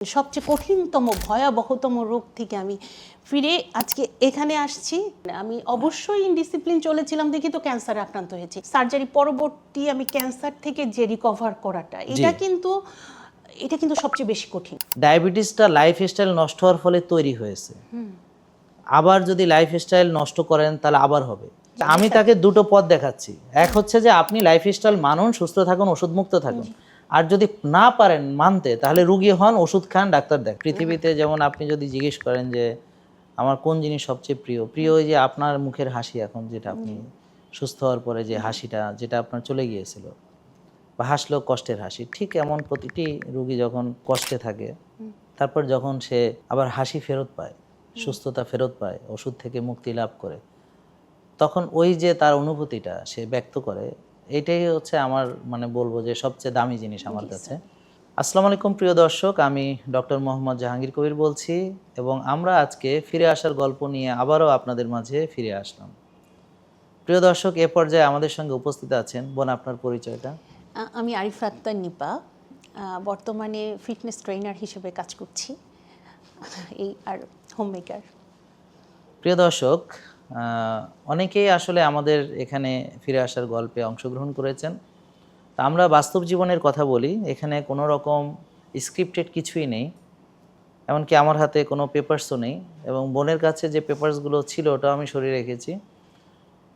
সবচেয়ে কঠিনতম ভয়াবহতম রোগ থেকে আমি ফিরে আজকে এখানে আসছি। আমি অবশ্যই ইনডিসিপ্লিন চলেছিলাম দেখি তো ক্যান্সারে আক্রান্ত হয়েছি। সার্জারি পরবর্তী আমি ক্যান্সার থেকে যে রিকভার করাটা এটা কিন্তু সবচেয়ে বেশি কঠিন। ডায়াবেটিসটা লাইফস্টাইল নষ্ট হওয়ার ফলে তৈরি হয়েছে। আবার যদি লাইফস্টাইল নষ্ট করেন তাহলে আবার হবে। আমি তাকে দুটো পথ দেখাচ্ছি। এক হচ্ছে যে আপনি লাইফস্টাইল মানুন, সুস্থ থাকুন, ওষুধ মুক্ত থাকুন। আর যদি না পারেন মানতে তাহলে রুগী হন, ওষুধ খান, ডাক্তার দেখ। পৃথিবীতে যেমন আপনি যদি জিজ্ঞেস করেন যে আমার কোন জিনিস সবচেয়ে প্রিয়, ওই যে আপনার মুখের হাসি। এখন যেটা আপনি সুস্থ হওয়ার পরে যে হাসিটা, যেটা আপনার চলে গিয়েছিল, বা হাসলেও কষ্টের হাসি, ঠিক এমন প্রতিটি রুগী যখন কষ্টে থাকে তারপর যখন সে আবার হাসি ফেরত পায়, সুস্থতা ফেরত পায়, ওষুধ থেকে মুক্তি লাভ করে, তখন ওই যে তার অনুভূতিটা সে ব্যক্ত করে, এটাই হচ্ছে আমার বলবো যে সবচেয়ে দামি জিনিস আমার কাছে। আসসালামু আলাইকুম প্রিয় দর্শক, আমি ডক্টর মোহাম্মদ জাহাঙ্গীর কবির বলছি এবং আমরা আজকে ফিরে আসার গল্প নিয়ে আবারও আপনাদের মাঝে ফিরে আসলাম। প্রিয় দর্শক, এ পর্যায়ে আমাদের সঙ্গে উপস্থিত আছেন বোন, আপনার পরিচয়টা? আমি আরিফা আক্তার নিপা, বর্তমানে ফিটনেস ট্রেনার হিসেবে কাজ করছি, আর হোমমেকার। প্রিয় দর্শক, অনেকেই আসলে আমাদের এখানে ফিরে আসার গল্পে অংশগ্রহণ করেছেন। তা আমরা বাস্তব জীবনের কথা বলি, এখানে কোনো রকম স্ক্রিপ্টেড কিছুই নেই, এমনকি আমার হাতে কোনো পেপারসও নেই, এবং বোনের কাছে যে পেপারসগুলো ছিল ওটাও আমি সরিয়ে রেখেছি।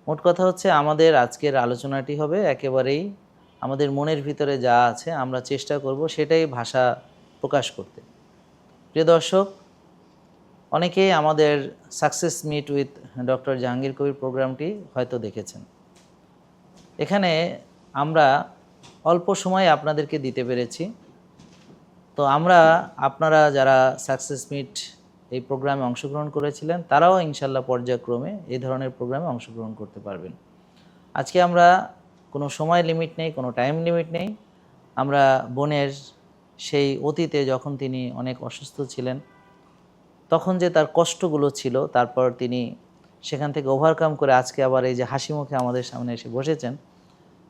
মোট কথা হচ্ছে আমাদের আজকের আলোচনাটি হবে একেবারেই আমাদের মনের ভিতরে যা আছে আমরা চেষ্টা করব সেটাই ভাষা প্রকাশ করতে। প্রিয় দর্শক, অনেকেই আমাদের success meet with doctor Jahangir Kabir প্রোগ্রামটি হয়তো দেখেছেন। এখানে আমরা অল্প সময় আপনাদেরকে দিতে পেরেছি। তো আপনারা যারা সাকসেস মিট এই প্রোগ্রামে অংশগ্রহণ করেছিলেন তারাও ইনশাল্লাহ পর্যায়ক্রমে এই ধরনের প্রোগ্রামে অংশগ্রহণ করতে পারবেন। আজকে আমরা কোনো সময় লিমিট নেই, কোনো টাইম লিমিট নেই। আমরা বোনের সেই অতীতে যখন তিনি অনেক অসুস্থ ছিলেন, তখন যে তার কষ্টগুলো ছিল, তারপর তিনি সেখান থেকে ওভারকাম করে আজকে আবার এই যে হাসি মুখে আমাদের সামনে এসে বসেছেন,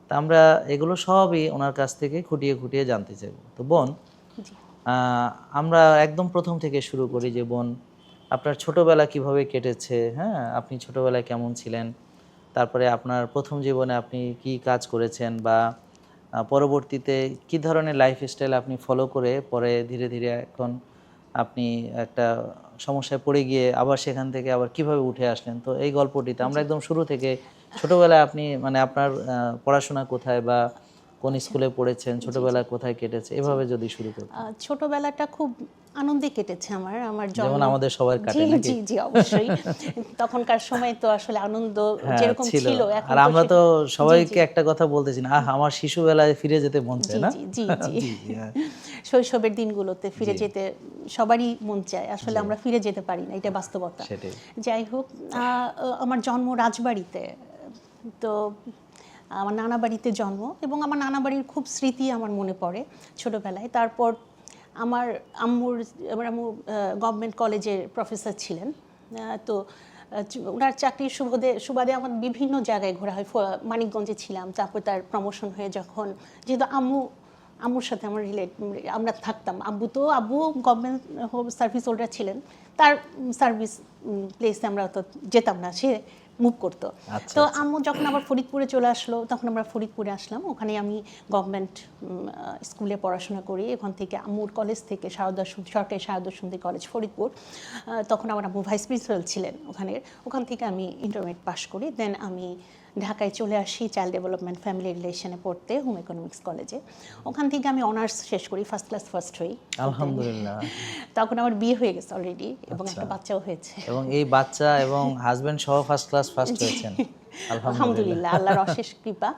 তা আমরা এগুলো সবই ওনার কাছ থেকে খুঁটিয়ে খুঁটিয়ে জানতে চাইব। তো বোন, আমরা একদম প্রথম থেকে শুরু করি যে বোন, আপনার ছোটবেলা কিভাবে কেটেছে? হ্যাঁ, আপনি ছোটবেলায় কেমন ছিলেন? তারপরে আপনার প্রথম জীবনে আপনি কি কাজ করেছেন, বা পরবর্তীতে কি ধরনের লাইফস্টাইল আপনি ফলো করে পরে ধীরে ধীরে এখন আপনি একটা সমস্যায় পড়ে গিয়ে আবার সেখান থেকে আবার কিভাবে উঠে আসলেন? তো এই গল্পটিতে আমরা একদম শুরু থেকে, ছোটবেলায় আপনি আপনার পড়াশোনা কোথায় বা কোন স্কুলে পড়েছেন, ছোটবেলায় কোথায় কেটেছে, এভাবে যদি শুরু করি। ছোটবেলাটা খুব আনন্দে কেটেছে আমার যেমন আমাদের সবার কাটে নাকি? জি জি অবশ্যই। তখনকার সময় তো আসলে আনন্দ যেরকম ছিল, এখন আর আমরা তো সবাইকে একটা কথা বলতেছি না, আমার শিশুবেলায় ফিরে যেতে মন চায় না? জি জি জি। শৈশবের দিনগুলোতে ফিরে যেতে সবারই মন চায়, আসলে আমরা ফিরে যেতে পারি না, এটা বাস্তবতা। যাই হোক, আমার জন্ম রাজবাড়িতে, তো আমার নানা বাড়িতে জন্ম, এবং আমার নানা বাড়ির খুব স্মৃতি আমার মনে পড়ে ছোটোবেলায়। তারপর আমার আম্মু গভর্নমেন্ট কলেজের প্রফেসর ছিলেন, তো ওনার চাকরির সুবাদে আমার বিভিন্ন জায়গায় ঘোরা হয়। মানিকগঞ্জে ছিলাম, তারপর তার প্রমোশন হয়ে যখন, যেহেতু আম্মুর সাথে আমরা থাকতাম, আব্বু গভর্নমেন্ট সার্ভিস হোল্ডার ছিলেন, তার সার্ভিস প্লেসে আমরা তো যেতাম না, সে মুভ করতো। তো আম্মু যখন আবার ফরিদপুরে চলে আসলো, তখন আমরা ফরিদপুরে আসলাম। ওখানে আমি গভর্নমেন্ট স্কুলে পড়াশোনা করি। ওখান থেকে আম্মুর কলেজ থেকে সরকারি শারদা সুন্দরী কলেজ ফরিদপুর, তখন আমার আম্মু ভাইস প্রিন্সিপাল ছিলেন ওখান থেকে আমি ইন্টারমিডিয়েট পাস করি। দেন আমি ঢাকায় চলে আসি চাইল্ড ডেভেলপমেন্ট ফ্যামিলি রিলেশনে পড়তে, হোম ইকোনমিক্স কলেজে। ওখান থেকে আমি অনার্স শেষ করি, ফার্স্ট ক্লাস ফার্স্ট হই, আলহামদুলিল্লাহ। তখন আমার বিয়ে হয়ে গেছে অলরেডি, এবং একটা বাচ্চাও হয়েছে, এবং এই বাচ্চা এবং হাজবেন্ড সহ ফার্স্ট ক্লাস ফার্স্ট হয়েছেন, আলহামদুলিল্লাহ, আল্লাহর অশেষ কৃপা।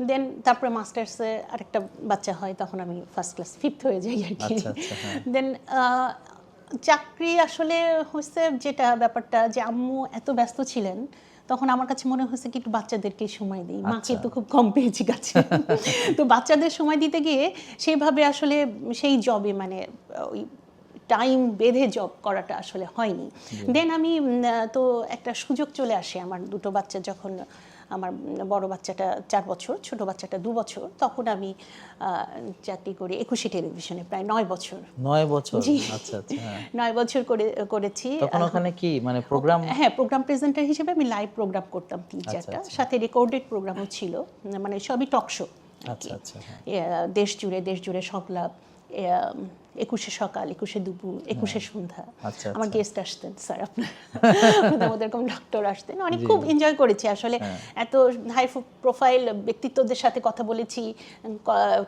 দেন তারপরে মাস্টার্সে আরেকটা বাচ্চা হয়, তখন আমি ফার্স্ট ক্লাস ফিফথ হয়ে যাই আর কি। দেন চাকরি আসলে হচ্ছে যেটা ব্যাপারটা, যে আম্মু এত ব্যস্ত ছিলেন, তখন আমার কাছে মনে হয়েছে কি একটু বাচ্চাদেরকে সময় দিই, মাকে তো খুব কম পেয়েছি কাছে। তো বাচ্চাদের সময় দিতে গিয়ে সেইভাবে আসলে সেই জবে ওই টাইম বেঁধে জব করাটা আসলে হয়নি। দেন আমি তো একটা সুযোগ চলে আসে, আমার দুটো বাচ্চা যখন আমার বড় বাচ্চাটা 4 বছর, ছোট বাচ্চাটা 2 বছর, তখন আমি চাকরি করি 21 টেলিভিশনে প্রায় 9 বছর। 9 বছর? জি। আচ্ছা আচ্ছা, হ্যাঁ। 9 বছর করেছি। তখন ওখানে কি মানে প্রোগ্রাম? হ্যাঁ, প্রোগ্রাম প্রেজেন্টার হিসেবে আমি লাইভ প্রোগ্রাম করতাম 3-4টা, সাথে রেকর্ডেড প্রোগ্রামও ছিল, মানে সবই টক শো। আচ্ছা আচ্ছা, হ্যাঁ। দেশ জুড়ে সংলাপ, 21শে সকাল, 21শে দুপুর, 21শে সন্ধ্যা। আচ্ছা, আমার আচ্ছা। গেস্ট আসতেন স্যার, আপনার ওরকম ডক্টর আসতেন, অনেক খুব এনজয় করেছি আসলে। এত হাই প্রোফাইল ব্যক্তিত্বদের সাথে কথা বলেছি,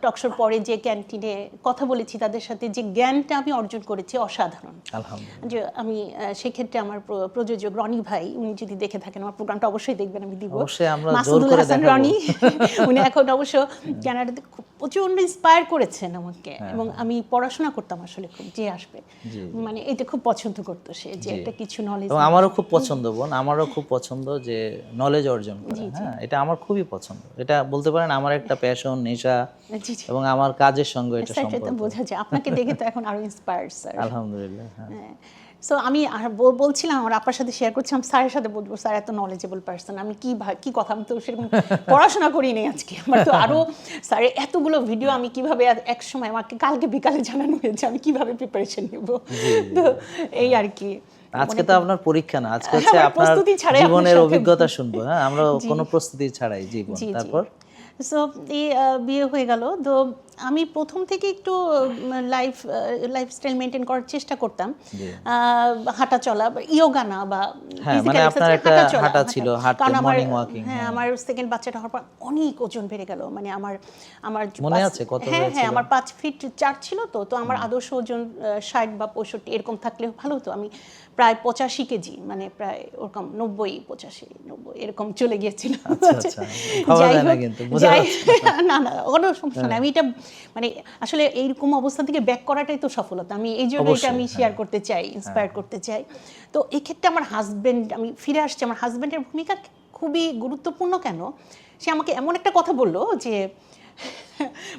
টকশোর পরে যে ক্যান্টিনে কথা বলেছি তাদের সাথে, যে জ্ঞানটা আমি অর্জন করেছি অসাধারণ। আলহামদুলিল্লাহ। যে আমি সেক্ষেত্রে আমার প্রযোজক রনি ভাই, উনি যদি দেখে থাকেন আমার প্রোগ্রামটা অবশ্যই দেখবেন, আমি দিব। অবশ্যই আমরা জোর মাসুদুল করে হাসান দেখাবো। রনি, উনি এখন অবশ্য কানাডাতে খুব প্রচন্ড ইন্সপায়ার করেছেন আমাকে, এবং আমি পড়াশোনা করতাম আসলে খুব, যে আসবে মানে এটা খুব পছন্দ করতো সে, যে একটা কিছু নলেজ। এবং আমারও খুব পছন্দ বোন, আমারও খুব পছন্দ যে নলেজ অর্জন করা। হ্যাঁ, এটা আমার খুবই পছন্দ। এটা বলতে পারেন আমার একটা প্যাশন, নেশা, এবং আমার কাজের সঙ্গে এটা স্যার, সেটা সম্পর্ক। বোঝা যায়, আপনাকে দেখে তো এখন আরো ইন্সপায়ার্ড স্যার। আলহামদুলিল্লাহ। হ্যাঁ। সো আমি বলছিলাম, আমার আপার সাথে শেয়ার করছিলাম, স্যারের সাথে বলবো স্যার এত নলেজেবল পারসন, আমি কি কথা, আমি তো সেরকম পড়াশোনা করি নাই আজকে, আমার তো আরো স্যারের এতগুলো ভিডিও আমি কিভাবে এক সময় আমাকে কালকে বিকালে জানানো হয়েছে আমি কিভাবে প্রিপারেশন নেব, তো এই আর কি। আজকে তো আপনার পরীক্ষা না, আজকে হচ্ছে আমার আপনার প্রস্তুতি ছাড়াই আপনার জীবনের সাথে- অভিজ্ঞতা শুনবো। হ্যাঁ, আমরা কোনো প্রস্তুতি ছাড়াই জীবন। জি, জি। তারপর সো এই বিয়ে হয়ে গেল, তো আমি প্রথম থেকে একটু লাইফস্টাইল মেনটেন করার চেষ্টা করতাম, হাঁটা চলা, ইয়োগা না বা হ্যাঁ, মানে physical আপনার exercise, একটা হাঁটা চলা, হাঁটা ছিল, হাঁটতে, কারণ আমার মর্নিং ওয়াকিং। হ্যাঁ, আমার সেকেন্ড বাচ্চাটা হওয়ার পর অনেক ওজন বেড়ে গেল, মানে আমার মনে আছে কত হ্যাঁ হয়েছিল? হ্যাঁ, আমার 5 ফিট 4 ছিল, তো আমার আদর্শ ওজন 60 বা 65 এরকম থাকলে ভালো হতো। আমি প্রায় 85 কেজি, মানে প্রায় ওরকম 90-85-90 এরকম চলে গিয়েছিল। আচ্ছা আচ্ছা, ভাবা যায় না কিন্তু, বোঝা যাচ্ছে। না না, কোনো সমস্যা নেই, আমি এটা মানে আসলে এইরকম অবস্থা থেকে ব্যাক করাটাই তো সফলতা, আমি এই জন্য এটা আমি শেয়ার করতে চাই, ইন্সপায়ার করতে চাই। তো এক্ষেত্রে আমার হাজবেন্ড, আমি ফিরে আসছি, আমার হাজবেন্ডের ভূমিকা খুবই গুরুত্বপূর্ণ। কেন? সে আমাকে এমন একটা কথা বললো যে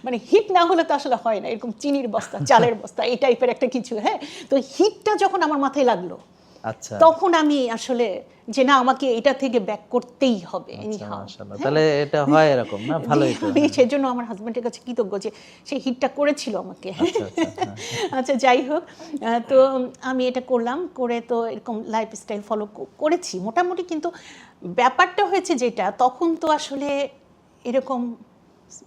মানে হিট না হলে তো আসলে হয় না, এরকম চিনির বস্তা, চালের বস্তা, এই টাইপের একটা কিছু। হ্যাঁ, তো হিটটা যখন আমার মাথায় লাগলো, আচ্ছা, তখন আমি আসলে যে না, আমাকে এটা থেকে ব্যাক করতেই হবে। মাশাআল্লাহ, তাহলে এটা হয় এরকম না, ভালোই তো। আমি সেজন্য আমার হাজবেন্ডের কাছে কৃতজ্ঞ যে সে হিটটা করেছিল আমাকে। আচ্ছা আচ্ছা, হ্যাঁ। আচ্ছা, যাই হোক, তো আমি এটা করলাম, করে তো এরকম লাইফস্টাইল ফলো করেছি মোটামুটি, কিন্তু ব্যাপারটা হয়েছে যেটা, তখন তো আসলে এরকম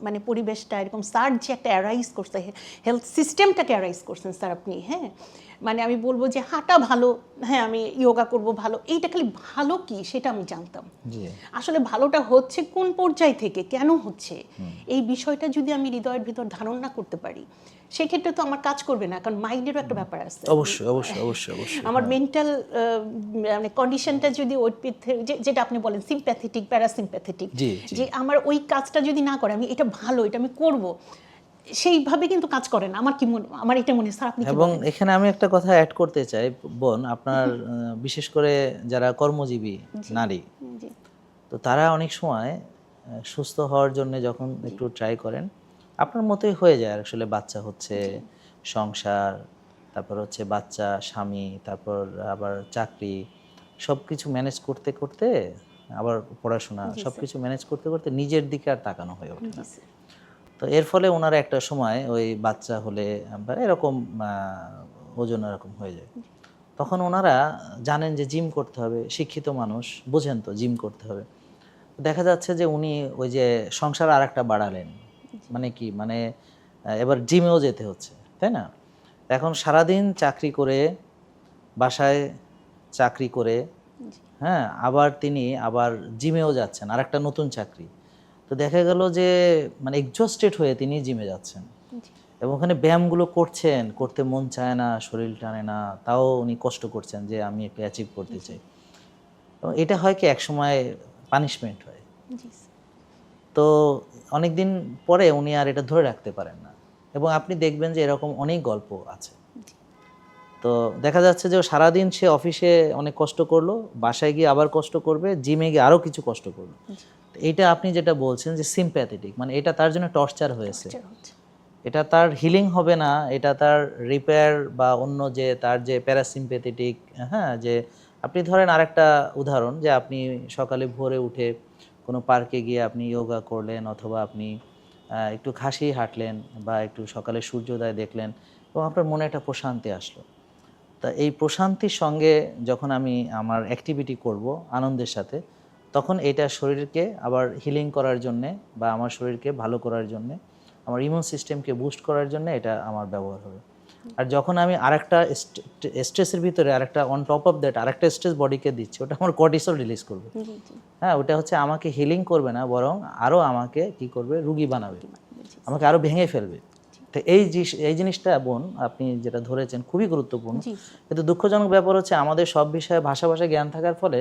মানে পরিবেশটা এরকম, স্যার যে একটা অ্যারাইজ করছে, হেলথ সিস্টেমটাকে অ্যারাইজ করছেন স্যার আপনি। হ্যাঁ, মানে আমি বলবো যে হাঁটা ভালো, হ্যাঁ আমি ইয়োগা করব ভালো, এইটা খালি ভালো কি সেটা আমি জানতাম। আসলে ভালোটা হচ্ছে কোন পর্যায় থেকে, কেন হচ্ছে, এই বিষয়টা যদি আমি হৃদয়ের ভিতর ধারণ না করতে পারি, সেক্ষেত্রে তো আমার কাজ করবে না, কারণ মাইন্ডেরও একটা ব্যাপার আছে। অবশ্যই অবশ্যই অবশ্যই অবশ্যই, আমার মেন্টাল মানে কন্ডিশনটা যদি ওই যেটা আপনি বলেন সিম্প্যাথেটিক প্যারাসিম্প্যাথেটিক, যে আমার ওই কাজটা যদি না করে, আমি এটা ভালো, এটা আমি করব, সেইভাবে কিন্তু কাজ করে না। আমার কি মনে, আমার এটা মনে, স্যার আপনি কি এবং বলেন? এখানে আমি একটা কথা অ্যাড করতে চাই বোন, আপনার বিশেষ করে যারা কর্মজীবী নারী, তো তারা অনেক সময় সুস্থ হওয়ার জন্য যখন একটু ট্রাই করেন, আপনার মতোই হয়ে যায় আসলে, বাচ্চা হচ্ছে, সংসার, তারপর হচ্ছে বাচ্চা, স্বামী, তারপর আবার চাকরি, সব কিছু ম্যানেজ করতে করতে, আবার পড়াশোনা, সব কিছু ম্যানেজ করতে করতে নিজের দিকে আর তাকানো হয়ে ওঠে না। তো এর ফলে ওনারা একটা সময় ওই বাচ্চা হলে বা এরকম ওজন এরকম হয়ে যায়, তখন ওনারা জানেন যে জিম করতে হবে, শিক্ষিত মানুষ বোঝেন তো জিম করতে হবে। দেখা যাচ্ছে যে উনি ওই যে সংসার আর একটা বাড়ালেন, মানে কি, মানে এবার জিমেও যেতে হচ্ছে, তাই না? এখন সারাদিন চাকরি করে, বাসায় চাকরি করে, হ্যাঁ, আবার তিনি আবার জিমেও যাচ্ছেন, আর একটা নতুন চাকরি। তো দেখা গেল যে মানে এক্সস্টেড হয়ে তিনি জিমে যাচ্ছেন, এবং ওখানে ব্যায়ামগুলো করছেন, করতে মন চায় না, শরীর টানে না, তাও উনি কষ্ট করছেন যে আমি একটু অ্যাচিভ করতে চাই। এবং এটা হয় কি, এক সময় পানিশমেন্ট হয়। তো অনেক দিন পরে উনি আর এটা ধরে রাখতে পারেন না, এবং আপনি দেখবেন যে এরকম অনেক গল্প আছে। তো দেখা যাচ্ছে যে সারাদিন সে অফিসে অনেক কষ্ট করলো, বাসায় গিয়ে আবার কষ্ট করবে, জিমে গিয়ে আরও কিছু কষ্ট করলো। এইটা আপনি যেটা বলছেন যে সিম্প্যাথেটিক, মানে এটা তার জন্য টর্চার হয়েছে, এটা তার হিলিং হবে না, এটা তার রিপেয়ার বা অন্য যে তার যে প্যারাসিম্প্যাথেটিক। হ্যাঁ, যে আপনি ধরেন আরেকটা উদাহরণ, যে আপনি সকালে ভোরে উঠে কোনো পার্কে গিয়ে আপনি যোগা করলেন, অথবা আপনি একটু খাসি হাঁটলেন, বা একটু সকালে সূর্যোদয় দেখলেন, এবং আপনার মনে একটা প্রশান্তি আসলো। তা এই প্রশান্তির সঙ্গে যখন আমি আমার অ্যাক্টিভিটি করব আনন্দের সাথে, তখন এটা শরীরকে আবার হিলিং করার জন্যে, বা আমার শরীরকে ভালো করার জন্যে, আমার ইমিউন সিস্টেমকে বুস্ট করার জন্য এটা আমার ব্যবহার হবে। আর যখন আমি আরেকটা স্ট্রেসের ভিতরে আরেকটা অন টপ অফ দ্যাট আরেকটা স্ট্রেস বডিকে দিচ্ছি, ওটা আমার কর্টিসল রিলিজ করবে। হ্যাঁ, ওটা হচ্ছে আমাকে হিলিং করবে না, বরং আরও আমাকে কি করবে, রুগী বানাবে, আমাকে আরও ভেঙে ফেলবে। তো এই জিনিসটা বোন আপনি যেটা ধরেছেন খুবই গুরুত্বপূর্ণ। কিন্তু দুঃখজনক ব্যাপার হচ্ছে আমাদের সব বিষয়ে ভাষা জ্ঞান থাকার ফলে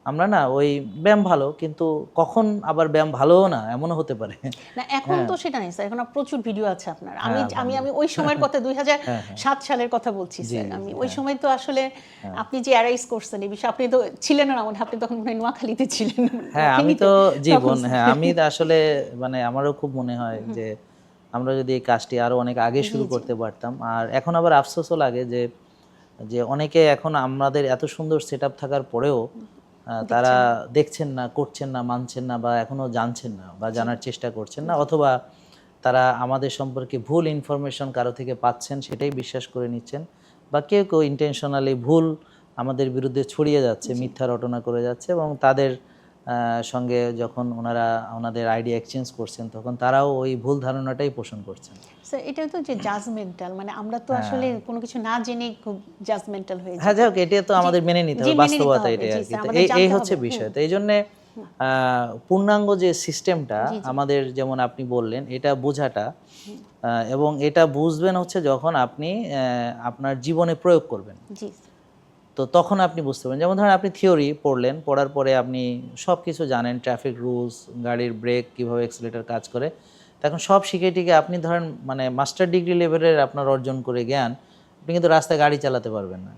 আমরা না ওই ব্যায়াম ভালো, কিন্তু কখন আবার ব্যায়াম ভালোও না, এমনও হতে পারে না। এখন তো সেটা নেই স্যার, এখন প্রচুর ভিডিও আছে আপনার। আমি ওই সময়ের কথা 2007 সালের কথা বলছি স্যার। আমি ওই সময় তো আসলে আপনি যে অ্যারাইজ করছেন এই বিষয়ে, আপনি তো ছিলেন না, আপনি তখন মনে হয় নোয়াখালীতে ছিলেন। হ্যাঁ, আমি তো জীবন, হ্যাঁ আমি আসলে মানে আমারও খুব মনে হয় যে আমরা যদি এই কাজটি আরো অনেক আগে শুরু করতে পারতাম। আর এখন আবার আফসোসও লাগে যে অনেকে এখন আমাদের এত সুন্দর সেটআপ থাকার পরেও তারা দেখছেন না, করছেন না, মানছেন না, বা এখনো জানছেন না, বা জানার চেষ্টা করছেন না, অথবা তারা আমাদের সম্পর্কে ভুল ইনফরমেশন কারো থেকে পাচ্ছেন, সেটাই বিশ্বাস করে নিচ্ছেন, বা কেউ কেউ ইন্টেনশনালি ভুল আমাদের বিরুদ্ধে ছড়িয়ে যাচ্ছে, মিথ্যা রটনা করে যাচ্ছে, এবং তাদের সঙ্গে যখন ওনাদের আইডিয়া এক্সচেঞ্জ করছেন, তখন তারাও ওই ভুল ধারণাটাই পোষণ করছেন। স্যার এটা তো যে জাজমেন্টাল, মানে আমরা তো আসলে কোনো কিছু না জেনে খুব জাজমেন্টাল হয়ে যাই। হ্যাঁ, যাক এটা তো আমাদের মেনে নিতে হবে, বাস্তবতা এটাই আর কি। এই হচ্ছে বিষয়। তো এই জন্য পূর্ণাঙ্গ যে সিস্টেমটা আমাদের, যেমন আপনি বললেন, এটা বোঝাটা, এবং এটা বুঝবেন হচ্ছে যখন আপনি আপনার জীবনে প্রয়োগ করবেন। তো তখন আপনি বুঝতে পারবেন। যেমন ধরেন আপনি থিওরি পড়লেন, পড়ার পরে আপনি সব কিছু জানেন, ট্রাফিক রুলস, গাড়ির ব্রেক কীভাবে, এক্সিলেটর কাজ করে, তখন সব শিখে টিকে আপনি ধরেন মানে মাস্টার ডিগ্রি লেভেলের আপনার অর্জন করে জ্ঞান, আপনি কিন্তু রাস্তায় গাড়ি চালাতে পারবেন না।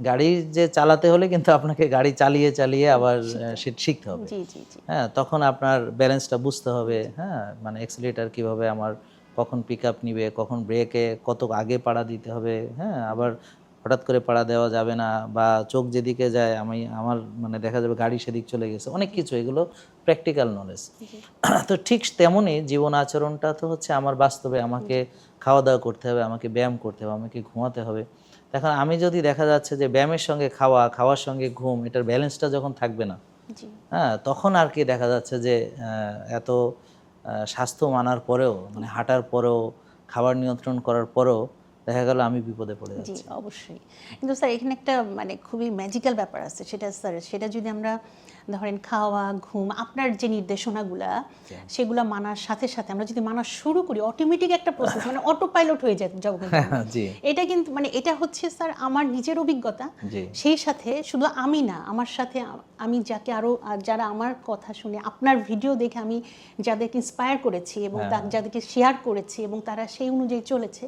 গাড়ি যে চালাতে হলে কিন্তু আপনাকে গাড়ি চালিয়ে আবার শিখতে হবে। হ্যাঁ, তখন আপনার ব্যালেন্সটা বুঝতে হবে। হ্যাঁ, মানে এক্সিলেটর কীভাবে আমার কখন পিক আপ নিবে, কখন ব্রেকে কত আগে পাড়া দিতে হবে। হ্যাঁ, আবার হঠাৎ করে পাড়া দেওয়া যাবে না, বা চোখ যেদিকে যায় আমার মানে দেখা যাবে গাড়ি সেদিক চলে গেছে, অনেক কিছু, এগুলো প্র্যাকটিক্যাল নলেজ। তো ঠিক তেমনই জীবন আচরণটা তো হচ্ছে আমার বাস্তবে আমাকে খাওয়া দাওয়া করতে হবে, আমাকে ব্যায়াম করতে হবে, আমাকে ঘুমাতে হবে। এখন আমি যদি দেখা যাচ্ছে যে ব্যায়ামের সঙ্গে খাওয়ার সঙ্গে ঘুম, এটার ব্যালেন্সটা যখন থাকবে না, হ্যাঁ, তখন আর কি দেখা যাচ্ছে যে এত স্বাস্থ্য মানার পরেও, মানে হাঁটার পরেও, খাবার নিয়ন্ত্রণ করার পরেও দেখা গেল আমি বিপদে পড়ে যাচ্ছি। জি, অবশ্যই। কিন্তু স্যার এখানে একটা মানে খুবই ম্যাজিক্যাল ব্যাপার আছে, সেটা যদি আমরা ধরেন খাওয়া, ঘুম, আপনার যে নির্দেশনাগুলা সেগুলো মানার সাথে সাথে আমরা যদি মানা শুরু করি, অটোমেটিক একটা প্রসেস, মানে অটো পাইলট হয়ে যায় যাবো। এটা কিন্তু মানে এটা হচ্ছে স্যার আমার নিজের অভিজ্ঞতা। সেই সাথে শুধু আমি না, আমার সাথে আমি যারা আমার কথা শুনে, আপনার ভিডিও দেখে আমি যাদেরকে ইন্সপায়ার করেছি এবং যাদেরকে শেয়ার করেছি এবং তারা সেই অনুযায়ী চলেছে,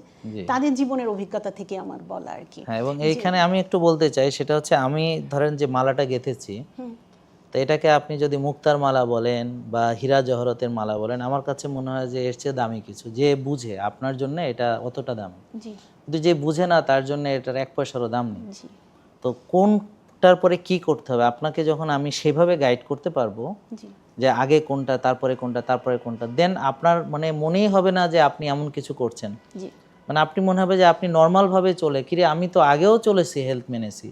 তাদের জীবনের অভিজ্ঞতা থেকে আমার বলা আর কি। হ্যাঁ, এবং এইখানে আমি একটু বলতে চাই, সেটা হচ্ছে আমি ধরেন যে মালাটা গেঁথেছি, তো এটাকে আপনি যদি মুক্তার মালা বলেন বা হীরা জহরতের মালা বলেন, আমার কাছে মনে হয় যে এর চেয়ে দামি কিছু। যে বুঝে আপনার জন্য এটা অতটা দামি, কিন্তু যে বুঝে না তার জন্য এটার 1 পয়সারও দাম নেই। তো কোনটার পরে কি করতে হবে আপনাকে যখন আমি সেভাবে গাইড করতে পারবো, যে আগে কোনটা, তারপরে কোনটা, তারপরে কোনটা, দেন আপনার মানে মনেই হবে না যে আপনি এমন কিছু করছেন। মানে আপনি মনে হবে যে আপনি নর্মাল ভাবে চলে, কিরে আমি তো আগেও চলেছি, হেলথ মেনেছি,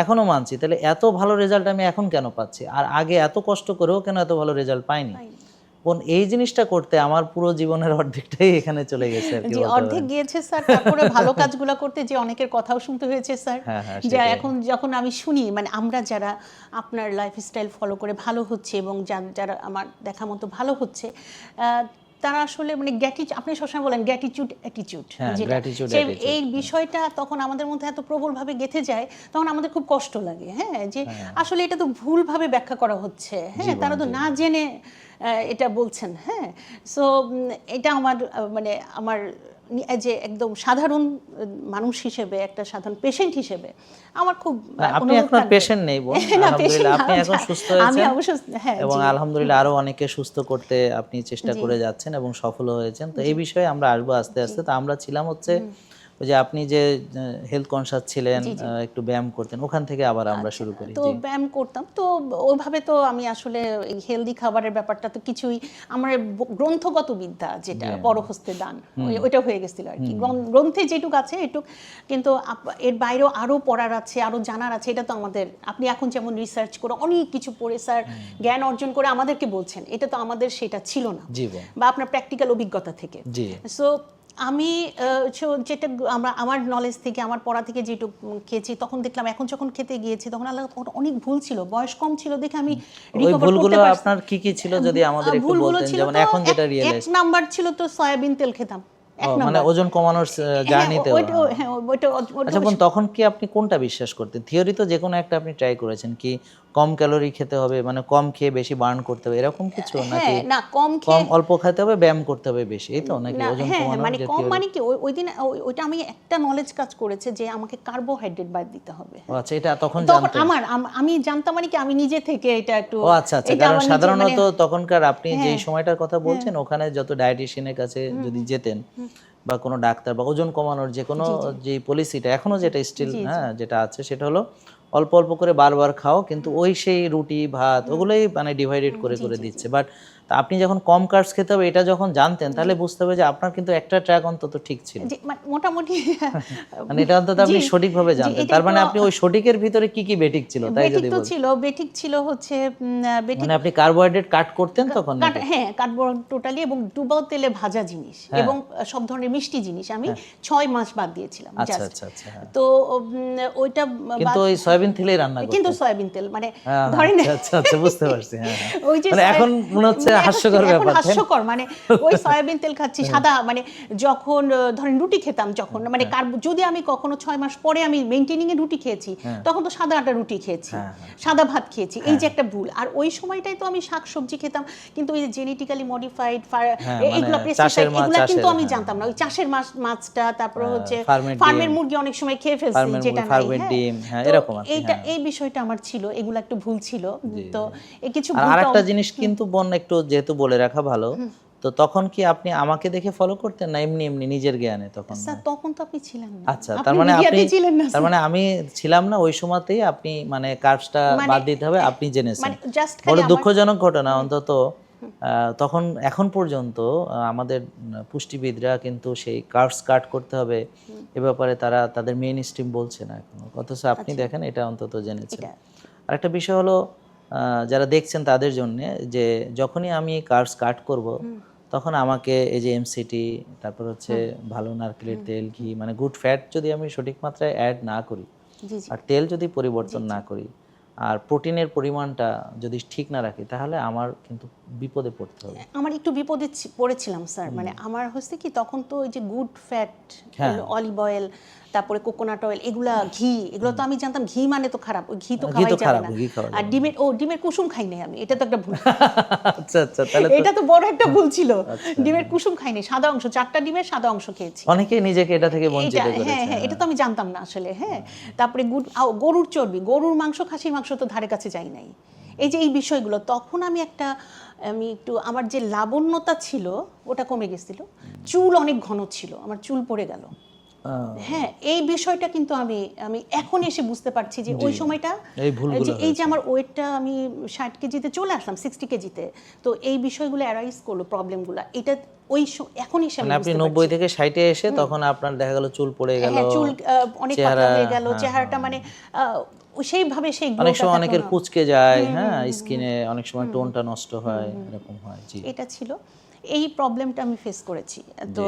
এখনো মানছি, তাহলে এত ভালো রেজাল্ট আমি এখন কেন পাচ্ছি, আর আগে এত কষ্ট করেও কেন এত ভালো রেজাল্ট পাইনি। কোন এই জিনিসটা করতে আমার পুরো জীবনের অর্ধেকটাই এখানে চলে গেছে আর কি। জি, অর্ধেক গিয়েছে স্যার। তারপরে ভালো কাজগুলো করতে যে অনেকের কথাও শুনতে হয়েছে স্যার। যে এখন যখন আমি শুনি, মানে আমরা যারা আপনার লাইফস্টাইল ফলো করে ভালো হচ্ছে এবং যারা আমার দেখা মতো ভালো হচ্ছে, তারা আসলে মানে আপনি সবসময় বলেন গ্র্যাটিটিউড অ্যাটিটিউড, এই বিষয়টা তখন আমাদের মধ্যে এত প্রবলভাবে গেঁথে যায়, তখন আমাদের খুব কষ্ট লাগে। হ্যাঁ, যে আসলে এটা তো ভুলভাবে ব্যাখ্যা করা হচ্ছে। হ্যাঁ, তারা তো না জেনে এটা বলছেন। হ্যাঁ, সো এটা আমার যে একদম সাধারণ মানুষ হিসেবে, একটা সাধারণ পেশেন্ট হিসেবে আমার খুব, আপনি এখন পেশেন্ট নেই বোন, আলহামদুলিল্লাহ আপনি এখন সুস্থ হয়েছেন, এবং আলহামদুলিল্লাহ আরো অনেকে সুস্থ করতে আপনি চেষ্টা করে যাচ্ছেন এবং সফল হয়েছেন। তো এই বিষয়ে আমরা আসবো আস্তে আস্তে। তো আমরা ছিলাম হচ্ছে ওই যে আপনি যে হেলথ কনসাস ছিলেন, একটু ব্যায়াম করতেন, ওখান থেকে আবার আমরা শুরু করি। তো ব্যায়াম করতাম, তো ওইভাবে তো আমি আসলে এই হেলদি খাবারের ব্যাপারটা তো কিছুই, আমার গ্রন্থগত বিদ্যা যেটা পরহস্তে দান ওইটা হয়ে গেছিল আর কি, গ্রন্থে যেটুক আছে এটুক, কিন্তু এর বাইরেও আরো পড়ার আছে, আরো জানার আছে। এটা তো আমাদের, আপনি এখন যেমন রিসার্চ করে অনেক কিছু পড়ে স্যার জ্ঞান অর্জন করে আমাদেরকে বলছেন, এটা তো আমাদের সেটা ছিল না, বা আপনার প্র্যাকটিক্যাল অভিজ্ঞতা থেকে। সো আমি যেটা আমার নলেজ থেকে, আমার পড়া থেকে যেটুকু খেয়েছি, তখন দেখলাম এখন যখন খেতে গিয়েছি তখন আল্লাহ অনেক ভুল ছিল, বয়স কম ছিল দেখে আমি রিকভার করতে পারছি। আপনার কি কি ছিল যদি আমাদের একটু বলতেন, যেমন এখন যেটা রিয়েলাইজ। এক নাম্বার ছিল তো সয়াবিন তেল খেতাম, মানে ওজন কমানোর জার্নিতে। আচ্ছা, তখন কি আপনি কোনটা বিশ্বাস করতেন? থিওরি তো যে কোনো একটা আপনি ট্রাই করেছেন, কি কম ক্যালোরি খেতে হবে, মানে কম খেয়ে বেশি বার্ন করতে হবে, এরকম কিছু নাকি না কম অল্প খেতে হবে, ব্যায়াম করতে হবে বেশি, এই তো নাকি ওজন কমানোর? মানে কম মানে কি, ওই দিন ওইটা আমি একটা নলেজ কাজ করেছে যে আমাকে কার্বোহাইড্রেট বাদ দিতে হবে। আচ্ছা, এটা তখন জানতেন? আমি জানতাম মানে কি, আমি নিজে থেকে এটা একটু। আচ্ছা আচ্ছা, কারণ সাধারণত তখনকার আপনি যেই সময়টার কথা বলছেন, ওখানে যত ডায়েটিশিয়ানের কাছে যদি যেতেন বা কোনো ডাক্তার বা ওজন কমানোর যে কোনো যে পলিসিটা এখনো যেটা স্টিল যেটা আছে, সেটা হলো অল্প অল্প করে বারবার খাও, কিন্তু ওই সেই রুটি ভাত ওগুলোই মানে ডিভাইডেড করে করে দিচ্ছে। বাট আপনি যখন কম কার্বস খেতে হবে এটা যখন জানতেন, তাহলে বুঝতে হবে যে আপনার কিন্তু একটা ট্র্যাক অন্তত ঠিক ছিল, মোটামুটি মানে এটা অন্তত আপনি সঠিকভাবে জানতেন। তার মানে আপনি ওই সঠিকের ভিতরে কি কি বেঠিক ছিল, তাই যদি বলেন? বেঠিক ছিল হচ্ছে মানে আপনি কার্বোহাইড্রেট কাট করতেন তখন? হ্যাঁ, কার্বোহাইড্রেট টোটালি, এবং ডুবাও তেলে ভাজা জিনিস এবং সব ধরনের মিষ্টি জিনিস আমি 6 মাস বাদ দিয়েছিলাম। আচ্ছা আচ্ছা আচ্ছা। তো ওইটা কিন্তু ওই সয়াবিন তেলেই রান্না করতেন? কিন্তু সয়াবিন তেল মানে ধরেন। আচ্ছা আচ্ছা, বুঝতে পারছি। হ্যাঁ, ওই যে এখন মনে হচ্ছে হাস্যকর ব্যাপার, হাস্যকর মানে ওই সয়াবিন তেল খাচ্ছি সাদা, মানে যখন ধরেন রুটি খেতাম, যখন মানে যদি আমি কখনো 6 মাস পরে আমি মেইনটেনিং এ রুটি খেয়েছি, তখন তো সাদা আটা রুটি খেয়েছি, সাদা ভাত খেয়েছি, এই যে একটা ভুল। আর ওই সময়টাই তো আমি শাকসবজি খেতাম, কিন্তু ওই জেনেটিক্যালি মডিফাইড এগুলো পেস্টিসাইড এগুলো কিন্তু আমি জানতাম না। ওই চাষের মাছটা, তারপর হচ্ছে ফার্মের মুরগি অনেক সময় খেয়ে ফেলছি, যেটা নাই। এই বিষয়টা আমার ছিল, এগুলো একটু ভুল ছিল। তো এই কিছু আরেকটা জিনিস কিন্তু বোন একটু যেহেতু বলে রাখা ভালো, তো তখন কি আপনি আমাকে দেখে ফলো করতেন না এমনি এমনি নিজের জ্ঞানে? তখন তখন তো আপনি ছিলেন না। আচ্ছা, তার মানে আমি ছিলাম না ওই সময়তেই আপনি মানে কার্বসটা বাদ দিতে হবে আপনি জেনেছেন। বড় দুঃখজনক ঘটনা, অন্তত তখন এখন পর্যন্ত আমাদের পুষ্টিবিদরা কিন্তু সেই কার্বস কাট করতে হবে এ ব্যাপারে তারা তাদের মেইন স্ট্রিম বলছে না এখনো, অথচ আপনি দেখেন এটা অন্তত জেনেছেন। আরেকটা বিষয় হলো যারা দেখছেন তাদের জন্য, যে যখনই আমি কার্বস কাট করব তখন আমাকে এই যে এমসিটি, তারপর হচ্ছে ভালো নারকেলের তেল, ঘি, মানে গুড ফ্যাট যদি আমি সঠিক মাত্রায় অ্যাড না করি, আর তেল যদি পরিবর্তন না করি, আর প্রোটিনের পরিমাণটা যদি ঠিক না রাখি, তাহলে আমার কিন্তু বিপদে পড়তে হবে। আমার একটু বিপদে পড়েছিলাম স্যার, মানে আমার হচ্ছে কি তখন তো ওই যে গুড ফ্যাট, অলিভ অয়েল, তারপরে কোকোনাট অয়েল, এগুলা ঘি, এগুলো তো আমি জানতাম ঘি মানে তো খারাপ, ওই ঘি তো খাওয়াই যাবে না। আর ডিমের কুসুম খাই নাই আমি, এটা তো একটা ভুল। আচ্ছা আচ্ছা, তাহলে এটা তো বড় একটা ভুল ছিল। ডিমের কুসুম খাই নাই, সাদা অংশ, 4টা ডিমের সাদা অংশ খেয়েছি। অনেকে নিজেকে এটা থেকে বঞ্চিত করেছে। হ্যাঁ হ্যাঁ, এটা তো আমি জানতাম না আসলে। হ্যাঁ, তারপরে গরুর চর্বি, গরুর মাংস, খাসির মাংস তো ধারে কাছে যাই নাই। এই যে এই বিষয়গুলো, তখন আমি একটু আমার যে লাবণ্যতা ছিল ওটা কমে গেছিল, চুল অনেক ঘন ছিল, আমার চুল পড়ে গেল। হ্যাঁ, এই বিষয়টা কিন্তু আমি এখন এসে বুঝতে পারছি যে ওই সময়টা এই যে আমার ওয়েটটা আমি 60 কেজিতে চলে আসলাম 60 কেজিতে, তো এই বিষয়গুলো অ্যারাইজ করলো, প্রবলেমগুলো, এটা ওই এখন এসে মানে আপনি 90 থেকে 60 এ এসে তখন আপনার দেখা গেল চুল পড়ে গেল, চুল অনেক পাতলা হয়ে গেল, চেহারাটা মানে সেইভাবে সেই অনেক সময় অনেকের কুঁচকে যায়, হ্যাঁ, স্কিনে অনেক সময় টোনটা নষ্ট হয়, এরকম হয়। জি, এটা ছিল, এই প্রবলেমটা আমি ফেস করেছি। তো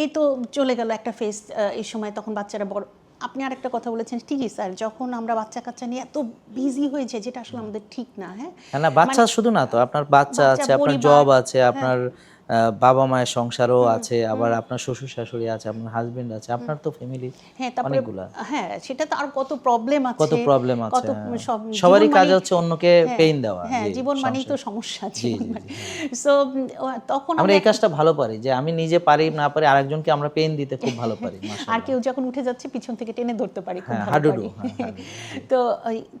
এই তো চলে গেল একটা ফেস, এই সময় তখন বাচ্চারা বড়। আপনি আরেকটা কথা বলেছেন, ঠিকই স্যার, যখন আমরা বাচ্চা কাচ্চা নিয়ে এত বিজি হয়েছে, যেটা আসলে আমাদের ঠিক না। হ্যাঁ, না বাচ্চা শুধু না, তো আপনার বাচ্চা আছে, আপনার জব আছে, আপনার বাবা মায়ের সংসারও আছে, আবার আপনার শ্বশুর শাশুড়ি আছে, আপনার হাজবেন্ড আছে, আপনার তো ফ্যামিলি অনেকগুলা। হ্যাঁ, সেটা তো আর কত প্রবলেম আছে, সবারই কাজ হচ্ছে অন্যকে পেইন দেওয়া। হ্যাঁ, জীবন মানেই তো সমস্যা। সো তখন আমরা এই কাজটা ভালো পারি, যে আমি নিজে পারি না পারি আরেকজনকে আমরা পেইন দিতে খুব ভালো পারি। আর কেউ যখন উঠে যাচ্ছে পিছন থেকে টেনে ধরতে পারি, খুব ভালো পারি। তো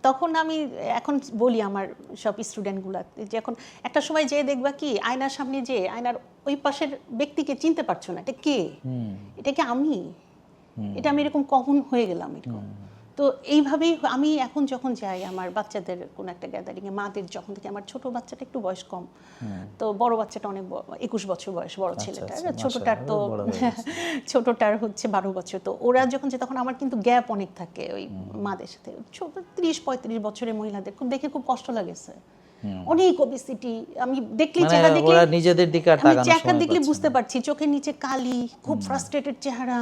তখন আমি এখন বলি আমার সব স্টুডেন্টগুলা, যে এখন একটা সময় যে দেখবা কি আয়নার সামনে, যে আয়নার ওই পাশের ব্যক্তিকে চিনতে পারছো না, এটা কে, এটা কি আমি, এটা আমি এরকম কখন হয়ে গেলাম এরকম। তো এইভাবেই আমি এখন যখন যাই আমার বাচ্চাদের কোনো একটা গ্যাদারিংয়ে, মাদের যখন থেকে, আমার ছোট বাচ্চাটা একটু বয়স কম, তো বড় বাচ্চাটা অনেক 21 বছর বয়স বড় ছেলেটার, ছোটটার তো ছোটটার হচ্ছে 12 বছর। তো ওরা যখন যে তখন আমার কিন্তু গ্যাপ অনেক থাকে ওই মাদের সাথে। ছোট 30-35 বছরের মহিলাদের খুব দেখে খুব কষ্ট লাগেছে, অনেক ওবেসিটি, আমি দেখলি চেহারা দেখলে ওরা নিজেদের দিকে আর তাকানোর চেহারা সময় দেখলে পাচ্ছে বুঝতে না। পারছি চোখের নিচে কালি, খুব ফ্রাস্ট্রেটেড চেহারা,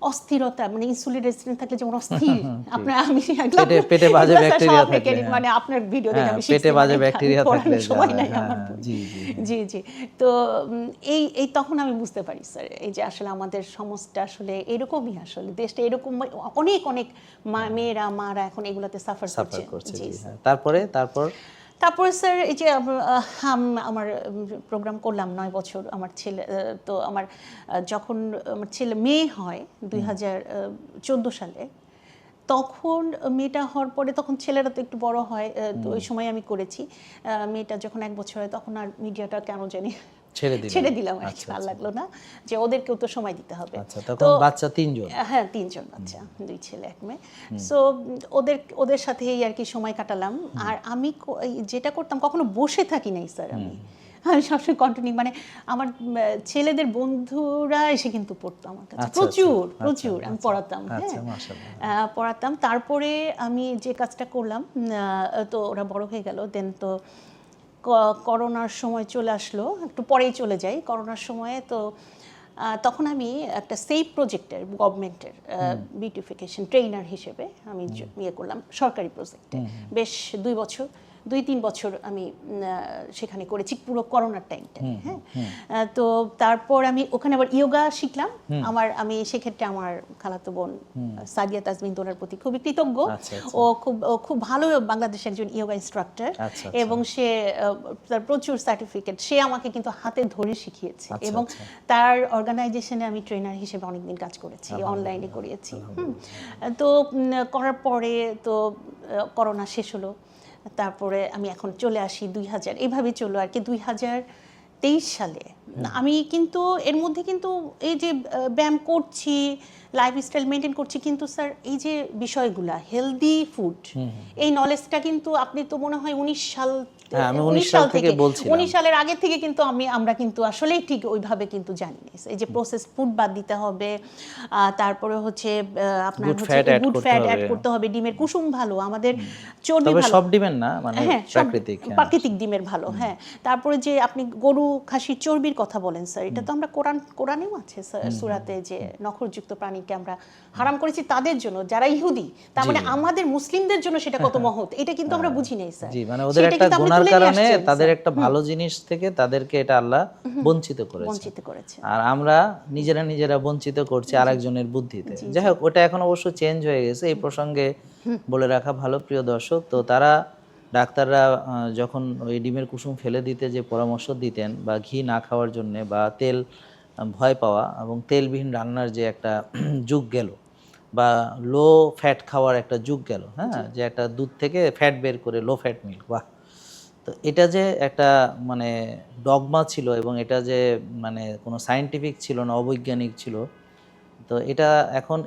অস্থিরতা, মানে ইনসুলিন রেজিস্ট্যান্ট থাকলে যেমন অস্থির আপনার, আমি পেটে বাজে ব্যাকটেরিয়া থাকলে, মানে আপনার ভিডিও দেখে আমি পেটে বাজে ব্যাকটেরিয়া থাকলে সময় নাই হ্যাঁ, আমার। জি জি জি তো এই তখন আমি বুঝতে পারি স্যার, এই যে আসলে আমাদের সমাজটা আসলে এরকমই, আসলে দেশটা এরকম, অনেক অনেক মেয়েরা মারা এখন এগুলাতে সাফার করছে। জি হ্যাঁ। তারপরে স্যার এই যে আমার প্রোগ্রাম করলাম 9 বছর আমার ছেলে, তো আমার যখন আমার ছেলে মেয়ে হয় 2014 সালে, তখন মেয়েটা হওয়ার পরে, তখন ছেলেরা তো একটু বড় হয়, তো ওই সময় আমি করেছি। মেয়েটা যখন 1 বছর হয় তখন আর মিডিয়াটা কেন জানি ছেড়ে দিলাম আর কি, ভালো লাগলো না, যে ওদেরকেও তো সময় দিতে হবে। আচ্ছা, তখন বাচ্চা 3 জন? হ্যাঁ 3 জন বাচ্চা, 2 ছেলে 1 মেয়ে। সো ওদের সাথেই আর কি সময় কাটালাম। আর আমি যেটা করতাম, কখনো বসে থাকি নাই স্যার, আমি সবসময় কন্টিনিউ, মানে আমার ছেলেদের বন্ধুরা এসে কিন্তু পড়তো আমার কাছে, প্রচুর আমি পড়াতাম, হ্যাঁ পড়াতাম। তারপরে আমি যে কাজটা করলাম, তো ওরা বড় হয়ে গেল, দেন তো করোনার সময় চলে আসলো, একটু পরেই চলে যাই করোনার সময়ে। তো তখন আমি একটা সেভ প্রজেক্টের, গভর্নমেন্টের বিউটিফিকেশন ট্রেনার হিসেবে আমি ইয়ে করলাম, সরকারি প্রজেক্টে বেশ 2-3 বছর আমি সেখানে করেছি, পুরো করোনার টাইমটা। হ্যাঁ, তো তারপর আমি ওখানে আবার ইয়োগা শিখলাম। আমি সেক্ষেত্রে আমার খালাতো বোন সাদিয়া তাজমিন দোলার প্রতি খুবই কৃতজ্ঞ। ও খুব ভালো বাংলাদেশের একজন ইয়োগা ইনস্ট্রাক্টর, এবং সে তার প্রচুর সার্টিফিকেট, সে আমাকে কিন্তু হাতে ধরে শিখিয়েছে, এবং তার অর্গানাইজেশনে আমি ট্রেনার হিসেবে অনেকদিন কাজ করেছি, অনলাইনে করিয়েছি। তো করার পরে তো করোনা শেষ হলো, তারপরে আমি এখন চলে আসি 2000, এইভাবে চলো আর কি। 2023 সালে আমি কিন্তু এর মধ্যে কিন্তু এই যে ব্যায়াম করছি, লাইফস্টাইল মেনটেন করছি, কিন্তু স্যার এই যে বিষয়গুলা হেলদি ফুড, এই নলেজটা কিন্তু আপনি তো মনে হয় 19 সাল থেকে বলছিলাম, 19 সালের আগে থেকে কিন্তু আমরা কিন্তু আসলেই ঠিক ওইভাবে কিন্তু জানি না। এই যে প্রসেস ফুড বাদ দিতে হবে, তারপরে হচ্ছে আপনার হচ্ছে গুড ফ্যাট অ্যাড করতে হবে, ডিমের কুসুম ভালো, আমাদের চর্বি ভালো, সব ডিমের না, মানে প্রাকৃতিক ডিমের ভালো। হ্যাঁ, তারপরে যে আপনি গরু খাসির চর্বির কথা বলেন স্যার, এটা তো আমরা কোরআনেও আছে সূরাতে, যে নখরযুক্ত প্রাণীকে আমরা হারাম করেছি তাদের জন্য যারা ইহুদি, তার মানে আমাদের মুসলিমদের জন্য সেটা কত মহৎ, এটা কিন্তু আমরা বুঝি নাই স্যার। জি, মানে ওদের একটা গুনার কারণে, তাদের একটা ভালো জিনিস থেকে তাদেরকে এটা আল্লাহ বঞ্চিত করেছে, আর আমরা নিজেরা বঞ্চিত করছি আরেকজনের বুদ্ধিতে। যাই হোক, ওটা এখন অবশ্য চেঞ্জ হয়ে গেছে। এই প্রসঙ্গে বলে রাখা ভালো, প্রিয় দর্শক, তো ডাক্তাররা যখন ওই ডিমের কুসুম ফেলে দিতে যে পরামর্শ দিতেন, বা ঘি না খাওয়ার জন্য, বা তেল ভয় পাওয়া, এবং তেলবিহীন রান্নার যে একটা যুগ গেল, বা লো ফ্যাট খাওয়ার একটা যুগ গেল, হ্যাঁ, যে একটা দুধ থেকে ফ্যাট বের করে লো ফ্যাট মিল্ক, বাহ, তো এটা যে একটা মানে ডগমা ছিল, এবং এটা যে মানে কোনো সায়েন্টিফিক ছিল না, অবৈজ্ঞানিক ছিল, তো এটা এখন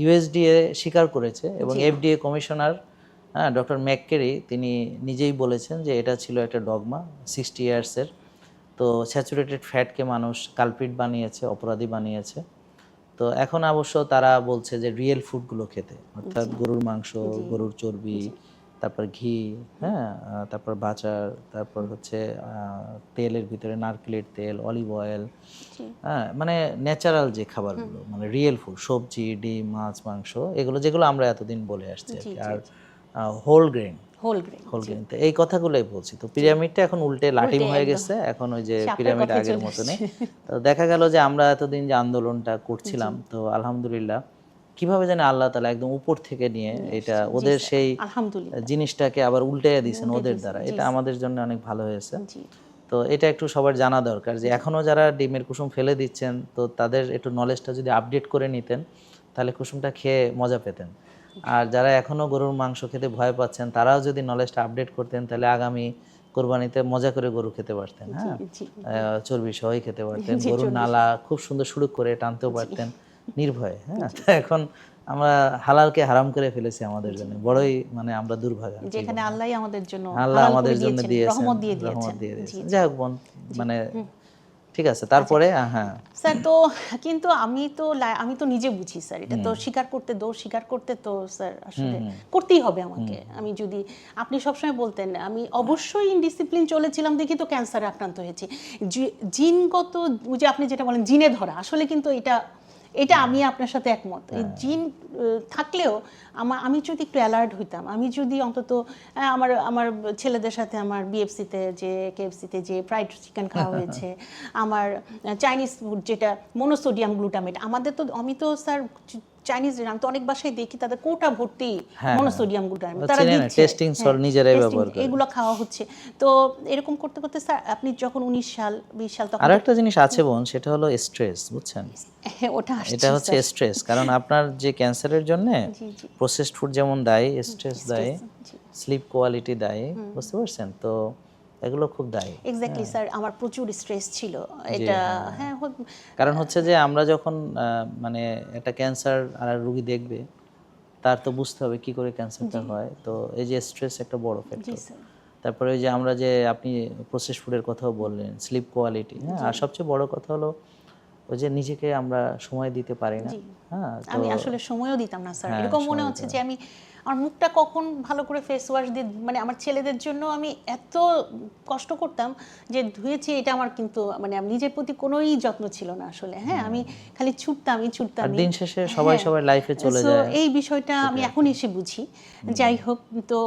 ইউএসডিএ স্বীকার করেছে, এবং এফডিএ কমিশনার ডক্টর ম্যাককেরি তিনি নিজেই বলেছেন যে এটা ছিল একটা ডগমা 60 ইয়ার্সের। তো স্যাচুরেটেড ফ্যাটকে মানুষ কালপ্রিট বানিয়েছে, অপরাধী বানিয়েছে। তো এখন অবশ্য তারা বলছে যে রিয়েল ফুডগুলো খেতে, অর্থাৎ গরুর মাংস, গরুর চর্বি, তারপর ঘি, হ্যাঁ, তারপর বাটার, তারপর হচ্ছে তেলের ভিতরে নারকেলের তেল, অলিভ অয়েল, হ্যাঁ, মানে ন্যাচারাল যে খাবারগুলো, মানে রিয়েল ফুড, সবজি, ডিম, মাছ, মাংস, এগুলো যেগুলো আমরা এতদিন বলে আসছি, আর হোল গ্রেন, তো এই কথাগুলোই বলছি। তো পিরামিডটা এখন উল্টে লাটিম হয়ে গেছে, এখন ওই যে পিরামিড আগের মতো নেই। তো দেখা গেল যে আমরা এতদিন যে আন্দোলনটা করছিলাম, তো আলহামদুলিল্লাহ কিভাবে যেন আল্লাহ তাআলা একদম উপর থেকে নিয়ে এটা ওদের সেই জিনিসটাকে আবার উল্টে দিয়েছেন ওদের দ্বারা, এটা আমাদের জন্য অনেক ভালো হয়েছে। তো এটা একটু সবার জানা দরকার, যে এখনো যারা ডিমের কুসুম ফেলে দিচ্ছেন, তো তাদের একটু নলেজটা যদি আপডেট করে নিতেন, তাহলে কুসুমটা খেয়ে মজা পেতেন। আর যারা এখনো গরুর মাংস খেতে ভয় পাচ্ছেন, তারাও যদি নলেজটা আপডেট করতেন, তাহলে আগামী কোরবানিতে মজা করে গরু খেতে পারতেন, হ্যাঁ, চর্বি সহই খেতে পারতেন, গরুর নালা খুব সুন্দর সুড়ুক করে টানতেও পারতেন, নির্ভয়। হ্যাঁ, তো এখন আমরা হালালকে হারাম করে ফেলেছি আমাদের জন্য, বড়ই মানে আমরা দুর্ভাগা। যেখানে আল্লাহই আমাদের জন্য আল্লাহ হালাল আমাদের করে জন্য দিয়েছেন, দিয়েছেন, রহমত দিয়ে রহমত দিয়েছেন। দিয়ে জি দিয়েছেন। জি যাই হোক বোন, মানে ঠিক আছে, তারপরে হ্যাঁ স্যার। তো কিন্তু আমি তো নিজে বুঝি স্যার, এটা তো স্বীকার করতে তো স্যার আসলে করতেই হবে আমাকে। আমি যদি আপনি সবসময় বলতেন, আমি অবশ্যই ইনডিসিপ্লিন চলেছিলাম দেখি তো ক্যান্সারে আক্রান্ত হয়েছি। জিনগত, যে আপনি যেটা বলেন জিনে ধরা, আসলে কিন্তু এটা আমি আপনার সাথে একমত। এই জিন থাকলেও আমি যদি একটু অ্যালার্ট হইতাম, আমি যদি অন্তত আমার ছেলেদের সাথে আমার বিএফসিতে যে কেএফসিতে যে ফ্রাইড চিকেন খাওয়া হয়েছে, আমার চাইনিজ ফুড যেটা মনোসোডিয়াম গ্লুটামেট, আমি তো স্যার চাইনিজ, আমি তো অনেক বাসায় দেখি তাদের কোটা ভর্তি মনোসোডিয়াম গ্লুটামেট তারা দিচ্ছে, টেস্টিং সল নিজেরাই ব্যবহার করে, এগুলো খাওয়া হচ্ছে। তো এরকম করতে করতে স্যার আপনি যখন 19 সাল 20 সাল তখন আর একটা জিনিস আছে বোন, সেটা হলো স্ট্রেস, বুঝছেন? এটা হচ্ছে স্ট্রেস, কারণ আপনার যে ক্যান্সারের জন্য প্রসেসড ফুড যেমন দায়ী, স্ট্রেস দায়ী, স্লিপ কোয়ালিটি দায়ী, বুঝতে পারছেন? তো এগুলো খুব দায়ী। এক্স্যাক্টলি স্যার, আমার প্রচুর স্ট্রেস ছিল এটা। হ্যাঁ, কারণ হচ্ছে যে আমরা যখন মানে একটা ক্যান্সার আর রোগী দেখবে, তার তো বুঝতে হবে কি করে ক্যান্সারটা হয়। তো এই যে স্ট্রেস একটা বড় ফ্যাক্টর। তারপরে ওই যে আমরা যে আপনি প্রসেস ফুডের কথাও বললেন, স্লিপ কোয়ালিটি, হ্যাঁ, আর সবচেয়ে বড় কথা হলো ওই যে নিজেকে আমরা সময় দিতে পারি না। হ্যাঁ, আমি আসলে সময়ও দিতাম না স্যার। এরকম মনে হচ্ছে যে আমি আমার মুখটা কখন ভালো করে ফেস ওয়াশ দিয়ে, মানে আমার ছেলেদের জন্য আমি এত কষ্ট করতাম যে ধুয়েছি, এটা আমার কিন্তু মানে আমি নিজের প্রতি কোনোই যত্ন ছিল না আসলে। হ্যাঁ, আমি খালি ছুটতাম। আর দিন শেষে সবার লাইফে চলে যায়। এই বিষয়টা আমি এখন এসে বুঝি। যাই হোক, তো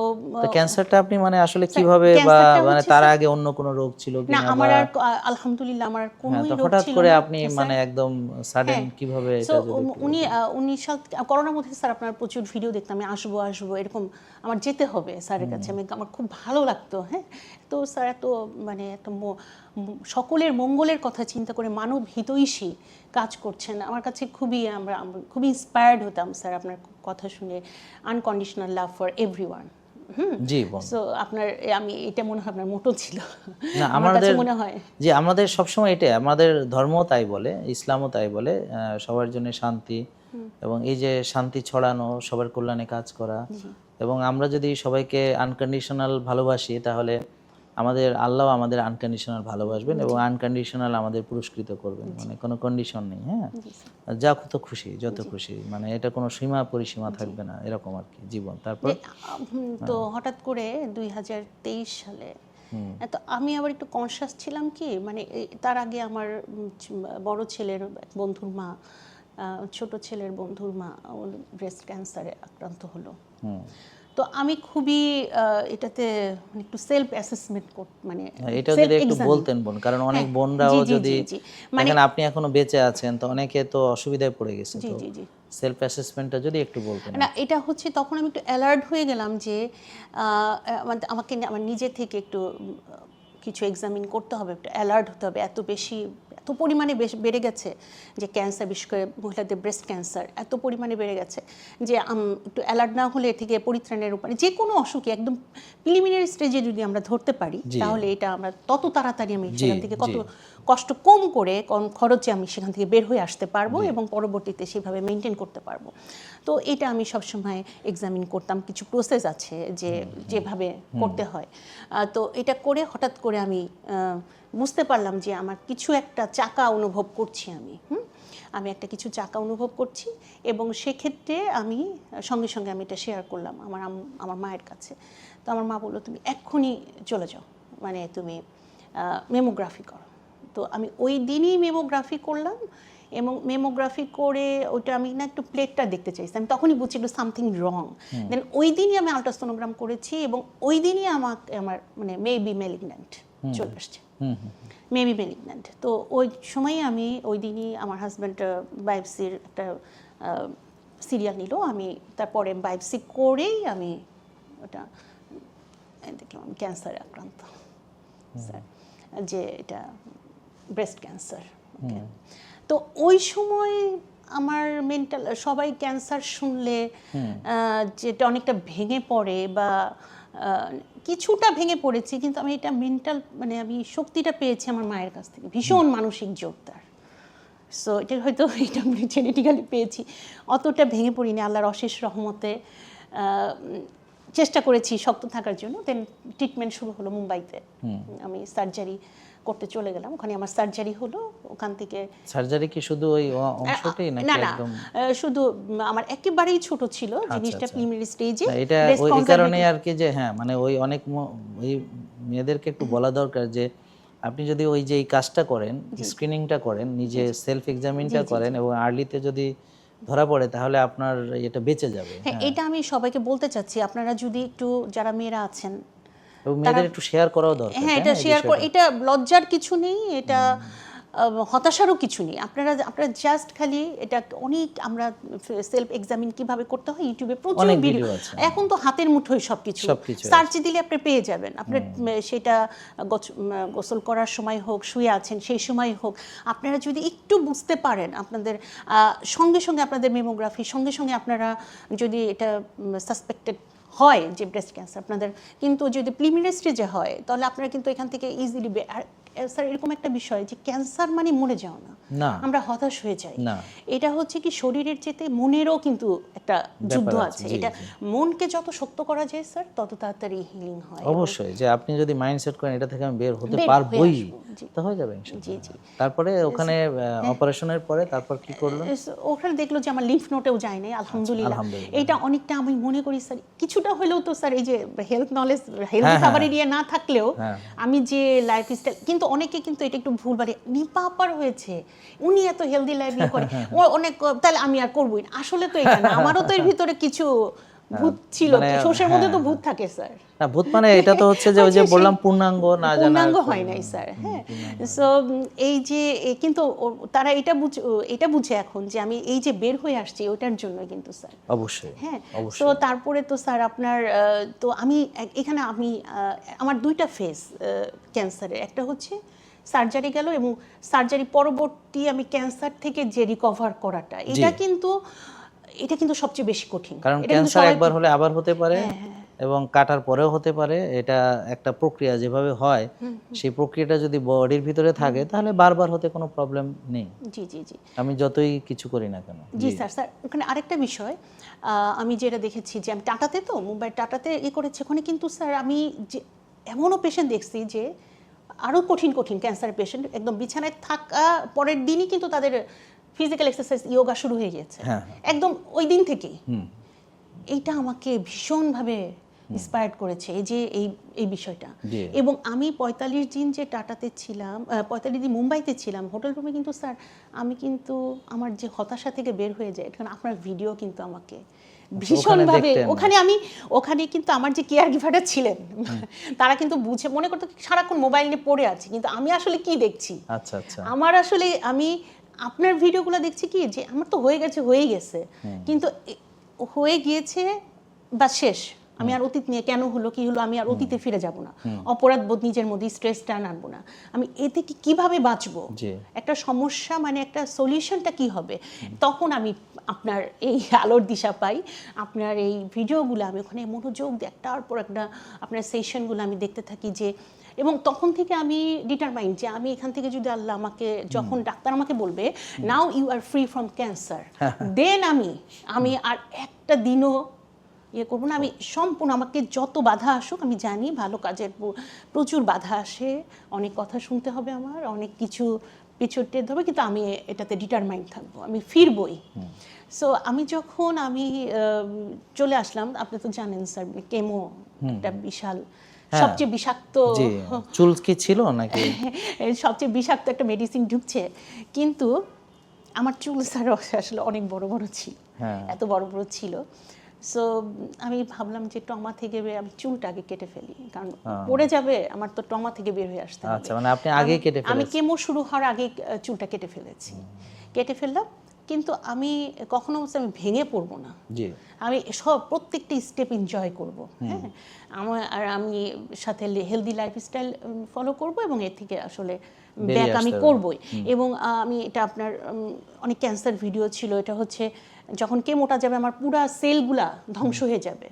ক্যান্সারটা আপনি মানে আসলে কিভাবে, বা মানে তার আগে অন্য কোনো রোগ ছিল না? কিনা? আমার আর আলহামদুলিল্লাহ আমার কোনোই রোগ হঠাৎ ছিল করে না। আপনি মানে একদম সাডেন কিভাবে এটা? উনি 19 সাল করোনার মধ্যে স্যার আপনার প্রচুর ভিডিও দেখতাম, আমি আসবো এরকম, আমার যেতে হবে স্যারের কাছে, আমার খুব ভালো লাগতো। হ্যাঁ, তো স্যার এত মানে একটা সকলের মঙ্গলের কথা চিন্তা করে মানব হিতৈষী কাজ করছেন, আমার কাছে আমরা খুবই ইন্সপায়ার্ড হতাম স্যার আপনার কথা শুনে। Unconditional love for everyone. জি বোন, সো আপনার আমি এটা মনে হয় আপনার মোটো ছিল না? আমার কাছে মনে হয় যে আমাদের সবসময় এটা, আমাদের ধর্মও তাই বলে, ইসলামও তাই বলে, সবার জন্য শান্তি, এবং এই যে শান্তি ছড়ানো, সবার কল্যাণে কাজ করা। এবং আমরা যদি সবাইকে আনকন্ডিশনাল ভালোবাসি, তাহলে আমাদের আল্লাহ আমাদের আনকন্ডিশনাল ভালোবাসবেন এবং আনকন্ডিশনাল আমাদের পুরস্কৃত করবেন, মানে কোনো কন্ডিশন নেই। হ্যাঁ, যা কত খুশি, যত খুশি, মানে এটা কোনো সীমা পরিসীমা থাকবে না, এরকম আর কি জীবন। তারপর তো হঠাৎ করে 2023 সালে, তো আমি আবার একটু কনসাস ছিলাম কি, মানে তার আগে আমার বড় ছেলের বন্ধুর মা, ছোট ছেলের বন্ধুর মা ব্রেস্ট ক্যান্সারে আক্রান্ত হলো। তো আমি খুবই এটাতে একটু সেলফ অ্যাসেসমেন্ট মানে এটা যদি একটু বলতেন বোন, কারণ অনেক বোনরাও যদি মানে আপনি এখনো বেঁচে আছেন, তো অনেকে তো অসুবিধায় পড়ে গেছে। তো সেলফ অ্যাসেসমেন্টটা যদি একটু বলতেন। না, এটা হচ্ছে তখন আমি একটু অ্যালার্ট হয়ে গেলাম যে আমাকে আমার নিজে থেকে একটু কিছু এক্সামিন করতে হবে, একটু অ্যালার্ট হতে হবে। এত পরিমাণে বেড়ে গেছে যে ক্যান্সার, বিশেষ করে মহিলাদের ব্রেস্ট ক্যান্সার এত পরিমাণে বেড়ে গেছে যে একটু অ্যালার্ট না হলে এ থেকে পরিত্রাণের উপায়, যে কোনো অসুখে একদম প্রিলিমিনারি স্টেজে যদি আমরা ধরতে পারি, তাহলে এটা আমরা তত তাড়াতাড়ি আমি সেখান থেকে কত কষ্ট কম করে, কম খরচে আমি সেখান থেকে বের হয়ে আসতে পারবো এবং পরবর্তীতে সেভাবে মেনটেন করতে পারবো। তো এটা আমি সবসময় এক্সামিন করতাম, কিছু প্রসেস আছে যেভাবে করতে হয়। তো এটা করে হঠাৎ করে আমি বুঝতে পারলাম যে আমার কিছু একটা চাকা অনুভব করছি আমি একটা কিছু চাকা অনুভব করছি, এবং সেক্ষেত্রে আমি সঙ্গে সঙ্গে আমি এটা শেয়ার করলাম আমার মায়ের কাছে। তো আমার মা বললো, তুমি এক্ষুনি চলে যাও, মানে তুমি মেমোগ্রাফি করো। তো আমি ওই দিনই মেমোগ্রাফি করলাম, এবং মেমোগ্রাফি করে ওটা আমি না একটু প্লেটটা দেখতে চাইছি, আমি তখনই বুঝছি একটু সামথিং রং। দেন ওই দিনই আমি আল্ট্রাসোনোগ্রাম করেছি, এবং ওই দিনই আমার মানে মেবি ম্যালিগন্যান্ট চলে আসছে, মেবি ম্যালিগন্যান্ট। তো ওই সময়ই আমি ওই দিনই আমার হাজব্যান্ড বায়োপসির একটা সিরিয়াল নিল, আমি তারপরে বায়োপসি করেই আমি ওটা দেখলাম আমি ক্যান্সারে আক্রান্ত স্যার, যে এটা ব্রেস্ট ক্যান্সার। তো ওই সময় আমার মেন্টাল, সবাই ক্যান্সার শুনলে যেটা অনেকটা ভেঙে পড়ে, বা কিছুটা ভেঙে পড়েছি, কিন্তু আমি এটা মেন্টাল মানে আমি শক্তিটা পেয়েছি আমার মায়ের কাছ থেকে, ভীষণ মানসিক জোরদার সো এটা হয়তো এটা আমি জেনেটিক্যালি পেয়েছি, অতটা ভেঙে পড়িনি আল্লাহর অশেষ রহমতে। চেষ্টা করেছি শক্ত থাকার জন্য। দেন ট্রিটমেন্ট শুরু হলো মুম্বাইতে, আমি সার্জারি করতে চলে গেলাম, ওখানে আমার সার্জারি হলো। ওখান থেকে সার্জারি কি শুধু ওই অংশটাই নাকি না একদম? শুধু আমার একেবারেই ছোট ছিল জিনিসটা, প্রিলিমিনারি স্টেজে। এটা ওই কারণে আর কি যে হ্যাঁ মানে ওই অনেক ওই মেয়েদেরকে একটু বলা দরকার যে আপনি যদি ওই যে এই কাজটা করেন, স্ক্রিনিংটা করেন, নিজে সেলফ এক্সামিনটা করেন এবং আর্লিতে যদি ধরা পড়ে তাহলে আপনার এটা বেঁচে যাবে। হ্যাঁ, এটা আমি সবাইকে বলতে চাচ্ছি, আপনারা যদি একটু যারা মেয়েরা আছেন এবং মেয়েদের একটু শেয়ার করাও দরকার। হ্যাঁ, এটা শেয়ার কর, এটা লজ্জার কিছু নেই, এটা হতাশারও কিছু নেই। আপনারা জাস্ট খালি এটা অনেক, আমরা সেলফ এক্সামিন কিভাবে করতে হয় ইউটিউবে প্রচুর ভিডিও আছে, এখন তো হাতের মুঠোয় সবকিছু সার্চ দিলে আপনি পেয়ে যাবেন। আপনার সেটা গোসল করার সময় হোক, শুয়ে আছেন সেই সময় হোক, আপনারা যদি একটু বুঝতে পারেন, আপনাদের সঙ্গে সঙ্গে আপনাদের মেমোগ্রাফি সঙ্গে সঙ্গে আপনারা যদি এটা সাসপেক্টেড হয় যে ব্রেস্ট ক্যান্সার আপনাদের, কিন্তু যদি প্রিলিমিনারি স্টেজে হয় তাহলে আপনারা কিন্তু এখান থেকে ইজিলি। আর স্যার এরকম একটা বিষয় যে ক্যান্সার মানে মরে যাও না, আমরা হতাশ হয়ে যাই। এটা হচ্ছে কি শরীরের চেয়ে মনেরও কিন্তু একটা যুদ্ধ আছে। এটা মনকে যত শক্ত করা যায় স্যার তত তাড়াতাড়ি হিলিং হয়। অবশ্যই যে আপনি যদি মাইন্ডসেট করেন এটা থেকে আমি বের হতে পারবোই, তো হয়ে যাবে ইনশাআল্লাহ। জি জি। তারপরে ওখানে অপারেশনের পরে তারপর কি করলেন? ওখানে দেখলো যে আমার লিম্ফ নোটেও যায় নাই, আলহামদুলিল্লাহ। এটা অনেকটা আমি মনে করি স্যার কিছুটা হলেও তো স্যার এই যে হেলথ নলেজ, হেলথ খাবার এরিয়া না থাকলেও আমি যে লাইফস্টাইল, কিন্তু অনেকে কিন্তু এটা একটু ভুল বাড়ে, নিপা আপার হয়েছে উনি এত হেলদি লাইফ করে ও অনেক, তাহলে আমি আর করবোই না। আসলে তো এটা না, আমারও তো এর ভিতরে কিছু ভূত ছিল, শোষের মধ্যে তো ভূত থাকে স্যার। না ভূত মানে এটা তো হচ্ছে যে ওই যে বললাম পূর্ণাঙ্গ না জানা, পূর্ণাঙ্গ হয় নাই স্যার। হ্যাঁ, সো এই যে কিন্তু তারা এটা বুঝে এখন যে আমি এই যে বের হয়ে আসছি ওটার জন্য কিন্তু স্যার। অবশ্যই। হ্যাঁ, তো তারপরে তো স্যার আপনার তো আমি এখানে আমার দুইটা ফেজ ক্যান্সারের, একটা হচ্ছে সার্জারি গেল এবং সার্জারি পরবর্তী আমি ক্যান্সার থেকে যে রিকভার করাটা, এটা কিন্তু সবচেয়ে বেশি কঠিন। কারণ ক্যান্সার একবার হলে আবার হতে পারে এবং কাটার পরেও হতে পারে। এটা একটা প্রক্রিয়া যেভাবে হয় সেই প্রক্রিয়াটা যদি বডির ভিতরে থাকে তাহলে বারবার হতে কোনো প্রবলেম নেই। জি জি জি, আমি যতই কিছু করি না কেন। জি স্যার। স্যার ওখানে আরেকটা বিষয় আমি যেটা দেখেছি যে আমি টাটাতে, তো মুম্বাই টাটাতে করেছি, ওখানে কিন্তু স্যার আমি যে এমনও পেশেন্ট দেখছি যে আরও কঠিন ক্যান্সার পেশেন্ট একদম বিছানায় থাকা পরের দিনই কিন্তু তাদের ফিজিক্যাল এক্সারসাইজ ইয়োগা শুরু হয়ে গেছে একদম ওই দিন থেকেই। এইটা আমাকে ভীষণভাবে ইন্সপায়ার্ড করেছে এই যে এই বিষয়টা। এবং আমি 45 দিন যে টাটাতে ছিলাম, 45 দিন মুম্বাইতে ছিলাম হোটেল রুমে, কিন্তু স্যার আমি কিন্তু আমার যে হতাশা থেকে বের হয়ে যায়, কারণ আপনার ভিডিও কিন্তু আমাকে ভীষণভাবে ওখানে কিন্তু আমার যে কেয়ার গিভাররা ছিলেন তারা কিন্তু বুঝে মনে করতো সারাক্ষণ মোবাইল নিয়ে পড়ে আছি, কিন্তু আমি আসলে কি দেখছি, আমার আসলে আমি আপনার ভিডিওগুলো দেখছি কি যে আমার তো হয়ে গেছে কিন্তু হয়ে গিয়েছে বা শেষ, আমি আর অতীত নিয়ে কেন হলো কি হলো আমি আর অতীতে ফিরে যাব না, অপরাধ বোধ নিজের মধ্যে স্ট্রেসটা আনবো না, আমি এ থেকে কিভাবে বাঁচবো, একটা সমস্যা মানে একটা সলিউশনটা কি হবে, তখন আমি আপনার এই আলোর দিশা পাই। আপনার এই ভিডিওগুলো আমি ওখানে মনোযোগ দিয়ে একটার পর একটা আপনার সেশনগুলো আমি দেখতে থাকি যে, এবং তখন থেকে আমি ডিটারমাইন্ড যে আমি এখান থেকে যদি আল্লাহ আমাকে, যখন ডাক্তার আমাকে বলবে now you are free from cancer, then আমি আর একটা দিনও করবো না, আমি সম্পূর্ণ, আমাকে যত বাধা আসুক, আমি জানি ভালো কাজের প্রচুর বাধা আসে, অনেক কথা শুনতে হবে, আমার অনেক কিছু পিছুটে ধরবে, কিন্তু আমি এটাতে ডিটারমাইন্ড থাকবো, আমি ফিরবই। সো আমি যখন চলে আসলাম, আপনি তো জানেন স্যার কেমো একটা বিশাল সবচেয়ে বিষাক্ত, চুল কি ছিল নাকি সবচেয়ে বিষাক্ত একটা মেডিসিন ঢুকছে, কিন্তু আমার চুল স্যার আসলে অনেক বড় বড় ছিল, এত বড় বড় ছিল। সো আমি ভাবলাম যে ট্রমা থেকে আমি চুলটা আগে কেটে ফেলি, কারণ পড়ে যাবে, আমার তো ট্রমা থেকে বের হয়ে আসতে হবে। আচ্ছা, মানে আপনি আগে কেটে ফেলেছেন? আমি কেমো শুরু হওয়ার আগে চুলটা কেটে ফেললাম, কিন্তু আমি কখনো আমি ভেঙে পড়বো না, আমি প্রত্যেকটা স্টেপ এনজয় করব। হ্যাঁ, আমি সাথে হেলদি লাইফস্টাইল ফলো করব এবং এর থেকে আসলে ব্যাক আমি করবই। এবং আমি এটা আপনার অনেক ক্যান্সার ভিডিও ছিল, এটা হচ্ছে যখন কেমোটা যাবে আমার পুরা সেলগুলা ধ্বংস হয়ে যাবে,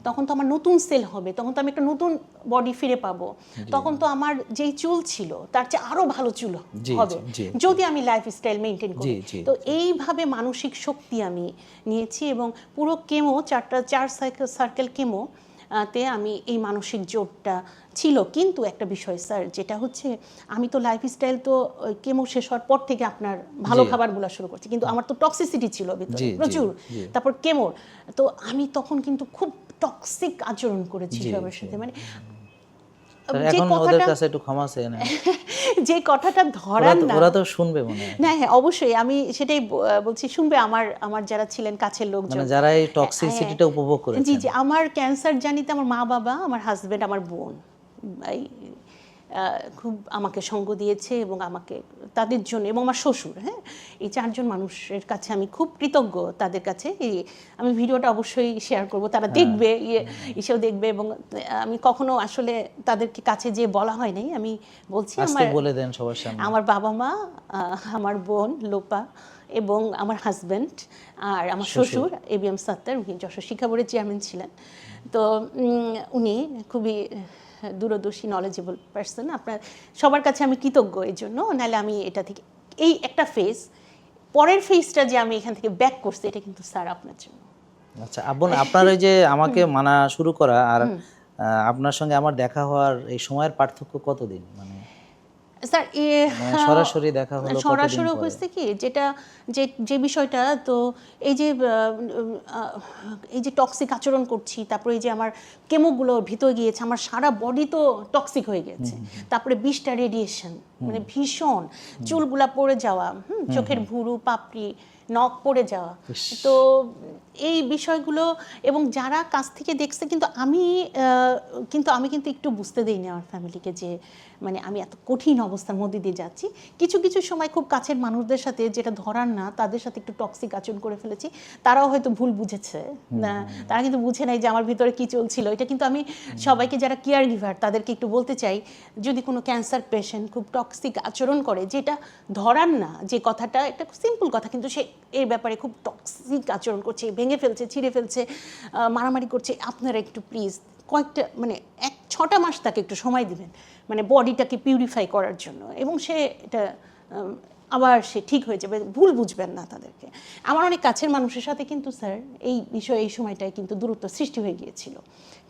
তখন তো আমার নতুন সেল হবে, তখন তো আমি একটা নতুন বডি ফিরে পাবো, তখন তো আমার যেই চুল ছিল তার চেয়ে আরো ভালো চুল হবে যদি আমি লাইফস্টাইল মেনটেন করি। তো এইভাবে মানসিক শক্তি আমি নিয়েছি এবং পুরো কেমো 4 সার্কেল কেমো তে আমি এই মানসিক জোরটা ছিল। কিন্তু একটা বিষয় স্যার, যেটা হচ্ছে আমি তো লাইফস্টাইল তো কেমো শেষ হওয়ার পর থেকে আপনার ভালো খাবারগুলো শুরু করছি, কিন্তু আমার তো টক্সিসিটি ছিল ভিতরে প্রচুর, তারপর কেমোর, তো আমি তখন কিন্তু খুব টক্সিক আচরণ করেছি সবার সাথে। মানে যে কথাটা ধরার না, ওরা তো শুনবে মনে হয়। না হ্যাঁ অবশ্যই, আমি সেটাই বলছি, শুনবে আমার যারা ছিলেন কাছের লোকজন, মানে যারা এই টক্সিসিটিটা উপভোগ করেছেন। জি জি, আমার ক্যান্সার জানিতে আমার মা বাবা, আমার হাজবেন্ড, আমার বোন খুব আমাকে সঙ্গ দিয়েছে এবং আমাকে তাদের জন্য, এবং আমার শ্বশুর, হ্যাঁ, এই 4 জন মানুষের কাছে আমি খুব কৃতজ্ঞ তাদের কাছে। আমি ভিডিওটা অবশ্যই শেয়ার করব, তারা দেখবে, এসেও দেখবে, এবং আমি কখনো আসলে তাদেরকে কাছে যে বলা হয় নাই, আমি বলছি বলে দেন সবার সামনে। আমার বাবা মা, আমার বোন লোপা এবং আমার হাজব্যান্ড আর আমার শ্বশুর ABM সাত্তার, উনি যশোর শিক্ষা বোর্ডের চেয়ারম্যান ছিলেন। তো উনি খুবই দূরদর্শী নলেজেবল পার্সন। আপনার সবার কাছে আমি কৃতজ্ঞ এই জন্য, নাহলে আমি এটা থেকে এই একটা ফেজ, পরের ফেজটা যে আমি এখান থেকে ব্যাক করছি, এটা কিন্তু স্যার আপনার জন্য। আচ্ছা আব্বন, আপনার ওই যে আমাকে মানা শুরু করা আর আপনার সঙ্গে আমার দেখা হওয়ার এই সময়ের পার্থক্য কতদিন? মানে স্যার সরাসরি দেখা হলো, সরাসরি হয়েছে কি, যেটা যে বিষয়টা, তো এই যে টক্সিক আচরণ করছি, তারপরে এই যে আমার কেমোগুলো ভিতরে গিয়েছে, আমার সারা বডি তো টক্সিক হয়ে গেছে, তারপরে 20টা রেডিয়েশন, মানে ভীষণ চুলগুলা পড়ে যাওয়া, চোখের ভুরু, পাপড়ি, নখ পড়ে যাওয়া, তো এই বিষয়গুলো, এবং যারা কাছ থেকে দেখছে, কিন্তু আমি কিন্তু একটু বুঝতে দেইনি আমার ফ্যামিলিকে যে মানে আমি এত কঠিন অবস্থার মধ্যে দিয়ে যাচ্ছি। কিছু কিছু সময় খুব কাছের মানুষদের সাথে, যেটা ধরার না, তাদের সাথে একটু টক্সিক আচরণ করে ফেলেছি, তারাও হয়তো ভুল বুঝেছে, তারা কিন্তু বুঝে নাই যে আমার ভিতরে কি চলছিল। এটা কিন্তু আমি সবাইকে, যারা কেয়ার গিভার, তাদেরকে একটু বলতে চাই, যদি কোনো ক্যান্সার পেশেন্ট খুব টক্সিক আচরণ করে, যেটা ধরার না, যে কথাটা একটা সিম্পল কথা, কিন্তু সে এর ব্যাপারে খুব টক্সিক আচরণ করছে, ভেঙে ফেলছে, ছিঁড়ে ফেলছে, মারামারি করছে, আপনারা একটু প্লিজ কয়েকটা, মানে 6টা মাস তাকে একটু সময় দিবেন, মানে বডিটাকে পিউরিফাই করার জন্য, এবং সে এটা আবার সে ঠিক হয়ে যাবে, ভুল বুঝবেন না তাদেরকে। আমার অনেক কাছের মানুষের সাথে কিন্তু স্যার এই বিষয়ে, এই সময়টায় কিন্তু দূরত্ব সৃষ্টি হয়ে গিয়েছিল,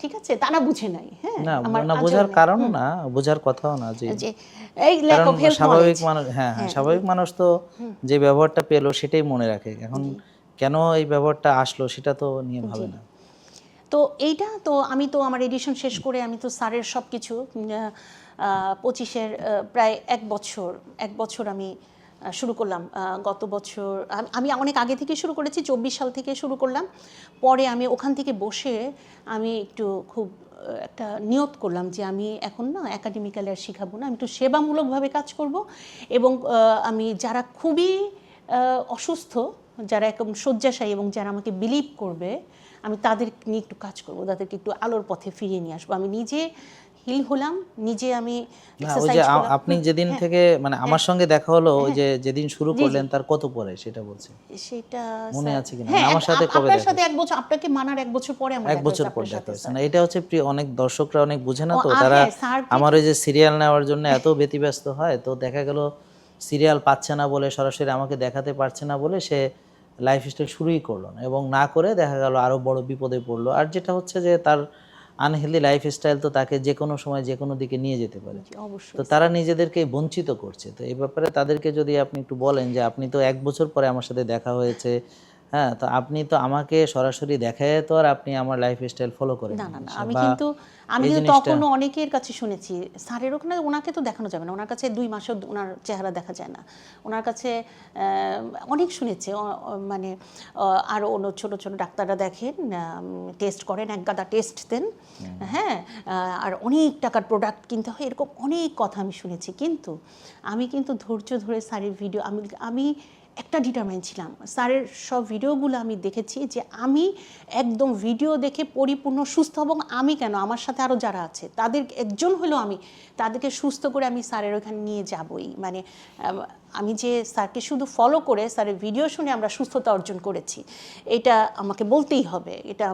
ঠিক আছে, তারা বুঝে নাই। হ্যাঁ, আমার বোঝার কারণ না, বোঝার কথাও না, যে এই ল্যাক অফ হেলথ স্বাভাবিক মানুষ, হ্যাঁ স্বাভাবিক মানুষ তো যে ব্যবহারটা পেলো সেটাই মনে রাখে, এখন কেন এই ব্যবহারটা আসলো সেটা তো নিয়ে ভাবে না। তো এইটা তো আমি তো আমার এডিশন শেষ করে আমি তো স্যারের সব কিছু 25-এর প্রায় এক বছর আমি শুরু করলাম। গত বছর আমি অনেক আগে থেকে শুরু করেছি, 24 সাল থেকে শুরু করলাম। পরে আমি ওখান থেকে বসে আমি একটু খুব একটা নিয়ত করলাম যে আমি এখন না একাডেমিক্যালি আর শিখাবো না, আমি একটু সেবামূলকভাবে কাজ করব, এবং আমি যারা খুবই অসুস্থ, যারা একদম শয্যাশায়ী এবং যারা আমাকে বিলিভ করবে, আমি তাদের নিয়ে একটু কাজ করবো, তাদেরকে একটু আলোর পথে ফিরিয়ে নিয়ে আসবো। আমি নিজে হিল হলাম, নিজে আমি এক্সারসাইজ করলাম। আপনি যেদিন থেকে মানে আমার সঙ্গে দেখা হলো, ওই যে যেদিন শুরু করলেন তার কত পরে সেটা বলছেন, সেটা মনে আছে কিনা? আমার সাথে কবে দেখা? আপনার সাথে 1 বছর, আপনাকে মানার 1 বছর পরে আমার 1 বছর পর দেখা হয়েছে না। এটা হচ্ছে অনেক দর্শকরা অনেক বুঝে না, তো তারা আমার ওই যে সিরিয়াল নেওয়ার জন্য এত ব্যতিব্যস্ত হয়, তো দেখা গেল সিরিয়াল পাচ্ছে না বলে, সরাসরি আমাকে দেখাতে পারছে না বলে সে লাইফস্টাইল শুরুই করলো না, এবং না করে দেখা গেল আরো বড় বিপদে পড়লো। আর যেটা হচ্ছে যে তার আনহেলদি লাইফস্টাইল তো তাকে যে কোনো সময় যে কোনো দিকে নিয়ে যেতে পারে, তো তারা নিজেদেরকে বঞ্চিত করছে। তো এই ব্যাপারে তাদেরকে যদি আপনি একটু বলেন যে আপনি তো 1 বছর পরে আমার সাথে দেখা হয়েছে, হ্যাঁ, তো আপনি তো আমাকে সরাসরি দেখায় তো আর আপনি আমার লাইফস্টাইল ফলো করেন না। আমি কিন্তু তখনও অনেকের কাছে শুনেছি, স্যারের ওখানে ওনাকে তো দেখানো যাবে না, ওনার কাছে 2 মাসও ওনার চেহারা দেখা যায় না, ওনার কাছে অনেক শুনেছে, মানে আরও অন্য ছোট ছোট ডাক্তাররা দেখেন, টেস্ট করেন, এক গাদা টেস্ট দেন, হ্যাঁ, আর অনেক টাকার প্রোডাক্ট কিনতে হয়, এরকম অনেক কথা আমি শুনেছি। কিন্তু আমি কিন্তু ধৈর্য ধরে স্যারের ভিডিও, আমি একটা ডিটারমাইন ছিলাম। স্যারের সব ভিডিওগুলো আমি দেখেছি যে আমি একদম ভিডিও দেখে পরিপূর্ণ সুস্থ, এবং আমি কেন, আমার সাথে আরও যারা আছে তাদের একজন হলেও আমি তাদেরকে সুস্থ করে আমি স্যারের ওখানে নিয়ে যাবই। মানে আমি যে স্যারকে শুধু ফলো করে স্যারের ভিডিও শুনে আমরা সুস্থতা অর্জন করেছি, এটা আমাকে বলতেই হবে। এটা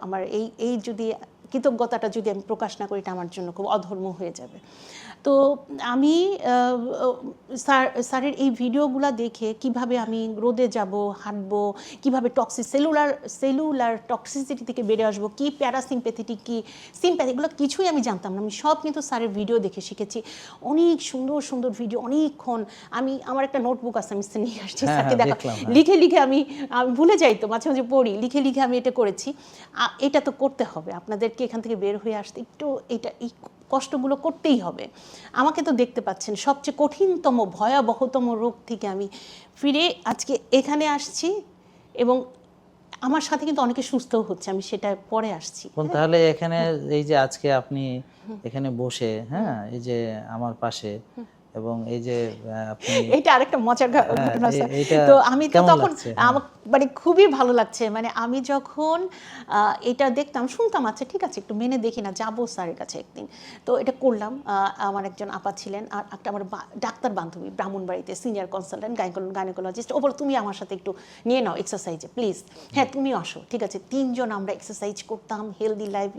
আমার এই যদি কৃতজ্ঞতাটা যদি আমি প্রকাশ না করি, এটা আমার জন্য খুব অধর্ম হয়ে যাবে। তো আমি স্যারের এই ভিডিওগুলো দেখে কিভাবে আমি রোদে যাব, হাঁটবো, কিভাবে সেলুলার টক্সিসিটি থেকে বেরিয়ে আসবো, কি প্যারাসিম্প্যাথেটিক, কি সিম্প্যাথি, এগুলো কিছুই আমি জানতাম না। আমি সব কিন্তু স্যারের ভিডিও দেখে শিখেছি। অনেক সুন্দর সুন্দর ভিডিও, অনেকক্ষণ আমার একটা নোটবুক আছে, আমি নিয়ে আসছি স্যারকে দেখা, লিখে লিখে আমি ভুলে যাই তো, মাঝে মাঝে পড়ি, লিখে লিখে আমি এটা করেছি। এটা তো করতে হবে, আপনাদেরকে এখান থেকে বের হয়ে আসতে একটু এই কষ্টগুলো করতেই হবে। আমাকে তো দেখতে পাচ্ছেন, সবচেয়ে কঠিনতম ভয়াবহতম রোগ থেকে আমি ফিরে আজকে এখানে আসছি, এবং আমার সাথে কিন্তু অনেকে সুস্থও হচ্ছে, আমি সেটা পরে আসছি। তাহলে এখানে এই যে আজকে আপনি এখানে বসে, হ্যাঁ, এই যে আমার পাশে, এবং এই যে আপনি, এটা আরেকটা মজার ঘটনা স্যার। তো আমি তো তখন আমার মানে খুবই ভালো লাগছে। মানে আমি যখন এটা দেখতাম, শুনতাম, আচ্ছা ঠিক আছে একটু মেনে দেখি না, যাবো স্যারের কাছে একদিন। তো এটা করলাম। আমার একজন আপা ছিলেন, আর একটা আমার ডাক্তার বান্ধবী ব্রাহ্মণবাড়িতে, সিনিয়র কনসালটেন্ট গাইনোকোলজিস্ট, ও বলো তুমি আমার সাথে একটু নিয়ে নাও এক্সারসাইজে প্লিজ। হ্যাঁ তুমি আসো, ঠিক আছে। 3 জন আমরা এক্সারসাইজ করতাম, হেলদি লাইফ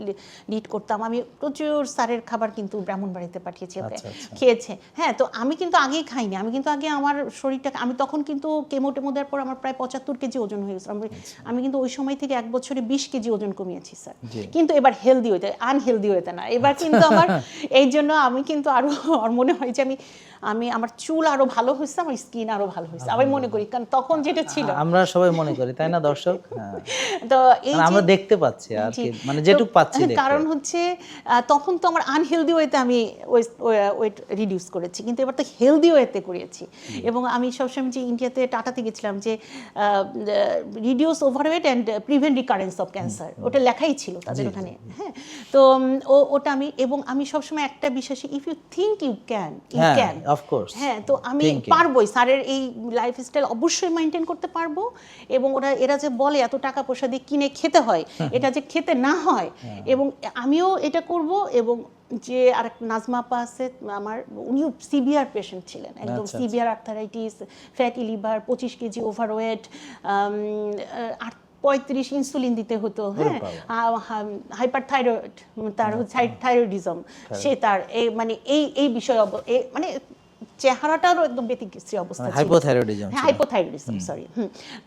লিড করতাম। আমি প্রচুর স্যারের খাবার কিন্তু ব্রাহ্মণবাড়িতে পাঠিয়েছি, ওকে খেয়েছে। হ্যাঁ, তো আমি কিন্তু আগেই খাইনি, আমি কিন্তু আগে আমার শরীরটাকে, আমি তখন কিন্তু কেমো দেওয়ার পর আমার প্রায় 75 কেজি ওজন হয়ে গেছে। আমি কিন্তু ওই সময় থেকে 1 বছরে 20 কেজি ওজন কমিয়েছি স্যার। কিন্তু এবার হেলদি হইতে, আনহেলদি হইতে না। এবার কিন্তু আমার এই জন্য আমি কিন্তু আরো মনে হয় যে আমি আমার চুল আরো ভালো হয়েছে, আমার স্কিন আরো ভালো হয়েছে, আমি মনে করি, কারণ তখন যেটা ছিল, আমরা সবাই মনে করি, তাই না দর্শক? তো এই আমরা দেখতে পাচ্ছি আর কি, মানে যেটুকু পাচ্ছি দেখতে। কারণ হচ্ছে তখন তো আমার আনহেলদি ওয়েতে আমি ওয়েট রিডিউস করেছি, কিন্তু এবার তো হেলদি ওয়েতে করেছি। এবং আমি সবসময় যে ইন্ডিয়াতে টাটাতে গেছিলাম যে reduce overweight and prevent recurrence of cancer, ওটা লেখাই ছিল তাদের ওখানে। হ্যাঁ, তো ওটা আমি সবসময় একটা বিশ্বাসী, if you think you can, you can, of course. হ্যাঁ, তো আমি পারবোই, স্যারের এই লাইফস্টাইল অবশ্যই মেনটেন করতে পারবো। এবং এরা যে বলে এত টাকা পয়সা দিয়ে কিনে খেতে হয়, এটা যে খেতে না হয়, এবং আমিও এটা করব। এবং যে আরেক নাজমা আপা আছে আমার, উনিও সিভিয়ার পেশেন্ট ছিলেন, একদম severe arthritis, fatty liver, 25 KG overweight, 35 insulin দিতে হতো। হ্যাঁ, হাইপার থাইরয়েড, তার থাইরয়েডিজম, সে তার মানে এই বিষয় মানে চেহারাটারও একদম ব্যতিক্রমী অবস্থা ছিল, হাইপোথাইরয়েডিজম, সরি।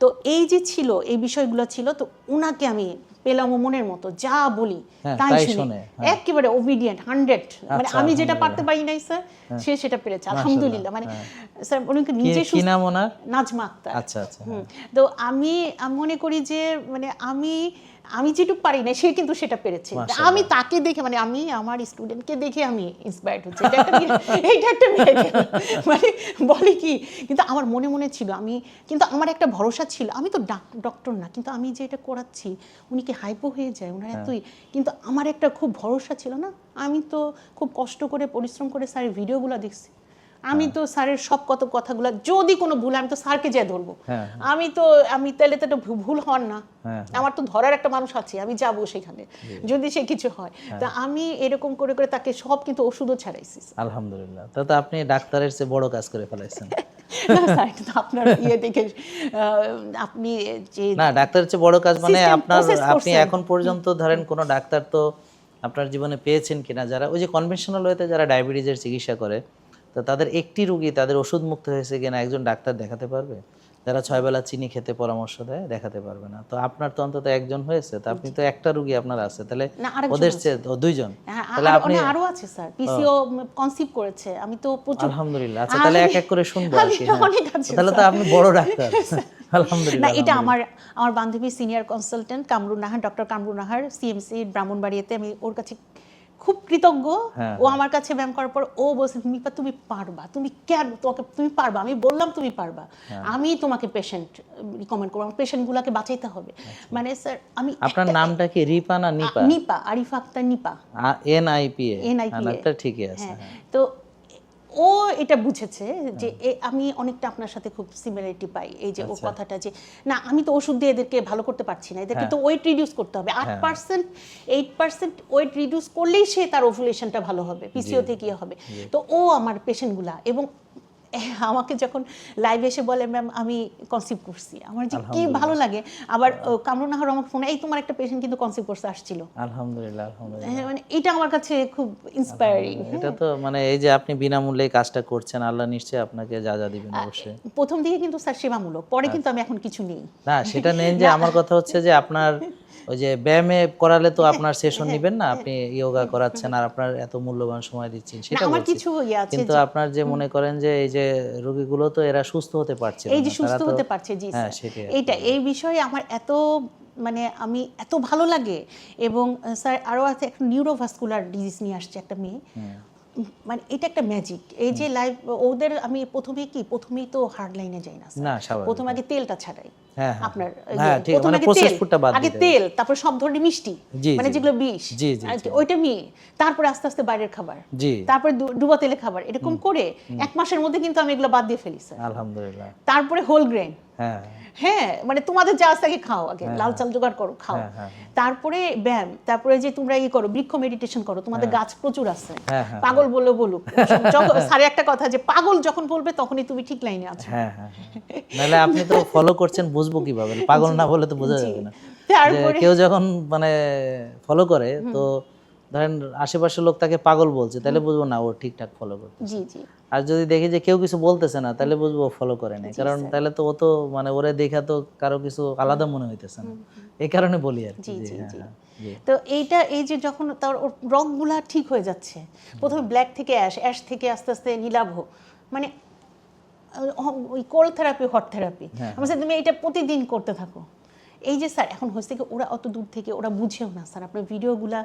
তো এই যে ছিল, এই বিষয়গুলো ছিল। তো উনাকে আমি পেলাম মনের মতো, যা বলি তাই শুনে, একেবারে ওবিডিয়েন্ট 100। মানে আমি যেটা পারতে পারি নাই স্যার, সে সেটা পেরেছে আলহামদুলিল্লাহ। মানে স্যার উনাকে নিজে, কি নাম ওনার? নাজমা আক্তার। আচ্ছা আচ্ছা। তো আমি মনে করি যে মানে আমি যেটুকু পারি না, সে কিন্তু সেটা পেরেছে। আমি তাকে দেখে, মানে আমি আমার স্টুডেন্টকে দেখে আমি ইন্সপায়ার্ড হচ্ছি। এইটা একটা মানে বলে কি, কিন্তু আমার মনে মনে ছিল, কিন্তু আমার একটা ভরসা ছিল। আমি তো ডক্টর না, কিন্তু আমি যে এটা করাচ্ছি, উনি কি হাইপো হয়ে যায়, ওনার এতই, কিন্তু আমার একটা খুব ভরসা ছিল না। আমি তো খুব কষ্ট করে পরিশ্রম করে স্যারের ভিডিওগুলো দেখছি, আমি তো স্যারের সব কথাগুলো, যদি কোনো ভুল, আমি তো স্যারকে যেয়ে ধরবো। আমি তাহলে তো একটা ভুল হওয়ার না, আমার তো ধরার একটা মানুষ আছে, আমি যাবো সেখানে যদি সে কিছু হয়। তা আমি এরকম করে করে তাকে সব কিন্তু ওষুধও ছাড়াইছি। আলহামদুলিল্লাহ, তো আপনি ডাক্তারের চেয়ে বড় কাজ করে ফেলাইছেন। আপনার ইয়ে দেখে আপনি যে, না, ডাক্তারের চেয়ে বড় কাজ মানে আপনি এখন পর্যন্ত ধরেন কোনো ডাক্তার তো আপনার জীবনে পেয়েছেন কিনা, যারা ওই যে কনভেনশনাল ওয়েতে যারা ডায়াবেটিসের চিকিৎসা করে, তো তাদের একটি রোগী তাদের ওষুধ মুক্ত হয়েছে কিনা একজন ডাক্তার দেখাতে পারবে? যারা 6 বেলা চিনি খেতে পরামর্শ দেয়, দেখাতে পারবে না। তো আপনার তো অন্তত একজন হয়েছে, তো আপনি তো একটা রোগী আপনার আছে, তাহলে ওদের চেয়ে 2 জন, তাহলে আপনি আরো আছে স্যার, পিসিও কনসিভ করেছে, আমি তো প্রচুর। আলহামদুলিল্লাহ। আচ্ছা, তাহলে এক এক করে শুনবো আর কি। তাহলে তো আপনি বড় ডাক্তার। আলহামদুলিল্লাহ। না, এটা আমার বান্ধবী senior consultant Kamrun Nahar, doctor Kamrun Nahar, CMC ব্রাহ্মণবাড়িয়াতে। আমি ওর কাছে খুব কৃতজ্ঞ। ও আমার কাছে ব্যায়াম করার পর ও বলছে, তুমি পারবা, তুমি কেন, তুমি পারবা। আমি বললাম তুমি পারবা, আমি তোমাকে পেশেন্ট রিকমেন্ড করবো, পেশেন্টগুলোকে বাঁচাইতে হবে। মানে স্যার, আমি, আপনার নামটা কি রিপা না নিপা? নিপা, আরিফা আক্তার নিপা, NIPA। নামটা ঠিকই আছে। তো ও এটা বুঝেছে যে আমি অনেকটা আপনার সাথে খুব সিমিলারিটি পাই, এই যে ও কথাটা যে না আমি তো ওষুধ দিয়ে এদেরকে ভালো করতে পারছি না, এদেরকে তো ওয়েট রিডিউস করতে হবে, 8% 8% ওয়েট রিডিউস করলেই সে তার ওভুলেশনটা ভালো হবে, পিসিওতে কি হবে। তো ও আমার পেশেন্টগুলা, এবং আমাকে যখন লাইভ এসে বলে ম্যাম আমি কনসিভ করছি, আমার যে কি ভালো লাগে। আবার কামরুন নাহার আমাকে ফোন, এই তোমার একটা পেশেন্ট কিন্তু কনসিভ করতে আসছিল। আলহামদুলিল্লাহ, আলহামদুলিল্লাহ, মানে এটা আমার কাছে খুব ইন্সপায়ারিং। এটা তো মানে এই যে আপনি বিনামূল্যে কাজটা করছেন, আল্লাহ নিশ্চয়ই আপনাকে যা যা দিবেন অবশ্যই। প্রথম দিকে কিন্তু স্যার সেবামূলক, পরে কিন্তু আমি এখন কিছু নেই। না সেটা নেন, যে আমার কথা হচ্ছে যে আপনার ওই যে ব্যায়ামে করালে তো আপনার সেশন নেবেন না, আপনি ইয়োগা করাচ্ছেন আর আপনার এত মূল্যবান সময় দিচ্ছেন, সেটা আমার বলছি। কিছু ইয়ে আছে, কিন্তু আপনার যে মনে করেন যে এই যে রোগীগুলো তো এরা সুস্থ হতে পারছে না, এই যে সুস্থ তারা তো হতে পারছে, জি হ্যাঁ স্যার, সেটাই এইটা এই বিষয়ে আমার এত মানে আমি এত ভালো লাগে। এবং স্যার আরও আছে একটা নিউরোভাস্কুলার ডিজিজ নিয়ে আসছে একটা মেয়ে, মানে এটা একটা ম্যাজিক। এই যে লাইভ ওদের আমি প্রথমেই তো হার্ড লাইনে যাই না স্যার, প্রথমে আগে তেলটা ছাড়াই আপনার, প্রথমে আগে তেল, তারপর সব ধরনের মিষ্টি, মানে যেগুলো বিষ, ওইটা নিয়ে তারপরে আস্তে আস্তে বাইরের খাবার, তারপরে ডুবা তেলে খাবার, এরকম করে 1 মাসের মধ্যে কিন্তু আমি এগুলো বাদ দিয়ে ফেলি স্যার, আলহামদুলিল্লাহ। তারপরে হোল গ্রেন, হ্যাঁ মানে তোমাদের যা আছে আগে খাও, আগে লাল চাল জোগাড় করো খাও, তারপরে ব্যায়াম, তারপরে যে তোমরা করো বৃক্ষ মেডিটেশন করো, তোমাদের গাছ প্রচুর আছে, পাগল বলে বলুক, সারে একটা কথা যে পাগল যখন বলবে তখনই তুমি ঠিক লাইনে আছো। নাহলে আপনি তো ফলো করছেন, বুঝবো কিভাবে? পাগল না বলে তো বোঝা যাবে না। কেউ যখন মানে ফলো করে তো ধরেন আশেপাশের লোক তাকে পাগল বলছে, তাহলে বুঝবো না ও ঠিকঠাক ফলো করছে। জি জি। আর যদি দেখি যে কেউ কিছু বলতেছে না, তাহলে বুঝবো ফলো করে না, কারণ তাহলে তো ও তো মানে ওরে দেখা তো কারো কিছু আলাদা মনে হইতেছে না, এই কারণে বলি আর কি। তো এইটা এই যে যখন তার রংগুলা ঠিক হয়ে যাচ্ছে, প্রথমে ব্ল্যাক থেকে অ্যাশ থেকে আস্তে আস্তে নীলাভ, মানে ওই কোল্ড থেরাপি হট থেরাপি, আমি বলছি তুমি এটা প্রতিদিন করতে থাকো। এই যে স্যার এখন হচ্ছে কি ওরা অত দূর থেকে ওরা বুঝেও না স্যার, আপনার ভিডিওগুলা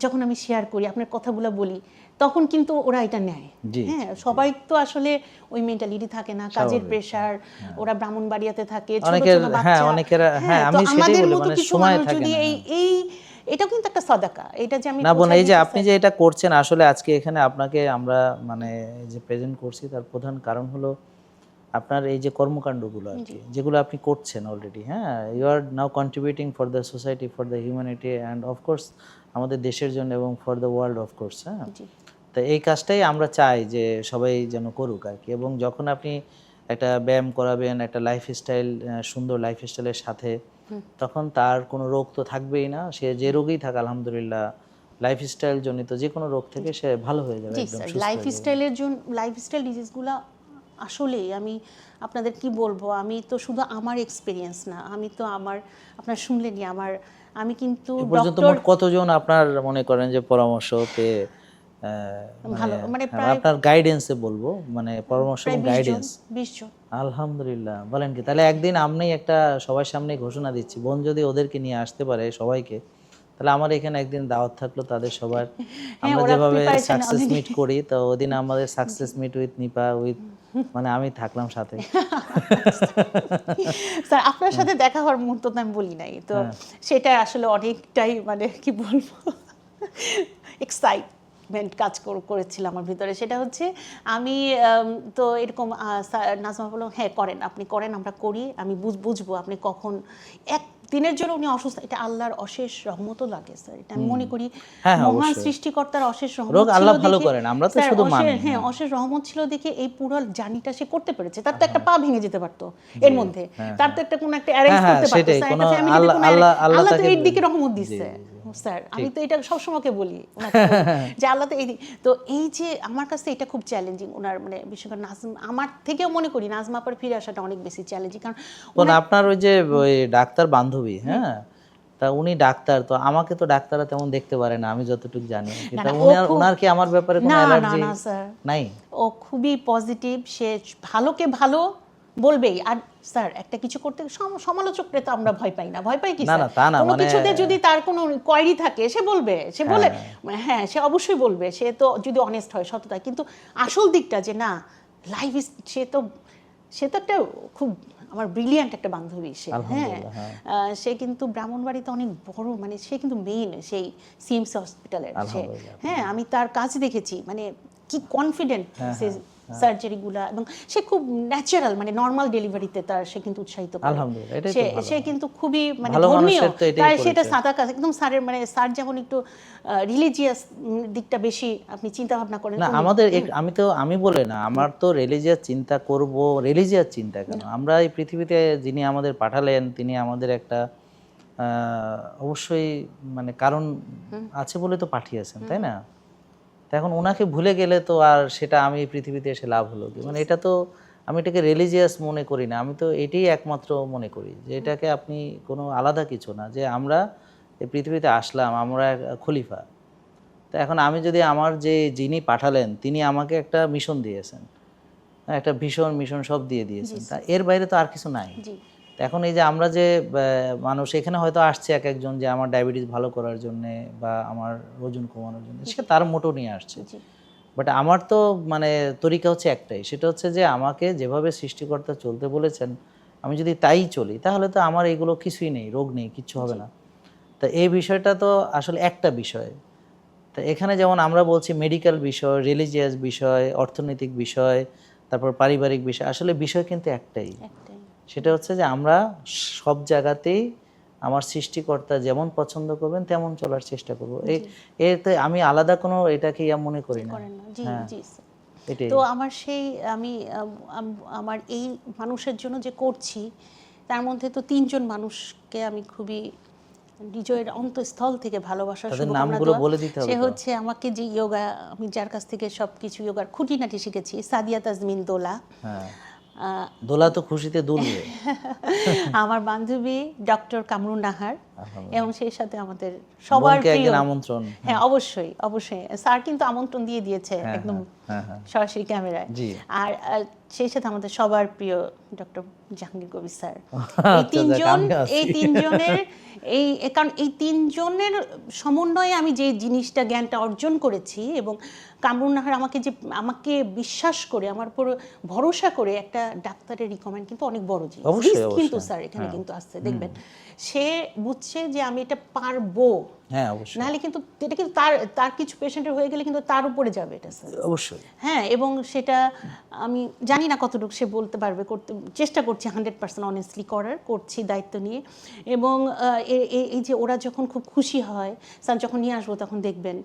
যখন আমি শেয়ার করি, আপনার কথাগুলো বলি, তখন কিন্তু ওরা এটা নেয়। হ্যাঁ, সবাই তো আসলে ওই মেন্টালিটি থাকে না, কাজের প্রেসার, ওরা ব্রাহ্মণবাড়িয়াতে থাকে, ছোট ছোট বাচ্চা, আমি সেটাই বলি মানে সময় থাকে না। এই এটাও কিন্তু একটা সাদাকা, এটা যে আমি না বোন, এই যে আপনি যে এটা করছেন, আসলে আজকে এখানে আপনাকে আমরা মানে যে প্রেজেন্ট করছি, তার প্রধান কারণ হলো আপনার এই যে কর্মকাণ্ডগুলো আর কি, যেগুলো আপনি করছেন অলরেডি। হ্যাঁ, you are now contributing for the society, for the humanity and of course আমাদের দেশের জন্য এবং ফর দ্য ওয়ার্ল্ড অফকোর্স। হ্যাঁ, তো এই কাজটাই আমরা চাই যে সবাই যেন করুক আর কি। এবং যখন আপনি একটা ব্যায়াম করাবেন, একটা লাইফস্টাইল, সুন্দর লাইফস্টাইলের সাথে, তখন তার কোনো রোগ তো থাকবেই না, সে যে রোগই থাক আলহামদুলিল্লাহ লাইফস্টাইল জনিত যে কোনো রোগ থেকে সে ভালো হয়ে যাবে, একদম সুস্থ। লাইফস্টাইল ডিজিজগুলো আসলে আমি আপনাদের কি বলবো, আমি তো শুধু আমার এক্সপিরিয়েন্স না, আমি তো আপনার শুনলেনই আমি কিন্তু ডক্টর কতজন আপনার মনে করেন যে পরামর্শ পেয়ে ভালো মানে আপনার গাইডেন্সে বলবো, মানে পরামর্শ এবং গাইডেন্স 20 জন। আলহামদুলিল্লাহ, বলেন কি? তাহলে একদিন আমি একটা সবার সামনে ঘোষণা দিচ্ছি, বোন যদি ওদেরকে নিয়ে আসতে পারে সবাইকে, তাহলে আমার এখানে একদিন দাওয়াত থাকলো তাদের সবার। আমরা যেভাবে সাকসেস মিট করি, তো ওদিন আমাদের success meet with Nipa with মানে আমি থাকলাম সাথে। স্যার আপনার সাথে দেখা হওয়ার মুহূর্ত তো আমি বলি নাই, তো সেটা আসলে অনেকটাই মানে কি বলবো এক্সাইটমেন্ট কাজ করেছিল আমার ভিতরে। সেটা হচ্ছে আমি তো এরকম নাজমা বললাম হ্যাঁ করেন, আপনি করেন, আমরা করি, আমি বুঝবো আপনি কখন দিনের জন্য উনি অসুস্থ, এটা আল্লাহর অশেষ রহমতও লাগে স্যার, এটা আমি মনে করি মহান সৃষ্টিকর্তার অশেষ রহমত ছিল, আল্লাহ ভালো করেন, আমরা তো শুধু মানি। হ্যাঁ, অশেষ রহমত ছিল দেখে এই পুরো জার্নিটা সে করতে পেরেছে। তার তো একটা পা ভেঙে যেতে পারতো এর মধ্যে, তার তো একটা কোন একটা অ্যারেঞ্জ করতে পারতো স্যার, একটা ফ্যামিলিতে কোন আল্লাহ তো এই দিকে রহমত দিচ্ছে স্যার। আমি তো এটা সবসময়কে বলি যে আল্লাহ তো এই যে আমার কাছে এটা খুব চ্যালেঞ্জিং, ওনার মানে বিশেষ করে আমার থেকেও মনে করি নাজমা আপার ফিরে আসাটা অনেক বেশি চ্যালেঞ্জিং, কারণ আপনার ওই যে ডাক্তার বান্ধবী, হ্যাঁ, তা উনি ডাক্তার, তো আমাকে তো ডাক্তাররা তেমন দেখতে পারে না আমি যতটুকু জানি, কিন্তু ওনার কি আমার ব্যাপারে কোনো অ্যালার্জি নাই? ও খুবই পজিটিভ, সে ভালোকে ভালো বলবেই। আর স্যার একটা কিছু করতে সমালোচকরে তো আমরা ভয় পাই না, ভয় পাই কি স্যার? কোনো কিছুতে যদি তার কোনো কোয়ারি থাকে সে বলবে, সে বলে, হ্যাঁ সে অবশ্যই বলবে, সে তো যদি অনেস্ট হয়, সততা। কিন্তু আসল দিকটা যে না লাইফ সে তো একটা খুব আমার ব্রিলিয়ান্ট একটা বান্ধবী সে। হ্যাঁ, সে কিন্তু ব্রাহ্মণবাড়িতে অনেক বড়, মানে সে কিন্তু মেইন সেই সিএমসি হসপিটালের সে। হ্যাঁ, আমি তার কাজ দেখেছি, মানে কি কনফিডেন্ট সে সার্জারিগুলা, এবং সে খুব ন্যাচারাল, মানে নর্মাল ডেলিভারিতে তার সে কিন্তু উৎসাহিত করে। আলহামদুলিল্লাহ, এটাই তো ভালো। সে কিন্তু খুবই মানে ভালো ধর্মীয়, মানুষের তো এটাই তার সেটা পরিচয়। সাদা কাজ একদম। স্যারের মানে স্যার যেমন একটু রিলিজিয়াস দিকটা বেশি আপনি চিন্তা ভাবনা করেন না, আমাদের আমি বলে না, আমার তো রিলিজিয়াস চিন্তা করব, রিলিজিয়াস চিন্তা কেন? আমরা এই পৃথিবীতে যিনি আমাদের পাঠালেন তিনি আমাদের একটা অবশ্যই মানে কারণ আছে বলে তো পাঠিয়েছেন, তাই না? তো এখন ওনাকে ভুলে গেলে তো আর সেটা আমি এই পৃথিবীতে এসে লাভ হলো কি? মানে এটা তো আমি এটাকে রিলিজিয়াস মনে করি না, আমি তো এটাই একমাত্র মনে করি যে এটাকে আপনি কোনো আলাদা কিছু না, যে আমরা এই পৃথিবীতে আসলাম, আমরা খলিফা। তো এখন আমি যদি আমার যে যিনি পাঠালেন তিনি আমাকে একটা মিশন দিয়েছেন, একটা ভীষণ মিশন সব দিয়ে দিয়েছেন, তা এর বাইরে তো আর কিছু নাই। তো এখন এই যে আমরা যে মানুষ এখানে হয়তো আসছে এক একজন যে আমার ডায়াবেটিস ভালো করার জন্যে বা আমার ওজন কমানোর জন্য, সেটা তার মোটো নিয়ে আসছে। বাট আমার তো মানে তরিকা হচ্ছে একটাই, সেটা হচ্ছে যে আমাকে যেভাবে সৃষ্টিকর্তা চলতে বলেছেন আমি যদি তাই চলি তাহলে তো আমার এগুলো কিছুই নেই, রোগ নেই, কিচ্ছু হবে না। তা এই বিষয়টা তো আসলে একটা বিষয়। তা এখানে যেমন আমরা বলছি মেডিকেল বিষয়, রিলিজিয়াস বিষয়, অর্থনৈতিক বিষয়, তারপর পারিবারিক বিষয়, আসলে বিষয় কিন্তু একটাই। সেটা হচ্ছে যে আমরা সব জায়গাতেই আমার সৃষ্টিকর্তা যেমন পছন্দ করবেন তেমন চলার চেষ্টা করব। এতে আমি আলাদা কোনো এটাকে মনে করি না। এটাই তো আমার আমার এই মানুষের জন্য যে করছি তার মধ্যে তো 3 জন মানুষকে আমি খুবই নিজের অন্তঃস্থল থেকে ভালোবাসার শুভকামনা দেওয়া। সে হচ্ছে আমাকে যে যোগা, আমি যার কাছ থেকে সবকিছু যোগার খুঁটিনাটি শিখেছি, সাদিয়া তাজমিন দোলা। দোলা তো খুশিতে দুলবে। আমার বান্ধবী ডক্টর কামরুন নাহার, এবং সেই সাথে আমাদের সবার প্রিয় আমন্ত্রণ। হ্যাঁ, অবশ্যই অবশ্যই স্যার কিন্তু আমন্ত্রণ দিয়ে দিয়েছে একদম সরাসরি ক্যামেরায়। আর সেই সাথে আমাদের সবার প্রিয় ডক্টর জাহাঙ্গীর কবির স্যার। এই তিনজনের কারণ এই 3 জনের সমন্বয়ে আমি যে জিনিসটা জ্ঞানটা অর্জন করেছি, এবং কামরুন নাহার আমাকে বিশ্বাস করে, আমার উপর ভরসা করে একটা ডাক্তারের রিকমেন্ড কিন্তু অনেক বড় জিনিস কিন্তু স্যার এখানে কিন্তু আসছে দেখবেন, সে বুঝছে যে আমি এটা পারবো। হ্যাঁ, অবশ্যই। নাহলে কিন্তু এটা কিন্তু তার কিছু পেশেন্টের হয়ে গেলে কিন্তু তার উপরে যাবে এটা স্যার, অবশ্যই। হ্যাঁ, এবং সেটা আমি জানি না কতটুকু সে বলতে পারবে, করতে চেষ্টা করছি 100% অনেস্টলি করছি দায়িত্ব নিয়ে। এবং এই যে ওরা যখন খুব খুশি হয়, স্যার যখন নিয়ে আসবো তখন দেখবেন,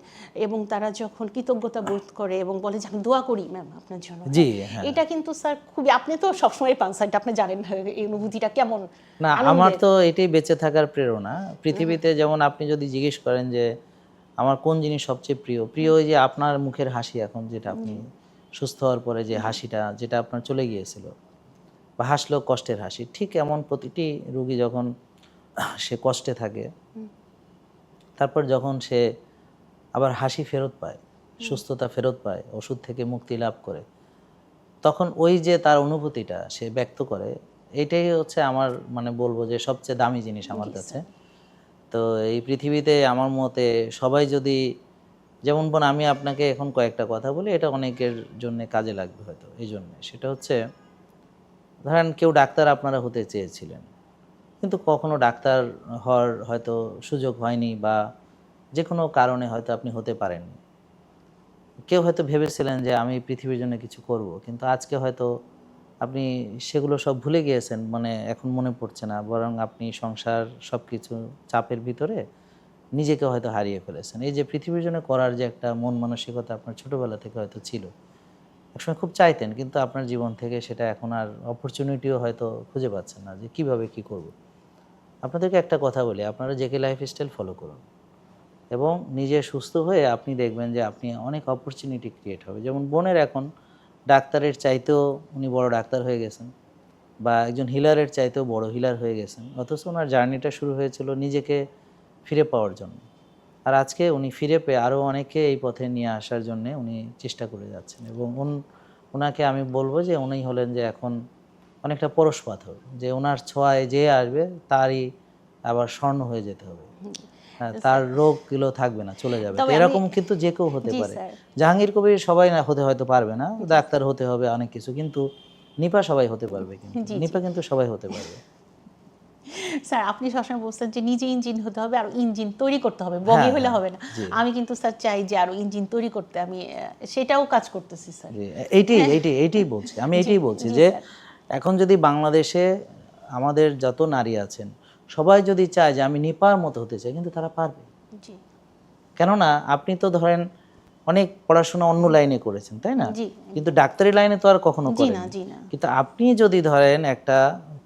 এবং তারা যখন কৃতজ্ঞতা বোধ করে এবং বলে যে আমি দোয়া করি ম্যাম আপনার জন্য, এটা কিন্তু স্যার খুবই, আপনি তো সবসময় পান স্যার, আপনি জানেন এই অনুভূতিটা কেমন। না, আমার তো এটাই বেঁচে থাকার প্রেরণা পৃথিবীতে। যেমন আপনি যদি জিজ্ঞেস করেন যে আমার কোন জিনিস সবচেয়ে প্রিয়, ওই যে আপনার মুখের হাসি, এখন যেটা আপনি সুস্থ হওয়ার পরে যে হাসিটা যেটা আপনার চলে গিয়েছিল, বা হাসলেও কষ্টের হাসি, ঠিক এমন প্রতিটি রোগী যখন সে কষ্টে থাকে তারপর যখন সে আবার হাসি ফেরত পায়, সুস্থতা ফেরত পায়, ওষুধ থেকে মুক্তি লাভ করে, তখন ওই যে তার অনুভূতিটা সে ব্যক্ত করে, এইটাই হচ্ছে আমার মানে বলবো যে সবচেয়ে দামি জিনিস আমার কাছে। তো এই পৃথিবীতে আমার মতে সবাই যদি, যেমন আমি আপনাকে এখন কয়েকটা কথা বলি, এটা অনেকের জন্য কাজে লাগবে হয়তো, এই জন্য সেটা হচ্ছে, ধরেন কেউ ডাক্তার আপনারা হতে চেয়েছিলেন কিন্তু কখনো ডাক্তার হওয়ার হয়তো সুযোগ হয়নি, বা যে কোনো কারণে হয়তো আপনি হতে পারেননি। কেউ হয়তো ভেবেছিলেন যে আমি পৃথিবীর জন্য কিছু করব, কিন্তু আজকে হয়তো আপনি সেগুলো সব ভুলে গিয়েছেন, মানে এখন মনে পড়ছে না, বরং আপনি সংসার সব কিছু চাপের ভিতরে নিজেকে হয়তো হারিয়ে ফেলেছেন। এই যে পৃথিবীর জন্য করার যে একটা মন মানসিকতা আপনার ছোটোবেলা থেকে হয়তো ছিল, একসময় খুব চাইতেন, কিন্তু আপনার জীবন থেকে সেটা এখন আর অপরচুনিটিও হয়তো খুঁজে পাচ্ছেন না যে কিভাবে কি করব। আপনাদেরকে একটা কথা বলি, আপনারা জেকে লাইফস্টাইল ফলো করুন এবং নিজে সুস্থ হয়ে আপনি দেখবেন যে আপনি অনেক অপরচুনিটি ক্রিয়েট হবে। যেমন বোনের এখন ডাক্তারের চাইতেও উনি বড় ডাক্তার হয়ে গেছেন, বা একজন হিলারের চাইতেও বড় হিলার হয়ে গেছেন, অথচ ওনার জার্নিটা শুরু হয়েছিল নিজেকে ফিরে পাওয়ার জন্য। আর আজকে উনি ফিরে পেয়ে আরও অনেকে এই পথে নিয়ে আসার জন্য উনি চেষ্টা করে যাচ্ছেন, এবং ওনাকে আমি বলবো যে উনি হলেন যে এখন অনেকটা পরশ পাথর, যে ওনার ছোঁয়ায় যে আসবে তারই আবার স্বর্ণ হয়ে যেতে হবে, তার রোগগুলো থাকবে না, চলে যাবে। এরকম কিন্তু যে কেউ হতে পারে। জাহাঙ্গীর কবির সবাই না হতে হয়তো পারবে না, ডাক্তার হতে হবে অনেক কিছু, কিন্তু নিপা সবাই হতে পারবে, কিন্তু নিপা কিন্তু সবাই হতে পারবে। স্যার আপনি সবসময় বলছেন যে নিজে ইঞ্জিন হতে হবে আর ইঞ্জিন তৈরি করতে হবে, বগি হলে হবে না। আমি কিন্তু স্যার চাই যে আরো ইঞ্জিন তৈরি করতে, আমি সেটাও কাজ করতেছি স্যার। এইটাই বলছি, আমি এইটাই বলছি যে এখন যদি বাংলাদেশে আমাদের যত নারী আছেন সবাই যদি চায় যে আমি নিপার মতো হতে চাই, কিন্তু তারা পারবে। কেননা আপনি তো ধরেন অনেক পড়াশোনা অন্য লাইনে করেছেন, তাই না? কিন্তু ডাক্তারি লাইনে তো আর কখনো করেন না। কিন্তু আপনি যদি ধরেন একটা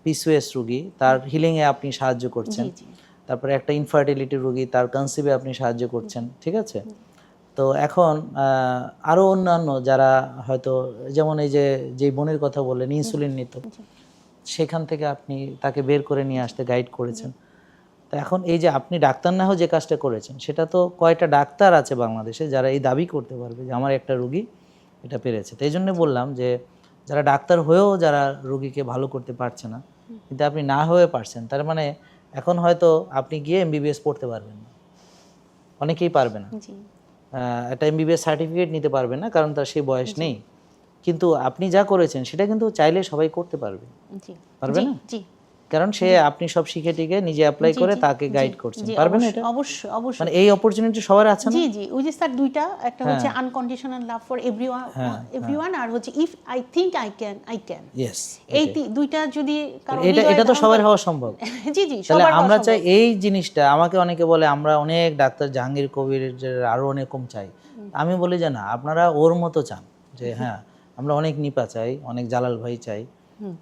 পিসিওএস রোগী, তার হিলিং এ আপনি সাহায্য করছেন, তারপরে একটা ইনফার্টিলিটি রোগী, তার কনসিভে আপনি সাহায্য করছেন, ঠিক আছে? তো এখন আরো অন্যান্য যারা হয়তো, যেমন এই যে বোনের কথা বললেন ইনসুলিন নিত, সেখান থেকে আপনি তাকে বের করে নিয়ে আসতে গাইড করেছেন। তো এখন এই যে আপনি ডাক্তার না হয়ে যে কাজটা করেছেন, সেটা তো কয়টা ডাক্তার আছে বাংলাদেশে যারা এই দাবি করতে পারবে যে আমার একটা রোগী এটা পেরেছে। তো এই জন্য বললাম যে যারা ডাক্তার হয়েও যারা রোগীকে ভালো করতে পারছে না, কিন্তু আপনি না হয়ে পারছেন, তার মানে এখন হয়তো আপনি গিয়ে এমবিবিএস পড়তে পারবেন না, অনেকেই পারবে না, একটা এমবিবিএস সার্টিফিকেট নিতে পারবে না, কারণ তার সেই বয়স নেই। কিন্তু আপনি যা করেছেন সেটা কিন্তু চাইলে সবাই করতে পারবে, পারবে না? কারণ সে আপনি সব শিখে টিকে নিজে অ্যাপ্লাই করে তাকে গাইড করছেন, পারবে না? এটা অবশ্যই অবশ্যই, মানে এই অপরচুনিটি সবার আছে না? জি ওই যে স্যার দুইটা, একটা হচ্ছে আনকন্ডিশনাল লাভ ফর এভরিওয়ান, আর হচ্ছে if I think I can. Yes, এই দুইটা যদি কারো এটা তো সবার হওয়া সম্ভব। জি তাহলে আমরা চাই এই জিনিসটা, আমাকে অনেকে বলে আমরা অনেক ডাক্তার জাহাঙ্গীর কবির আরো অনেক কম চাই, আমি বলি যে না, আপনারা ওর মতো চান যে হ্যাঁ আমরা অনেক নিপা চাই, অনেক জালাল ভাই চাই,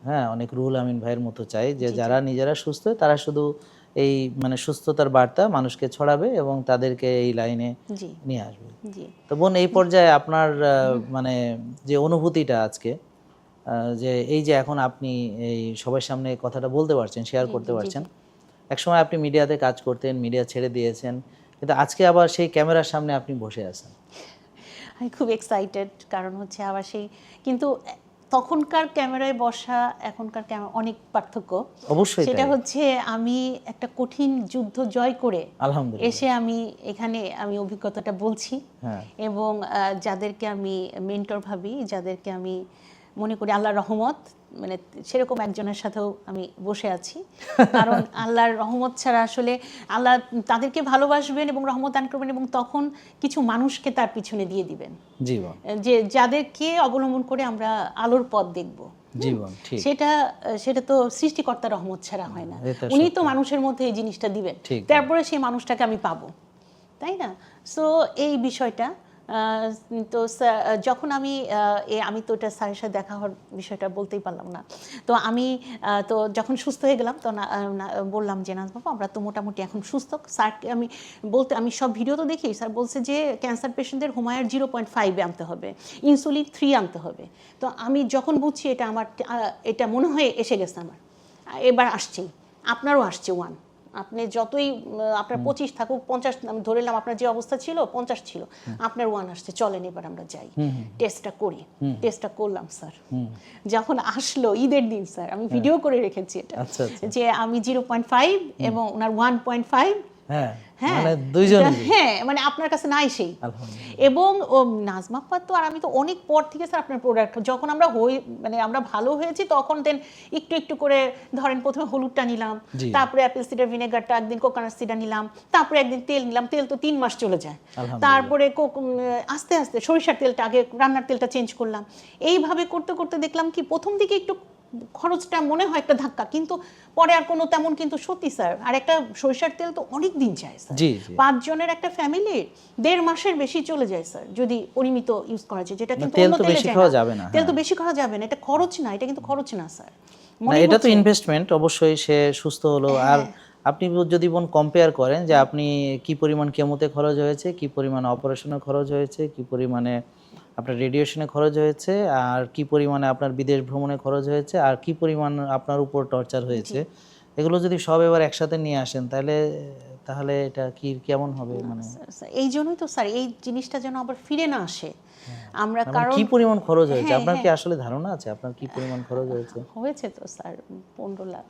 হ্যাঁ অনেক রুহুল আমিন ভাইয়ের মতো চাই, যে যারা নিজেরা সুস্থ তারা শুধু এই মানে সুস্থতার বার্তা মানুষকে ছড়াবে এবং তাদেরকে এই লাইনে নিয়ে আসবে। তো বোন, এই পর্যায়ে আপনার মানে যে অনুভূতিটা আজকে, যে এই যে এখন আপনি এই সবার সামনে কথাটা বলতে পারছেন, শেয়ার করতে পারছেন, একসময় আপনি মিডিয়াতে কাজ করতেন, মিডিয়া ছেড়ে দিয়েছেন, কিন্তু আজকে আবার সেই ক্যামেরার সামনে আপনি বসে আছেন। আমি খুব এক্সাইটেড, কারণ হচ্ছে আবার সেই, কিন্তু তখনকার ক্যামেরায় বসা এখনকার ক্যামেরা অনেক পার্থক্য অবশ্যই। সেটা হচ্ছে আমি একটা কঠিন যুদ্ধ জয় করে এসে আমি এখানে আমি অভিজ্ঞতাটা বলছি, এবং যাদেরকে আমি মেন্টর ভাবি, যাদেরকে আমি মনে করি আল্লাহর রহমত, মানে সেরকম একজনের সাথেও আমি বসে আছি। কারণ আল্লাহর রহমত ছাড়া আসলে আল্লাহ তাদেরকে ভালোবাসবেন এবং রহমত দান করবেন, এবং তখন কিছু মানুষকে তার পিছনে দিয়ে দিবেন, যে যাদেরকে অবলম্বন করে আমরা আলোর পথ দেখব। সেটা তো সৃষ্টিকর্তার রহমত ছাড়া হয় না, উনি তো মানুষের মধ্যে এই জিনিসটা দিবেন, তারপরে সেই মানুষটাকে আমি পাবো, তাই না? সো এই বিষয়টা, তো যখন আমি তো এটা স্যারের সাথে দেখা হওয়ার বিষয়টা বলতেই পারলাম না, তো আমি তো যখন সুস্থ হয়ে গেলাম তো বললাম যে নাজ বাবু আমরা তো মোটামুটি এখন সুস্থ। স্যারকে আমি সব ভিডিও তো দেখি, স্যার বলছে যে ক্যান্সার পেশেন্টদের হোমায়ার 0.5 আনতে হবে, ইনসুলিন 3 আনতে হবে। তো আমি যখন বুঝছি এটা মনে হয় এসে গেছে আমার, এবার আসছেই, আপনারও আসছে 1, আপনি যতই আপনার 25 থাকুক 50, আমি ধরে নিলাম আপনার যে অবস্থা ছিল 50 ছিল, আপনার 1 আসছে, চলেন এবার আমরা যাই টেস্টটা করি। টেস্টটা করলাম স্যার, যখন আসলো ঈদের দিন স্যার, আমি ভিডিও করে রেখেছি এটা, যে আমি 0.5 এবং ওনার 1.5, মানে আপনার কাছে নাই সেই। এবং নাজমা আপা তো আর আমি তো অনেক পর থেকে স্যার আপনার প্রোডাক্ট, যখন আমরা আমরা ভালো হয়েছি তখন দেন একটু একটু করে, ধরেন প্রথমে হলুদটা নিলাম, তারপরে অ্যাপেল সিডার ভিনেগারটা, একদিন কোকোনাট সিডার নিলাম, তারপরে একদিন তেল নিলাম, তেল তো 3 মাস চলে যায়, তারপরে আস্তে আস্তে সরিষার তেলটা, আগে রান্নার তেলটা চেঞ্জ করলাম। এইভাবে করতে করতে দেখলাম কি প্রথম দিকে একটু খরচটা মনে হয় একটা ধাক্কা, কিন্তু পরে আর কোনো তেমন, কিন্তু সত্যি স্যার, আর একটা সরিষার তেল তো অনেক দিন যায় স্যার, 5 জনের একটা ফ্যামিলির 1.5 মাসের বেশি চলে যায় স্যার, যদি পরিমিত ইউজ করা যায়, যেটা কিন্তু অন্য তেলে যায় না। তেল তো বেশি খাওয়া যাবে না, এটা খরচ না, এটা কিন্তু খরচ না স্যার, এটা তো ইনভেস্টমেন্ট। অবশ্যই সে সুস্থ হলো। আর আপনি যদি কম্পেয়ার করেন যে আপনি কি পরিমাণ কেমোতে খরচ হয়েছে, কি পরিমাণ অপারেশনে খরচ হয়েছে, কি পরিমাণে আপনার রেডিয়েশনে খরচ হয়েছে, আর কি পরিমাণে আপনার বিদেশ ভ্রমণে খরচ হয়েছে, আর কি পরিমাণ আপনার উপর টর্চার হয়েছে, এগুলো যদি সব এবার একসাথে নিয়ে আসেন তাহলে এটা কেমন হবে? মানে এই জন্যই তো স্যার এই জিনিসটা যেন আবার ফিরে না আসে। আমরা কারণ কি পরিমাণ খরচ হয়েছে আপনার কি আসলে ধারণা আছে? আপনার কি পরিমাণ খরচ হয়েছে তো স্যার 15 লাখ।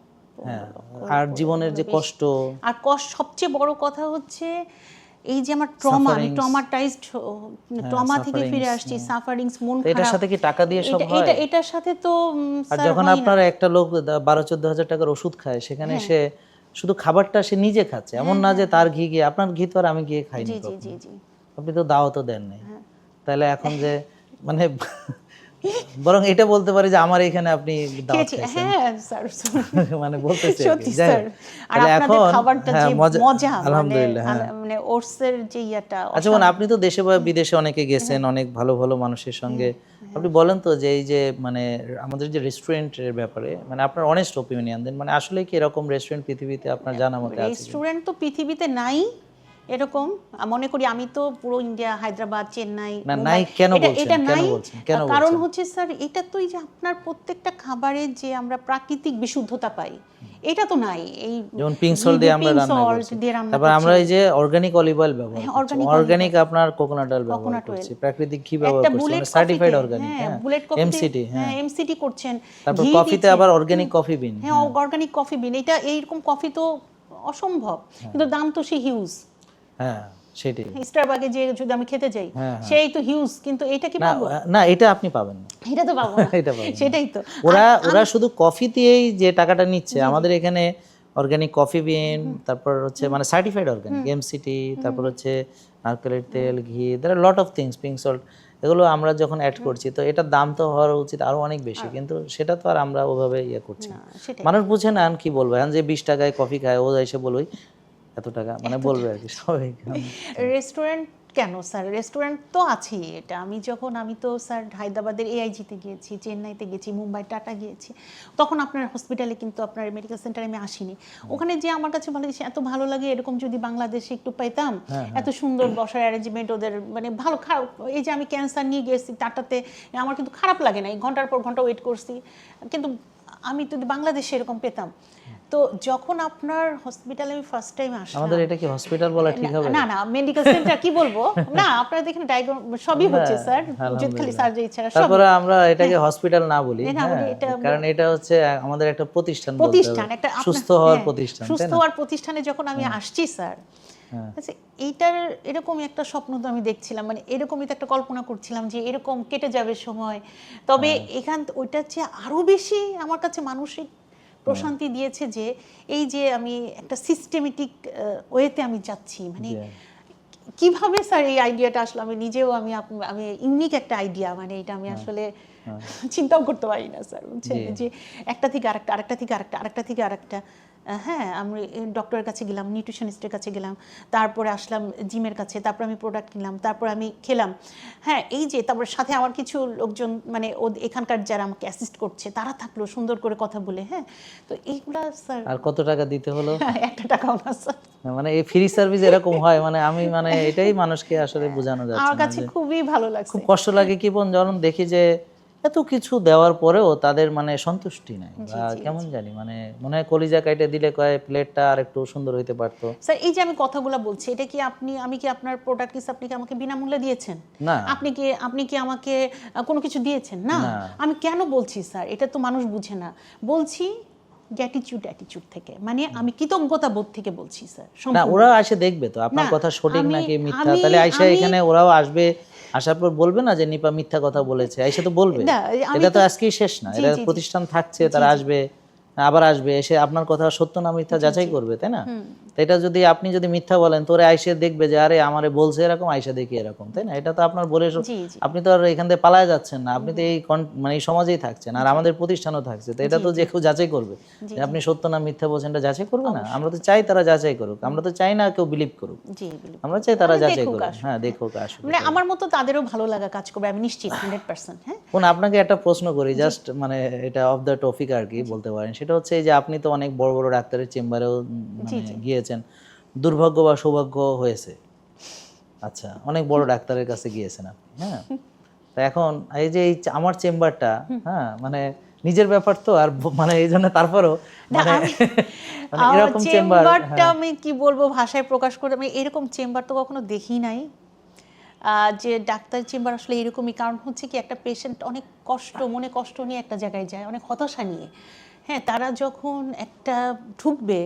আর জীবনের যে কষ্ট, আর সবচেয়ে বড় কথা হচ্ছে এই যে আমার ট্রমা, আমি ট্রমাটাইজড, ট্রমা থেকে ফিরে আসছি, সাফারিংস, মন খারাপ, এটার সাথে কি টাকা দিয়ে সব হয়? এটার সাথে তো আর যখন আপনার একটা লোক 12-14 হাজার টাকার ওষুধ খায়, সেখানে সে শুধু খাবারটা সে নিজে খাচ্ছে, এমন না যে তার ঘি গিয়ে, আপনার ঘি তো আর আমি গিয়ে খাইনি, জি জি জি জি, আপনি তো দাওয়াতও দেন নাই, তাহলে এখন যে মানে বরং এটা বলতে পারি যে আমার এখানে আপনি দাওয়াত খাইছেন। হ্যাঁ স্যার, মানে বলতেছি সত্যি স্যার। আর আপনাদের খাবারটা যে মজা, আলহামদুলিল্লাহ। মানে ওটসের যে ইয়াটা। আচ্ছা বোন, আপনি তো দেশে বা বিদেশে অনেকে গেছেন, অনেক ভালো ভালো মানুষের সঙ্গে, আপনি বলেন তো যে এই যে মানে আমাদের যে রেস্টুরেন্টের ব্যাপারে মানে আপনার অনেস্ট ওপিনিয়ন দেন, মানে আসলে কি এরকম রেস্টুরেন্ট পৃথিবীতে আপনার জানা মতে আছে? রেস্টুরেন্ট তো পৃথিবীতে নাই এরকম, মনে করি আমি তো পুরো ইন্ডিয়া, হায়দ্রাবাদ, চেন্নাই, না নাই কেন বলছেন? এটা নাই, কেন কারণ হচ্ছে স্যার এটা তো এই যে আপনার প্রত্যেকটা খাবারে যে আমরা প্রাকৃতিক বিশুদ্ধতা পাই, এটা তো নাই। এই যেমন পিঙ্ক সল্ট দিয়ে আমরা রান্না করছি, তারপর আমরা এই যে অর্গানিক অলিভ অয়েল ব্যবহার করছি, অর্গানিক আপনার কোকোনাট অয়েল ব্যবহার করছি, প্রাকৃতিক ঘি ব্যবহার করছি, মানে সার্টিফাইড অর্গানিক, হ্যাঁ এমসিটি, হ্যাঁ এমসিটি করছেন। তারপর কফিতে আবার অর্গানিক কফি বিন, হ্যাঁ অর্গানিক কফি বিন, এটা এইরকম কফি তো অসম্ভব, কিন্তু দাম তো সেই হিউজ। হ্যাঁ সেটাই, স্টারবাকে যে যদি আমি খেতে যাই সেই তো হিউজ, কিন্তু এটা কি পাবো? না এটা আপনি পাবেন না, এটা তো পাবো না, সেটাই তো। ওরা শুধু কফি দিয়েই যে টাকাটা নিচ্ছে, আমাদের এখানে অর্গানিক কফি বিন, তারপর হচ্ছে মানে সার্টিফাইড অর্গানিক এমসিটি, তারপর হচ্ছে নারকেলের তেল, ঘি, there are lot of things, pink salt, এগুলো আমরা যখন অ্যাড করছি তো এটার দাম তো হওয়ার উচিত আরো অনেক বেশি, কিন্তু সেটা তো আর আমরা ওভাবে ইয়ে করছি না। মানুষ বুঝে না কি বলবো, এখন যে 20 টাকায় কফি খায়, ও এসে বলবে এত টাকা, মানে বলবে আর কি সবাই। রেস্টুরেন্ট কেন স্যার, রেস্টুরেন্ট তো আছেই। এটা আমি তো স্যার হায়দ্রাবাদের এআইজিতে গিয়েছি, চেন্নাইতে গেছি, মুম্বাই টাটা গিয়েছি, তখন আপনার হসপিটালে কিন্তু আপনার মেডিকেল সেন্টারে আমি আসিনি। ওখানে যে আমার কাছে ভালো লাগছে, এত ভালো লাগে, এরকম যদি বাংলাদেশে একটু পাইতাম, এত সুন্দর বসার অ্যারেঞ্জমেন্ট ওদের, মানে ভালো খারাপ। এই যে আমি ক্যান্সার নিয়ে গেছি টাটাতে, আমার কিন্তু খারাপ লাগে না, ঘন্টার পর ঘন্টা ওয়েট করছি, কিন্তু আমি যদি বাংলাদেশে এরকম পেতাম। তো যখন আপনার হসপিটালে আমি ফার্স্ট টাইম আসলাম, আমাদের এটা কি হসপিটাল বলা ঠিক হবে? না না মেডিকেল সেন্টার কি বলবো, না আপনারা দেখেন সবই হচ্ছে স্যার, খালি সার্জারি ছাড়া সব। তারপরে আমরা এটাকে হসপিটাল না বলি, কারণ এটা হচ্ছে আমাদের একটা প্রতিষ্ঠান, একটা সুস্থ হওয়ার প্রতিষ্ঠান, সুস্থ হওয়ার প্রতিষ্ঠানে যখন আমি আসছি স্যার, আচ্ছা এইটার এরকম একটা স্বপ্ন তো আমি দেখছিলাম, মানে এরকমই তো একটা কল্পনা করছিলাম যে এরকম কেটে যাবে সময়, তবে ওইটার চেয়ে আরো বেশি আমার কাছে মানসিক প্রশান্তি দিয়েছে যে এই যে আমি একটা সিস্টেমেটিক ওয়েতে আমি যাচ্ছি, মানে কিভাবে স্যার এই আইডিয়াটা আসলে আমি নিজেও আমি ইউনিক একটা আইডিয়া, মানে এটা আমি আসলে চিন্তাও করতে পারি না স্যার, বুঝছেন, যে একটা থেকে আরেকটা, আরেকটা থেকে আরেকটা, আরেকটা থেকে আরেকটা। হ্যাঁ আমি ডক্টরের কাছে গেলাম, নিউট্রিশনিস্টের কাছে গেলাম, তারপরে আসলাম জিমের কাছে, তারপর আমি প্রোডাক্ট কিনলাম, তারপর আমি খেলাম। হ্যাঁ এই যে তারপর সাথে আমার কিছু লোকজন, মানে এখানকার যারা আমাকে অ্যাসিস্ট করছে তারা থাকলো সুন্দর করে কথা বলে। হ্যাঁ তো এইগুলা স্যার। আর কত টাকা দিতে হলো? 1 টাকাও না স্যার। মানে এই ফ্রি সার্ভিস এরকম হয়, মানে আমি মানে এটাই মানুষকে আসলে বোঝানো যাচ্ছে না। আমার কাছে খুবই ভালো লাগছে, খুব কষ্ট লাগে কি বোন, যখন দেখি যে এত কিছু দেওয়ার পরেও তাদের মানে সন্তুষ্টি নাই, বা কেমন জানি, মানে মনে হয় কলিজা কাটে দিলে কয় প্লেটটা আর একটু সুন্দর হইতে পারতো। স্যার এই যে আমি কথাগুলো বলছি, এটা কি আমি কি আপনার প্রোডাক্ট আপনি কি আমাকে বিনামূল্যে দিয়েছেন? না। আপনি কি আমাকে কোনো কিছু দিয়েছেন? না। আমি কেন বলছি স্যার, এটা তো মানুষ বুঝে না, বলছি অ্যাটিটিউড থেকে, মানে আমি কৃতজ্ঞতা বোধ থেকে বলছি স্যার। না ওরা এসে দেখবে তো আপনার কথা সঠিক নাকি মিথ্যা, তাহলে আইসা এখানে ওরাও আসবে, আসার পর বলবে না যে নিপা মিথ্যা কথা বলেছে, আইসা তো বলবে। এটা তো আজকেই শেষ না, এটা প্রতিষ্ঠান থাকছে, তারা আসবে, আবার আসবে, এসে আপনার কথা সত্য না মিথ্যা যাচাই করবে, তাই না? এটা যদি আপনি যদি মিথ্যা বলেন, তোরে আইসে দেখবে যে আরে আমারে বলছে এরকম, আইসা দেখি এরকম, তাই না? এটা তো আপনার বলে, আপনি তো আর এখান থেকে পালায় যাচ্ছেন না, আপনি তো এই মানে এই সমাজেই থাকছেন, আর আমাদের প্রতিষ্ঠানও থাকছে, তো এটা তো যে কেউ যাচাই করবে যে আপনি সত্য না মিথ্যা বলছেন, এটা যাচাই করবে না? আমরা তো চাই তারা যাচাই করুক, আমরা তো চাই না কেউ বিলিভ করুক, আমরা চাই তারা যাচাই করুক। হ্যাঁ দেখুক, আসলে মানে আমার মতো তাদেরও ভালো লাগা কাজ করবে, আমি নিশ্চিত 100%। হ্যাঁ কোন আপনাকে একটা প্রশ্ন করি, জাস্ট মানে এটা অফ দ্য টপিক আর কি বলতে পারেন, সেটা হচ্ছে যে আপনি তো অনেক বড় বড় ডাক্তারের চেম্বারেও গিয়েছেন, দুর্ভাগ্য বা সৌভাগ্য হয়েছে, আচ্ছা অনেক বড় ডাক্তারের কাছে গিয়েছেন আপনি, হ্যাঁ তো এখন এই যে আমার চেম্বারটা, হ্যাঁ নিজের ব্যাপার তো, আর মানে এই জন্য তারপরও এরকম চেম্বারটা আমি কি বলবো ভাষায় প্রকাশ করে, আমি এরকম চেম্বার তো কখনো দেখি নাই, যে ডাক্তার চেম্বার আসলে এরকমই। কারণ হচ্ছে কি, একটা পেশেন্ট অনেক মনে কষ্ট নিয়ে একটা জায়গায় যায়, অনেক হতাশা নিয়ে। হ্যাঁ তারা যখন একটা ঢুকবে,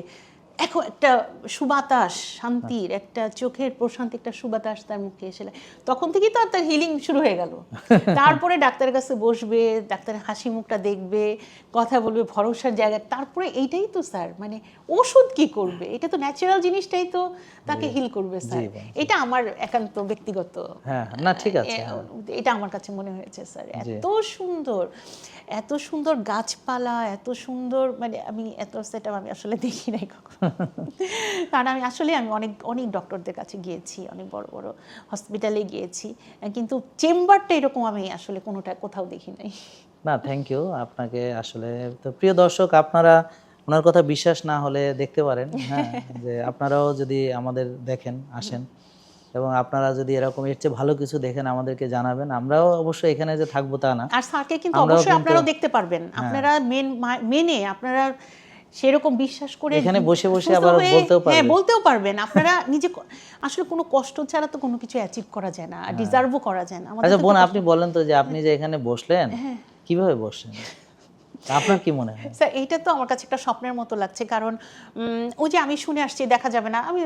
এখন একটা সুবাতাস, শান্তির একটা চোখের প্রশান্তি, একটা সুবাতাস তার মুখে এসে তখন থেকেই তো তার হিলিং শুরু হয়ে গেল। তারপরে ডাক্তারের কাছে বসবে, ডাক্তারের হাসি মুখটা দেখবে, কথা বলবে, ভরসার জায়গা। তারপরে এইটাই তো স্যার, মানে ওষুধ কি করবে, এটা তো ন্যাচারাল জিনিসটাই তো তাকে হিল করবে স্যার। এটা আমার একান্ত ব্যক্তিগত, না ঠিক আছে, এটা আমার কাছে মনে হয়েছে স্যার। এত সুন্দর, এত সুন্দর গাছপালা, এত সুন্দর, মানে আমি এত সেটআপ আমি আসলে দেখি নাই কখনো। কারণ আমি অনেক অনেক ডক্টরদের কাছে গিয়েছি, অনেক বড় বড় হসপিটালে গিয়েছি, কিন্তু চেম্বারটা এরকম আমি আসলে কোথাও দেখি নাই। না থ্যাংক ইউ আপনাকে। আসলে তো প্রিয় দর্শক, আপনারা ওনার কথা বিশ্বাস না হলে দেখতে পারেন, হ্যাঁ, যে আপনারাও যদি আমাদের দেখেন, আসেন, এবং আপনারা যদি এরকম এর চেয়ে ভালো কিছু দেখেন আমাদেরকে জানাবেন। আমরাও অবশ্যই এখানে যে থাকবো তা না, আর স্যারকে কিন্তু অবশ্যই আপনারাও দেখতে পারবেন। আপনারা মেনে আপনারা সেরকম বিশ্বাস করে এখানে বসে বসে আবার বলতেও পারবেন। হ্যাঁ, বলতেও পারবেন। আপনারা নিজে আসলে কোনো কষ্ট ছাড়া তো কোনো কিছু অ্যাচিভ করা যায় না, ডিজার্ভও করা যায় না। আচ্ছা বোন, আপনি বলেন তো যে আপনি যে এখানে বসলেন, কিভাবে বসলেন, আপনার কি মনে হয়? স্যার এইটা তো আমার কাছে একটা স্বপ্নের মতো লাগছে। কারণ ওই যে আমি শুনে আসছি দেখা যাবে না, আমি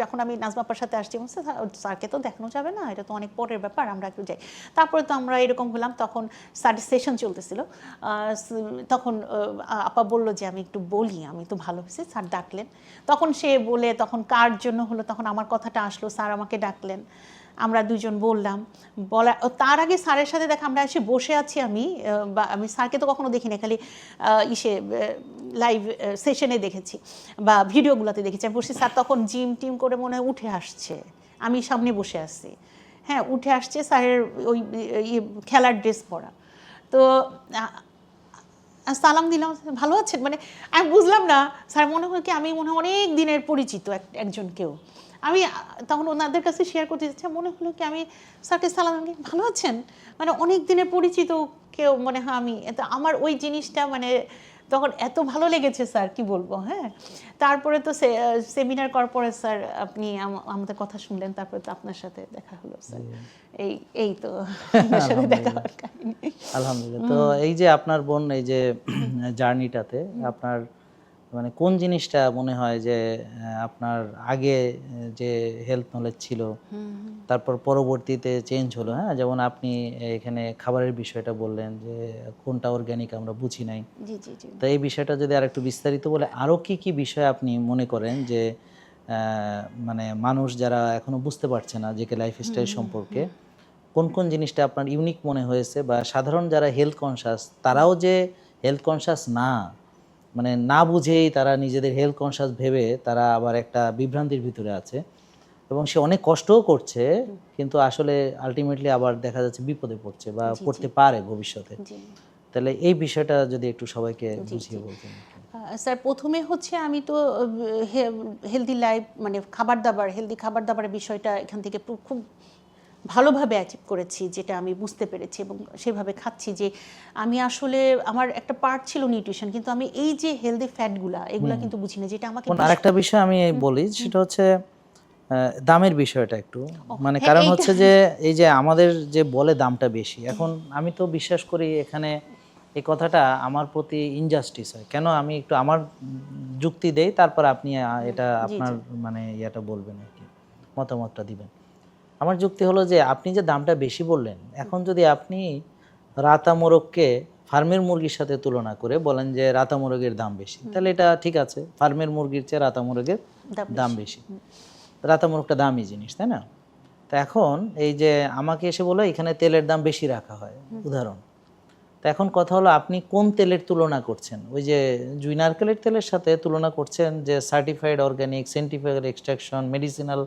যখন আমি নাজমা আপার সাথে আসছি, স্যারকে তো দেখানো যাবে না, এটা তো অনেক পরের ব্যাপার, আমরা একটু যাই। তারপরে তো আমরা এরকম হলাম, তখন স্যারের সেশন চলতেছিল, তখন আপা বলল যে আমি একটু বলি, আমি তো ভালো হয়েছে, স্যার ডাকলেন। তখন সে বলে, তখন কার জন্য হলো, তখন আমার কথাটা আসলো, স্যার আমাকে ডাকলেন, আমরা দুজন বললাম। তার আগে স্যারের সাথে দেখা, আমরা এসে বসে আছি, আমি স্যারকে তো কখনো দেখি না, খালি লাইভ সেশনে দেখেছি বা ভিডিওগুলোতে দেখেছি। আমি বসে, স্যার তখন জিম টিম করে মনে হয় উঠে আসছে, আমি সামনে বসে আছি, হ্যাঁ, উঠে আসছে, স্যারের ওই খেলার ড্রেস পরা। তো সালাম দিলাম, ভালো আছেন, মানে আমি বুঝলাম না স্যার, মনে হয় কি আমি অনেক দিনের পরিচিত একজন কেউ। আমি তখন ওনাদের কাছে শেয়ার করতে চাচ্ছি, মনে হলো কি আমি স্যারকে সালাম, ভালো আছেন, মানে অনেক দিনের পরিচিত কেউ মনে হয় আমি। আমার ওই জিনিসটা মানে তখন এত ভালো লেগেছে স্যার, কি বলবো। হ্যাঁ, তারপরে তো সেমিনার করার পরে স্যার আপনি আমাদের কথা শুনলেন, তারপরে তো আপনার সাথে দেখা হলো স্যার। এই তো আপনার সাথে দেখা হওয়ার কাহিনী। আলহামদুলিল্লাহ। তো এই যে আপনার বোন এই যে জার্নিটাতে আপনার মানে কোন জিনিসটা মনে হয় যে আপনার আগে যে হেলথ নলেজ ছিল, তারপর পরবর্তীতে চেঞ্জ হলো, হ্যাঁ, যেমন আপনি এখানে খাবারের বিষয়টা বললেন যে কোনটা অর্গানিক আমরা বুঝি নাই, জি জি জি। তো এই বিষয়টা যদি আর একটু বিস্তারিত বলে, আরো কি কি বিষয় আপনি মনে করেন যে মানে মানুষ যারা এখনো বুঝতে পারছে না যে লাইফস্টাইল সম্পর্কে, কোন কোন জিনিসটা আপনার ইউনিক মনে হয়েছে, বা সাধারণ যারা হেলথ কনসাস তারাও যে হেলথ কনসাস না, মানে না বুঝেই তারা নিজেদের হেলথ কনসাস ভেবে তারা আবার একটা বিভ্রান্তির ভিতরে আছে, এবং সে অনেক কষ্টও করছে, কিন্তু আসলে আলটিমেটলি আবার দেখা যাচ্ছে বিপদে পড়ছে বা পড়তে পারে ভবিষ্যতে। তাহলে এই বিষয়টা যদি একটু সবাইকে বুঝিয়ে বলতেন। স্যার প্রথমে হচ্ছে আমি তো হেলদি লাইফ, মানে খাবার দাবার, হেলদি খাবার দাবারের বিষয়টা এখান থেকে খুব ভালোভাবে অ্যাচিভ করেছি, যেটা আমি বুঝতে পেরেছি এবং সেভাবে খাচ্ছি। যে আমি আসলে আমার একটা পার্ট ছিল নিউট্রিশন, কিন্তু আমি এই যে হেলদি ফ্যাটগুলা এগুলা কিন্তু বুঝি না, যেটা আমাকে। আরেকটা বিষয় আমি বলি, সেটা হচ্ছে দামের বিষয়টা একটু, মানে কারণ হচ্ছে যে এই যে আমাদের যে বলে দামটা বেশি, এখন আমি তো বিশ্বাস করি এখানে এই কথাটা আমার প্রতি ইনজাস্টিস হয়। কেন, আমি একটু আমার যুক্তি দেই, তারপর আপনি এটা আপনার মানে ইয়াটা বলবেন আর কি, মতামতটা দিবেন। আমার যুক্তি হলো যে আপনি যে দামটা বেশি বললেন, এখন যদি আপনি রাতা মোরগকে ফার্মের মুরগির সাথে তুলনা করে বলেন যে রাতা মোরগের দাম বেশি, তাহলে এটা ঠিক আছে, ফার্মের মুরগির চেয়ে রাতা মোরগের দাম বেশি। রাতা মোরগটা দামি জিনিস, তাই না? তো এখন এই যে আমাকে এসে বলে এখানে তেলের দাম বেশি রাখা হয়, উদাহরণ। তো এখন কথা হলো আপনি কোন তেলের তুলনা করছেন? ওই যে জুই নারকেলের তেলের সাথে তুলনা করছেন যে certified organic, scientific extraction, medicinal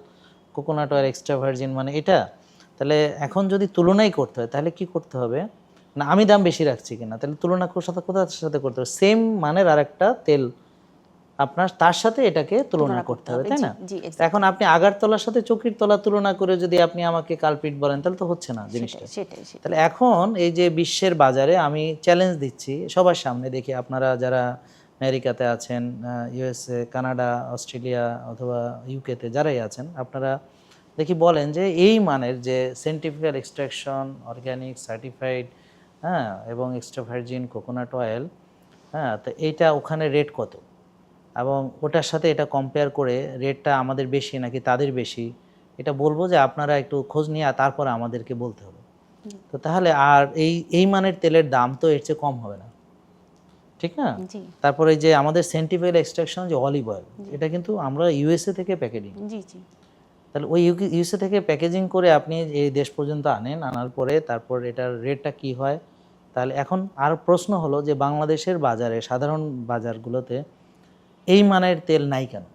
coconut oil extra virgin, মানে এটা। তাহলে এখন যদি তুলনাই করতে হয় তাহলে কি করতে হবে, না আমি দাম বেশি রাখছি কিনা, তাহলে তুলনা কোথার সাথে করতে হবে? সেম মানের আরেকটা তেল আপনার তার সাথে এটাকে তুলনা করতে হবে, তাই না? এখন আপনি আগারতলার সাথে চকির তলা তুলনা করে যদি আপনি আমাকে কালপিট বলেন, তাহলে তো হচ্ছে না জিনিসটা। তাহলে এখন এই যে বিশ্বের বাজারে আমি চ্যালেঞ্জ দিচ্ছি সবার সামনে, দেখি আপনারা যারা আমেরিকাতে আছেন, ইউএসএ, কানাডা, অস্ট্রেলিয়া অথবা ইউকেতে যারাই আছেন, আপনারা দেখি বলেন যে এই মানের যে সায়েন্টিফিক এক্সট্রাকশন, অর্গানিক, সার্টিফাইড, হ্যাঁ, এবং এক্সট্রা ভার্জিন কোকোনাট অয়েল, হ্যাঁ, তো এইটা ওখানে রেট কত? এবং ওটার সাথে এটা কম্পেয়ার করে রেটটা আমাদের বেশি নাকি তাদের বেশি এটা বলবো যে আপনারা একটু খোঁজ নিয়ে তারপরে আমাদেরকে বলতে হবে। তো তাহলে আর এই মানের তেলের দাম তো এর চেয়ে কম হবে না, ঠিক না? তারপরে যে আমাদের সেন্টিফাইল এক্সট্রাকশন যে অলিভ অয়েল, এটা কিন্তু আমরা ইউএসএ থেকে প্যাকেজিং, তাহলে ওই ইউএসএ থেকে প্যাকেজিং করে আপনি এই দেশ পর্যন্ত আনার পরে তারপর এটার রেটটা কি হয়। তাহলে এখন আর প্রশ্ন হলো যে বাংলাদেশের বাজারে, সাধারণ বাজারগুলোতে এই মানের তেল নাই কেন?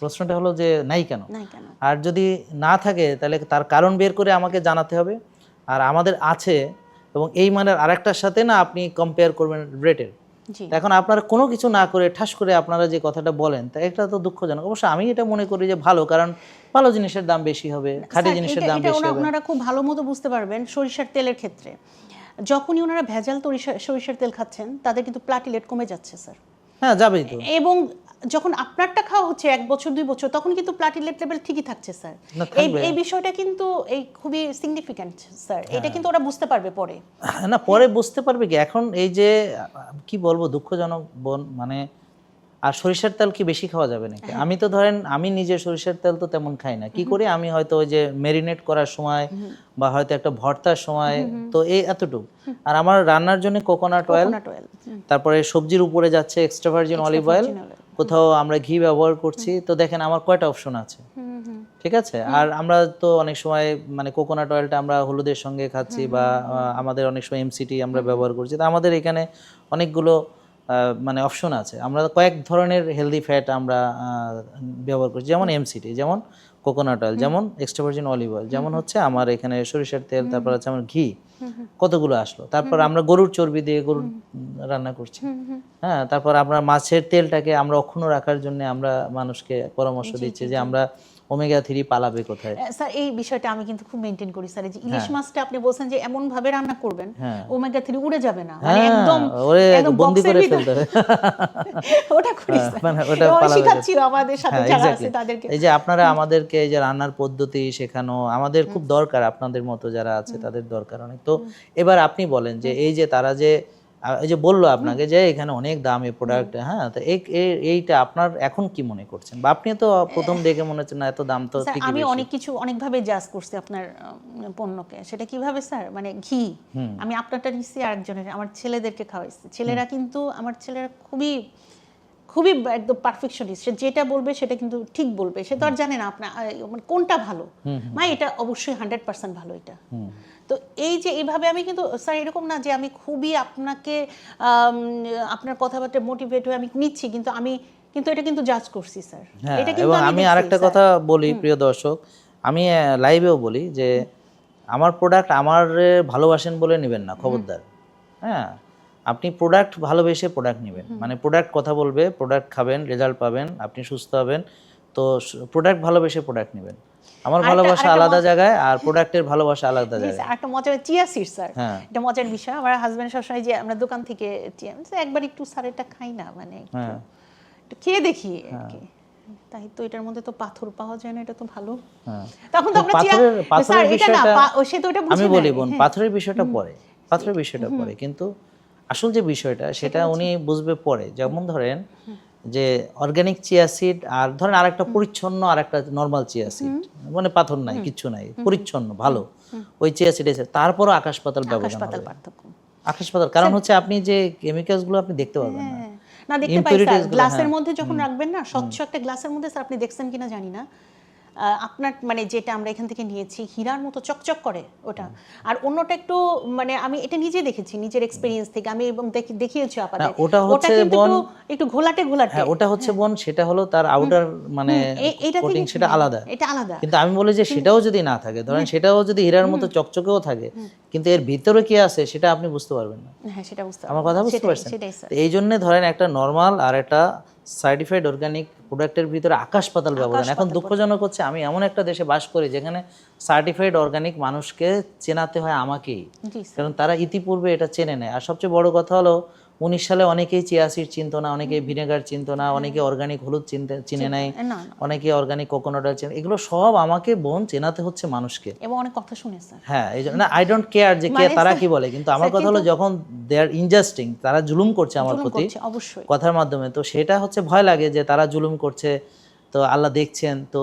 প্রশ্নটা হলো যে নাই কেন? আর যদি না থাকে তাহলে তার কারণ বের করে আমাকে জানাতে হবে। আর আমাদের আছে এবং এই মানের আরেকটার সাথে না আপনি কম্পেয়ার করবেন রেটের। এখন আপনারা কোনো কিছু না করে ঠাস করে আপনারা যে কথাটা বলেন তা এটা তো দুঃখজনক। অবশ্য আমি এটা মনে করি যে ভালো, কারণ ভালো জিনিসের দাম বেশি হবে, খাঁটি জিনিসের দাম বেশি হবে। ওনারা খুব ভালো মতো বুঝতে পারবেন সরিষার তেলের ক্ষেত্রে। যখনই ওনারা ভেজাল সরিষার তেল খাচ্ছেন তাদের কিন্তু প্লাটিলেট কমে যাচ্ছে স্যার। হ্যাঁ, যাবেই তো। এবং যখন আপনারটা খাওয়া হচ্ছে 1 বছর 2 বছর তখন কিন্তু প্লাটিলেট লেভেল ঠিকই থাকছে স্যার। এই বিষয়টা কিন্তু এই খুবই সিগনিফিক্যান্ট স্যার। এটা কিন্তু ওরা বুঝতে পারবে পরে। না, পরে বুঝতে পারবে কি, এখন এই যে কি বলবো দুঃখজনক মানে আর সরিষার তেল কি বেশি খাওয়া যাবে নাকি? আমি তো ধরেন আমি নিজে সরিষার তেল তো তেমন খাই না। কি করি আমি হয়তো ওই যে মেরিনেট করার সময় বা হয়তো একটা ভর্তার সময়, তো এই এতটুকু। আর আমার রান্নার জন্য কোকোনাট অয়েল, তারপরে সবজির উপরে যাচ্ছে এক্সট্রা ভার্জিন অলিভ অয়েল, কোথাও আমরা ঘি ব্যবহার করছি। তো দেখেন আমার কয়টা অপশন আছে, ঠিক আছে? আর আমরা তো অনেক সময় মানে কোকোনাট অয়েলটা আমরা হলুদের সঙ্গে খাচ্ছি বা আমাদের অনেক সময় এমসিটি আমরা ব্যবহার করছি। তো আমাদের এখানে অনেকগুলো মানে অপশন আছে। আমরা কয়েক ধরনের হেলদি ফ্যাট আমরা ব্যবহার করছি, যেমন এমসিটি, যেমন কোকোনাট অয়েল, যেমন এক্সট্রা ভার্জিন অলিভ অয়েল, যেমন হচ্ছে আমার এখানে সরিষার তেল, তারপর হচ্ছে আমার ঘি, কতগুলো আসলো। তারপর আমরা গরুর চর্বি দিয়ে গরু রান্না করছি, হ্যাঁ। তারপর আমরা মাছের তেলটাকে আমরা অক্ষুণ্ণ রাখার জন্য আমরা মানুষকে পরামর্শ দিচ্ছি যে আমরা ওমেগা 3 পালাবে কোথায়। স্যার এই বিষয়টা আমি কিন্তু খুব মেইনটেইন করি স্যার। যে ইলিশ মাছটা আপনি বলছেন যে এমন ভাবে রান্না করবেন ওমেগা 3 উড়ে যাবে না, মানে একদম বন্দি করে ফেলতে হবে। ওটা করি স্যার, মানে ওটা শিখাচ্ছি আমাদের সাথে যারা আছে তাদেরকে। এই যে আপনারা আমাদেরকে এই যে রান্নার পদ্ধতি শেখানো আমাদের খুব দরকার, আপনাদের মতো যারা আছে তাদের দরকার অনেক। তো এবার আপনি বলেন যে এই যে তারা যে এই যে বললো আপনাকে যে এখানে অনেক দামি প্রোডাক্ট, হ্যাঁ, তো এইটা আপনার এখন কি মনে করছেন? বা আপনি তো প্রথম দেখে মনে হচ্ছে না এত দাম তো ঠিকই বেশি। আমি অনেক কিছু অনেকভাবে জাজ করছি আপনার পণ্যকে। সেটা কিভাবে স্যার? মানে ঘি আমি আপনারটা নিচ্ছি, আরেকজনের, আমার ছেলেদেরকে খাওয়াইছি। ছেলেরা কিন্তু আমার ছেলেরা খুবই খুবই একদম পারফেকশনিস্ট। সে যেটা বলবে সেটা কিন্তু ঠিক বলবে। সে তো আর জানে না আপনার কোনটা ভালো, মা এটা অবশ্যই 100% ভালো এটা। তো এই যে এইভাবে আমি কিন্তু স্যার এরকম না যে আমি খুবই আপনাকে আপনার কথাবার্তা মোটিভেট হয়ে আমি নিচ্ছি, কিন্তু আমি কিন্তু এটা কিন্তু জাজ করছি স্যার। এটা কিন্তু আমি আরেকটা কথা বলি প্রিয় দর্শক, আমি লাইভেও বলি যে আমার প্রোডাক্ট আমার ভালোবাসেন বলে নেবেন না, খবরদার। হ্যাঁ, আপনি প্রোডাক্ট ভালোবেসে প্রোডাক্ট নেবেন, মানে প্রোডাক্ট কথা বলবে, প্রোডাক্ট খাবেন, রেজাল্ট পাবেন, আপনি সুস্থ হবেন। তো প্রোডাক্ট ভালোবেসে প্রোডাক্ট নেবেন। আমার ভালোবাসা আলাদা জায়গায় আর প্রোডাক্টের ভালোবাসা আলাদা জায়গায়। একটা মজার চিয়া সিড স্যার, এটা মজার বিষয়। আমার হাজবেন্ড সবসময় যে আমরা দোকান থেকে একবার একটু স্যার এটা খাই না, মানে একটু খেয়ে দেখি, তাই তো এটার মধ্যে তো পাথর পাওয়া যায় না, এটা তো ভালো। তখন তো আমরা চিয়া স্যার এটা না, সে তো এটা বুঝে না। আমি বলি বোন, পাথরের বিষয়টা পরে, পাথরের বিষয়টা পরে, কিন্তু আসল যে বিষয়টা সেটা উনি বুঝবে পরে। যেমন ধরেন যে অর্গানিক চিয়া সিড আর ধরেন আরেকটা পরিচ্ছন্ন আরেকটা নরমাল চিয়া সিড, মানে পাথর নাই, কিচ্ছু নাই, পরিচ্ছন্ন ভালো ওই চিয়া সিড আছে, তারপরও আকাশ পাতাল ব্যবধান, আকাশ পাতাল। কারণ হচ্ছে আপনি যে কেমিক্যালস গুলো আপনি দেখতে পারবেন না। না দেখতে পাই স্যার, গ্লাসের মধ্যে যখন রাখবেন না, স্বচ্ছ একটা গ্লাসের মধ্যে, স্যার আপনি দেখছেন কিনা জানি না, আপনার মানে যেটা আমরা এখান থেকে নিয়েছি হীরার মতো চকচক করে ওটা, আর অন্যটা একটু মানে আমি এটা নিজে দেখেছি নিজের এক্সপেরিয়েন্স থেকে, আমি এবং দেখিয়েছি আপনাদের। ওটা হচ্ছে বোন একটু ঘোলাটে ঘোলাটে, হ্যাঁ ওটা হচ্ছে বোন, সেটা হলো তার আউটার মানে কোটিং, সেটা আলাদা, এটা আলাদা। কিন্তু আমি বলি যে সেটাও যদি না থাকে, ধরেন সেটাও যদি হীরার মতো চকচকেও থাকে, কিন্তু এর ভিতরে কি আছে সেটা আপনি বুঝতে পারবেন না। হ্যাঁ, সেটা বুঝতে আমার কথা বুঝতে পারছেন? এই জন্য ধরেন একটা নরমাল আর একটা সার্টিফাইড অর্গানিক প্রোডাক্টের ভিতরে আকাশ পাতাল ব্যবধান। এখন দুঃখজনক হচ্ছে আমি এমন একটা দেশে বাস করি যেখানে সার্টিফাইড অর্গানিক মানুষকে চেনাতে হয় আমাকেই, কারণ তারা ইতিপূর্বে এটা চেনে নেয়। আর সবচেয়ে বড় কথা হলো 19 সালে অনেকেই চিয়া সিড চিনতো না, অনেকেই ভিনেগার চিনতো না, অনেকে অর্গানিক হলুদ চিনে নাই, অনেকে অর্গানিক কোকোনাট অয়েল চিনে, এগুলো সব আমাকে বোন চেনাতে হচ্ছে মানুষকে। এবং অনেক কথা শুনে স্যার। হ্যাঁ, এই জন্য আই ডোন্ট কেয়ার যে কে তারা কি বলে, কিন্তু আমার কথা হলো যখন দে আর ইনজাস্টিং, তারা জুলুম করছে আমার প্রতি অবশ্যই কথার মাধ্যমে, তো সেটা হচ্ছে ভয় লাগে যে তারা জুলুম করছে, তো আল্লাহ দেখছেন, তো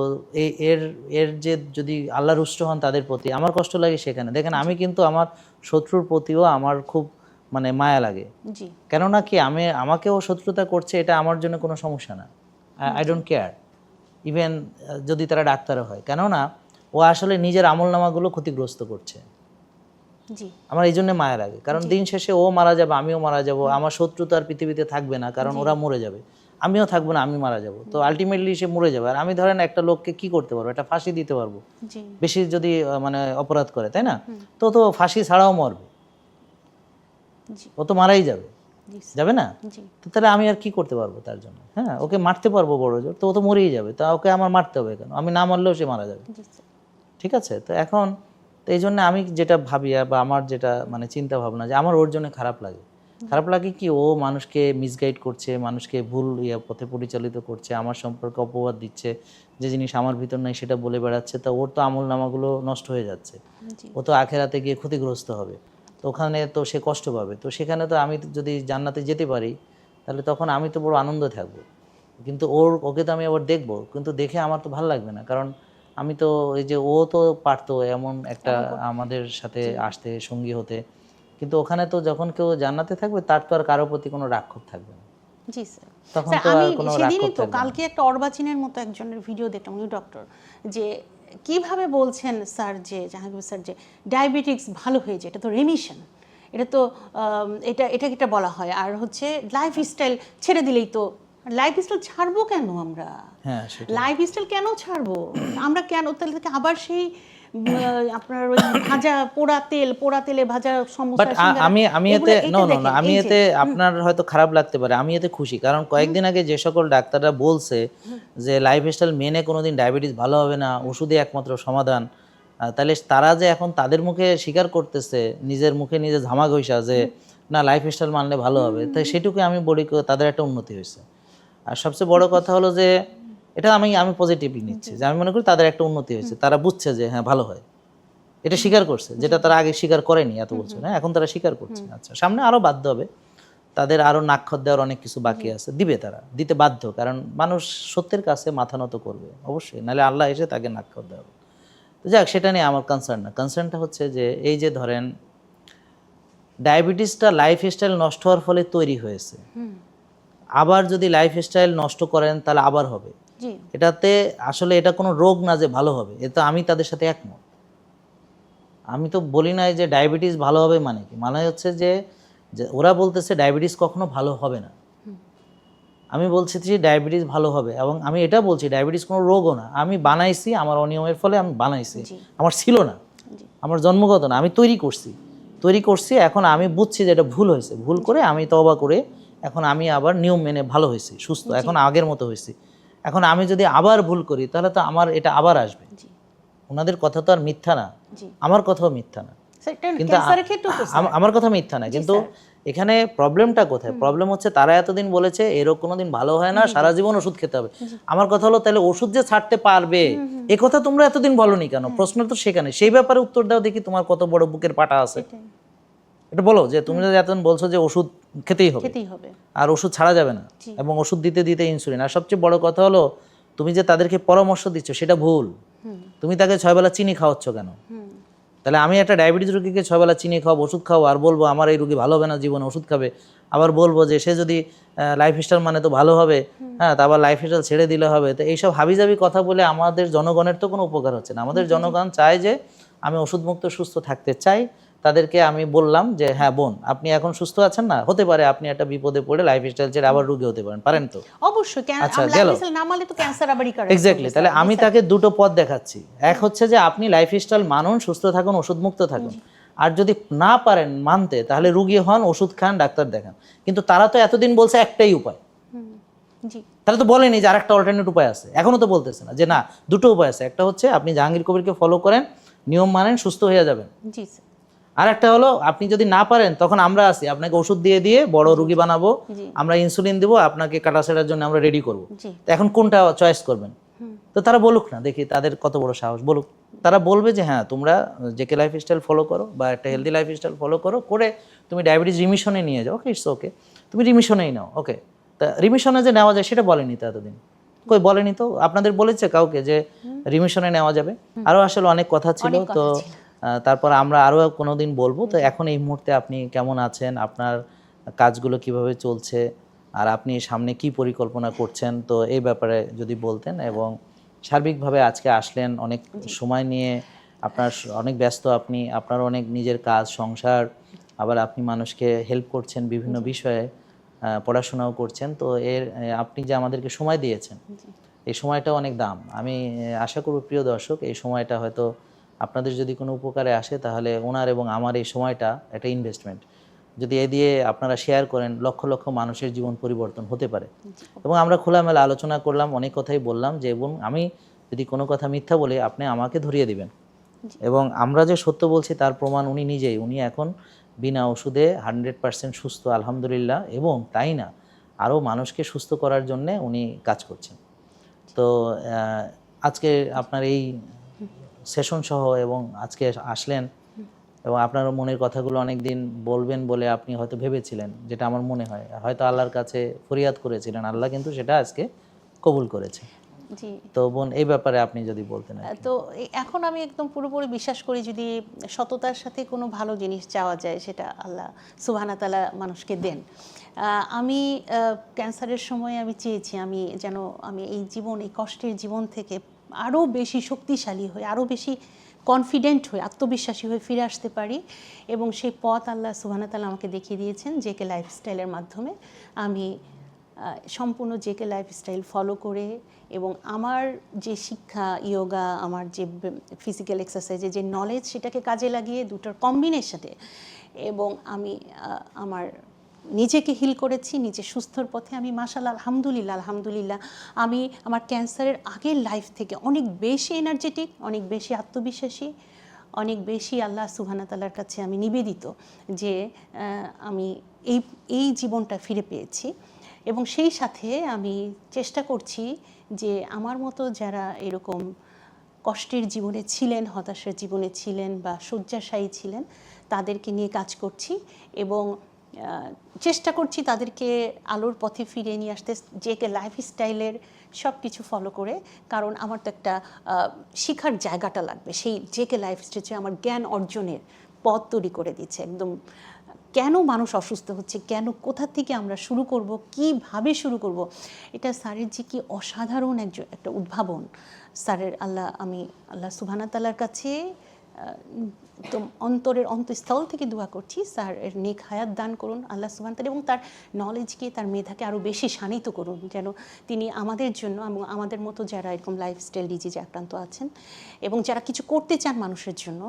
এর যে যদি আল্লাহ রুষ্ট হন তাদের প্রতি, আমার কষ্ট লাগে সেখানে। দেখেন আমি কিন্তু আমার শত্রুর প্রতিও আমার খুব মানে মায়া লাগে, কেননা কি আমাকেও শত্রুতা করছে, এটা আমার জন্য কোনো সমস্যা না, আই ডোন্ট কেয়ার, ইভেন যদি তারা ডাক্তারও হয়, কেননা ও আসলে নিজের আমলনামাগুলো ক্ষতিগ্রস্ত করছে। আমার এই জন্য মায়া লাগে, কারণ দিন শেষে ও মারা যাবে, আমিও মারা যাব, আমার শত্রু তো আর পৃথিবীতে থাকবে না, কারণ ওরা মরে যাবে, আমিও থাকবো না, আমি মারা যাব, তো আলটিমেটলি সে মরে যাবে। আর আমি ধরেন একটা লোককে কি করতে পারবো, একটা ফাঁসি দিতে পারবো, বেশি যদি মানে অপরাধ করে, তাই না? তো ফাঁসি ছাড়াও মরবে, ও তো মারাই যাবে, যাবে না? তো তাহলে আমি আর কি করতে পারবো তার জন্য? হ্যাঁ, ওকে মারতে পারবো বড় জোর, তো ও তো মরেই যাবে, তা ওকে আমার মারতে হবে কেন? আমি না মারলেও সে মারা যাবে, ঠিক আছে? তো এখন তো এই জন্য আমি যেটা ভাবি বা আমার যেটা মানে চিন্তা ভাবনা, যে আমার ওর জন্য খারাপ লাগে কি, ও মানুষকে মিসগাইড করছে, মানুষকে ভুল পথে পরিচালিত করছে, আমার সম্পর্কে অপবাদ দিচ্ছে, যে জিনিস আমার ভিতর নাই সেটা বলে বেড়াচ্ছে, তা ওর তো আমল নামাগুলো নষ্ট হয়ে যাচ্ছে, ও তো আখেরাতে গিয়ে ক্ষতিগ্রস্ত হবে, তো ওখানে তো সে কষ্ট পাবে। তো সেখানে তো আমি যদি জান্নাতে যেতে পারি, তাহলে তখন আমি তো বড় আনন্দ থাকবো, কিন্তু ওকে তো আমি আবার দেখবো, কিন্তু দেখে আমার তো ভালো লাগবে না, কারণ আমি তো এই যে ও তো পারতো এমন একটা আমাদের সাথে আসতে, সঙ্গী হতে, কিন্তু ওখানে তো যখন কেউ জান্নাতে থাকবে তার তো আর কারোর প্রতি কোনো রাক্ষস থাকবে না। জি স্যার, তখন তো আর কোনো রাক্ষস থাকবে না। কালকে একটা অর্বাচীনের মতো একজনের ভিডিও দেখলাম, উনি ডক্টর, যে কিভাবে বলছেন স্যার, যে জাহাঙ্গীর স্যার, যে ডায়াবেটিক্স ভালো হয়ে যায়, এটা তো রেমিশন, এটা তো এটা বলা হয়, আর হচ্ছে লাইফস্টাইল ছেড়ে দিলেই তো, লাইফস্টাইল ছাড়বো কেন আমরা? হ্যাঁ, লাইফস্টাইল কেন ছাড়বো আমরা? কেন তাহলে আবার সেই আপনার ওই ভাজা পোড়া তেলে ভাজা সমোসা, আমি এতে আপনার হয়তো খারাপ লাগতে পারে, আমি এতে খুশি, কারণ কয়েকদিন আগে যে সকল ডাক্তাররা বলছে যে লাইফস্টাইল মেনে কোনোদিন ডায়াবেটিস ভালো হবে না, ওষুধই একমাত্র সমাধান, তাহলে তারা যে এখন তাদের মুখে স্বীকার করতেছে, নিজের মুখে নিজে ঝামা ঘষা, যে না লাইফস্টাইল মানলে ভালো হবে, তাই সেটুকু আমি বলি তাদের একটা উন্নতি হয়েছে। আর সবচেয়ে বড় কথা হলো যে এটা আমি পজিটিভলি নিচ্ছি, যে আমি মনে করি তাদের একটা উন্নতি হয়েছে, তারা বুঝছে যে হ্যাঁ ভালো হয়, এটা স্বীকার করছে, যেটা তারা আগে স্বীকার করেনি এত বছর, হ্যাঁ এখন তারা স্বীকার করছে। আচ্ছা, সামনে আরো বাধ্য হবে, তাদের আরো নাক্ষর দেওয়ার অনেক কিছু বাকি আছে, দিবে, তারা দিতে বাধ্য, কারণ মানুষ সত্যের কাছে মাথা নত করবে অবশ্যই, নাহলে আল্লাহ এসে তাকে নাক্ষর দেওয়া হবে। তো যাক, সেটা নিয়ে আমার কনসার্ন না, কনসার্নটা হচ্ছে যে এই যে ধরেন ডায়াবেটিসটা লাইফস্টাইল নষ্ট হওয়ার ফলে তৈরি হয়েছে, আবার যদি লাইফস্টাইল নষ্ট করেন তাহলে আবার হবে, এটাতে আসলে এটা কোনো রোগ না যে ভালো হবে, এটা আমি তাদের সাথে একমত। আমি তো বলি নাই যে ডায়াবেটিস ভালো হবে, মানে কি, মানে হচ্ছে যে ওরা বলতেছে ডায়াবেটিস কখনো ভালো হবে না, আমি বলছি যে ডায়াবেটিস ভালো হবে, এবং আমি এটা বলছি ডায়াবেটিস কোনো রোগও না, আমি বানাইছি, আমার অনিয়মের ফলে আমি বানাইছি, আমার ছিল না, আমার জন্মগত না, আমি তৈরি করছি, এখন আমি বুঝছি যে এটা ভুল হয়েছে, ভুল করে আমি তওবা করে এখন আমি আবার নিয়ম মেনে ভালো হয়েছি, সুস্থ, এখন আগের মতো হয়েছি। এখন আমি যদি আবার ভুল করি তাহলে তো আমার এটা আবার আসবে। ওনাদের কথা তো আর মিথ্যা না, আমার কথাও মিথ্যা না, কিন্তু আমার কথা মিথ্যা না, কিন্তু এখানে প্রবলেমটা কোথায়? প্রবলেম হচ্ছে তারা এতদিন বলেছে এরকম কোনোদিন ভালো হয় না, সারা জীবন ওষুধ খেতে হবে। আমার কথা হলো তাহলে ওষুধ যে ছাড়তে পারবে এ কথা তোমরা এতদিন বলনি কেন? প্রশ্ন তো সেখানে, সেই ব্যাপারে উত্তর দাও দেখি, তোমার কত বড় বুকের পাটা আছে, এটা বলো, যে তুমি যদি এতদিন বলছো যে ওষুধ খেতেই হবে আর ওষুধ ছাড়া যাবে না, এবং ওষুধ দিতে দিতে ইনসুলিন, আর সবচেয়ে বড় কথা হলো তুমি যে তাদেরকে পরামর্শ দিচ্ছ সেটা ভুল, তুমি তাকে 6 বেলা চিনি খাওয়াচ্ছ কেন? তাহলে আমি একটা ডায়াবেটিস রোগীকে 6 বেলা চিনি খাওয়াবো, ওষুধ খাওয়াবো, আর বলবো আমার এই রোগী ভালো হবে না, জীবনে ওষুধ খাবে, আবার বলবো যে সে যদি লাইফস্টাইল মানে তো ভালো হবে, হ্যাঁ, তা আবার লাইফস্টাইল ছেড়ে দিলে হবে। তো এইসব হাবিজাবি কথা বলে আমাদের জনগণের তো কোনো উপকার হচ্ছে না। আমাদের জনগণ চায় যে আমি ওষুধমুক্ত সুস্থ থাকতে চাই, তাদেরকে আমি বললাম যে হ্যাঁ বোন, আপনি এখন সুস্থ আছেন না, হতে পারে আপনি একটা বিপদে পড়ে লাইফস্টাইল ছেড়ে আবার রোগী হতে পারেন তো অবশ্যই, আচ্ছা গেল, এক্স্যাক্টলি। তাহলে আমি তাকে দুটো পথ দেখাচ্ছি, এক হচ্ছে যে আপনি লাইফস্টাইল মানুন, সুস্থ থাকুন, ওষুধমুক্ত থাকুন, আর যদি না পারেন মানতে তাহলে রোগী হন, ওষুধ খান, ডাক্তার দেখান। কিন্তু তারা তো এতদিন বলছে একটাই উপায়, তাহলে তো বলেনি যে আরেকটা অল্টারনেট উপায় আছে, এখনো তো বলতেছে না যে না দুটো উপায় আছে, একটা হচ্ছে আপনি জাহাঙ্গীর কবিরকে ফলো করেন, নিয়ম মানেন, সুস্থ হয়ে যাবেন, আর একটা হলো আপনি যদি না পারেন তখন আমরা আছি, আপনাকে ওষুধ দিয়ে দিয়ে বড় রুগী বানাবো, আমরা ইনসুলিন দেবো, আপনাকে কাটাছেড়ার জন্য আমরা রেডি করবো। এখন কোনটা চয়েস করবেন? তো তারা বলুক না, দেখি তাদের কত বড় সাহস, বলুক। তারা বলবে যে হ্যাঁ তোমরা জেকে লাইফস্টাইল ফলো করো বা একটা হেলদি লাইফস্টাইল ফলো করো, করে তুমি ডায়াবেটিস রিমিশনে নিয়ে যাও, ওকে ইটস ওকে, তুমি রিমিশনেই নাও, ওকে। তা রিমিশনে যে নেওয়া যায় সেটা বলেনি তো এতদিন, কই বলেনি তো। আপনাদের বলেছে কাউকে যে রিমিশনে নেওয়া যাবে? আরও আসলে অনেক কথা ছিল, তো তারপর আমরা আরও কোনোদিন বলবো। তো এখন এই মুহূর্তে আপনি কেমন আছেন, আপনার কাজগুলো কিভাবে চলছে, আর আপনি সামনে কি পরিকল্পনা করছেন, তো এই ব্যাপারে যদি বলতেন। এবং সার্বিকভাবে আজকে আসলেন অনেক সময় নিয়ে, আপনার অনেক ব্যস্ত, আপনি আপনার অনেক নিজের কাজ সংসার, আবার আপনি মানুষকে হেল্প করছেন বিভিন্ন বিষয়ে, পড়াশোনাও করছেন, তো আপনি যে আমাদেরকে সময় দিয়েছেন, এই সময়টা অনেক দাম। আমি আশা করব প্রিয় দর্শক, এই সময়টা হয়তো আপনাদের যদি কোনো উপকারে আসে, তাহলে ওনার এবং আমার এই সময়টা একটা ইনভেস্টমেন্ট, যদি এ দিয়ে আপনারা শেয়ার করেন, লক্ষ লক্ষ মানুষের জীবন পরিবর্তন হতে পারে। এবং আমরা খোলামেলা আলোচনা করলাম, অনেক কথাই বললাম, যে এবং আমি যদি কোনো কথা মিথ্যা বলি আপনি আমাকে ধরিয়ে দিবেন, এবং আমরা যে সত্য বলছি তার প্রমাণ উনি নিজেই। উনি এখন বিনা ওষুধে 100% সুস্থ আলহামদুলিল্লাহ, এবং তাই না, আরও মানুষকে সুস্থ করার জন্যে উনি কাজ করছেন। তো আজকে আপনার এই সেশন সহ এবং আজকে আসলেন, এবং আপনার মনের কথাগুলো অনেক দিন বলবেন বলে আপনি হয়তো ভেবেছিলেন, যেটা আমার মনে হয়, হয়তো আল্লাহর কাছে ফরিয়াদ করেছিলেন, আল্লাহ কিন্তু সেটা আজকে কবুল করেছে। জি। তো বোন, এই ব্যাপারে আপনি যদি বলতেন। তো এখন আমি একদম পুরোপুরি বিশ্বাস করি, যদি সততার সাথে কোনো ভালো জিনিস চাওয়া যায়, সেটা আল্লাহ সুবহানাহু ওয়া তাআলা মানুষকে দেন। আমি ক্যান্সারের সময় আমি চেয়েছি আমি এই জীবন, এই কষ্টের জীবন থেকে আরও বেশি শক্তিশালী হয়ে, আরও বেশি কনফিডেন্ট হয়ে, আত্মবিশ্বাসী হয়ে ফিরে আসতে পারি। এবং সেই পথ আল্লাহ সুবহানাহু ওয়া তাআলা আমাকে দেখিয়ে দিয়েছেন জেকে লাইফস্টাইলের মাধ্যমে। আমি সম্পূর্ণ জেকে লাইফস্টাইল ফলো করে, এবং আমার যে শিক্ষা, ইয়োগা, আমার যে ফিজিক্যাল এক্সারসাইজে যে নলেজ, সেটাকে কাজে লাগিয়ে দুটোর কম্বিনেশনে, এবং আমি আমার নিজেকে হিল করেছি, নিজে সুস্থর পথে আমি মাশাআল্লাহ আলহামদুলিল্লাহ আমি আমার ক্যান্সারের আগের লাইফ থেকে অনেক বেশি এনার্জেটিক, অনেক বেশি আত্মবিশ্বাসী, অনেক বেশি আল্লাহ সুবহানাহু ওয়া তাআলার কাছে আমি নিবেদিত যে আমি এই জীবনটা ফিরে পেয়েছি। এবং সেই সাথে আমি চেষ্টা করছি যে আমার মতো যারা এরকম কষ্টের জীবনে ছিলেন, হতাশার জীবনে ছিলেন বা শয্যাশায়ী ছিলেন, তাদেরকে নিয়ে কাজ করছি, এবং চেষ্টা করছি তাদেরকে আলোর পথে ফিরিয়ে নিয়ে আসতে, জেকে লাইফস্টাইলের সব কিছু ফলো করে। কারণ আমার তো একটা শিখার জায়গাটা লাগবে, সেই জেকে লাইফস্টাইলে আমার জ্ঞান অর্জনের পথ তৈরি করে দিচ্ছে একদম। কেন মানুষ অসুস্থ হচ্ছে, কেন, কোথা থেকে আমরা শুরু করব, কিভাবে শুরু করব, এটা স্যারের যে কি অসাধারণ একটা উদ্ভাবন স্যারের। আমি আল্লাহ সুবহানাহু ওয়া তাআলার কাছে একদম অন্তরের অন্তঃস্থল থেকে দোয়া করছি, স্যার এর নেক হায়াত দান করুন আল্লাহ সুবহানাহু ওয়া তাআলা, এবং তার নলেজকে, তার মেধাকে আরও বেশি শানিত করুন, যেন তিনি আমাদের জন্য এবং আমাদের মতো যারা এরকম লাইফস্টাইল ডিজিজে আক্রান্ত আছেন এবং যারা কিছু করতে চান মানুষের জন্য,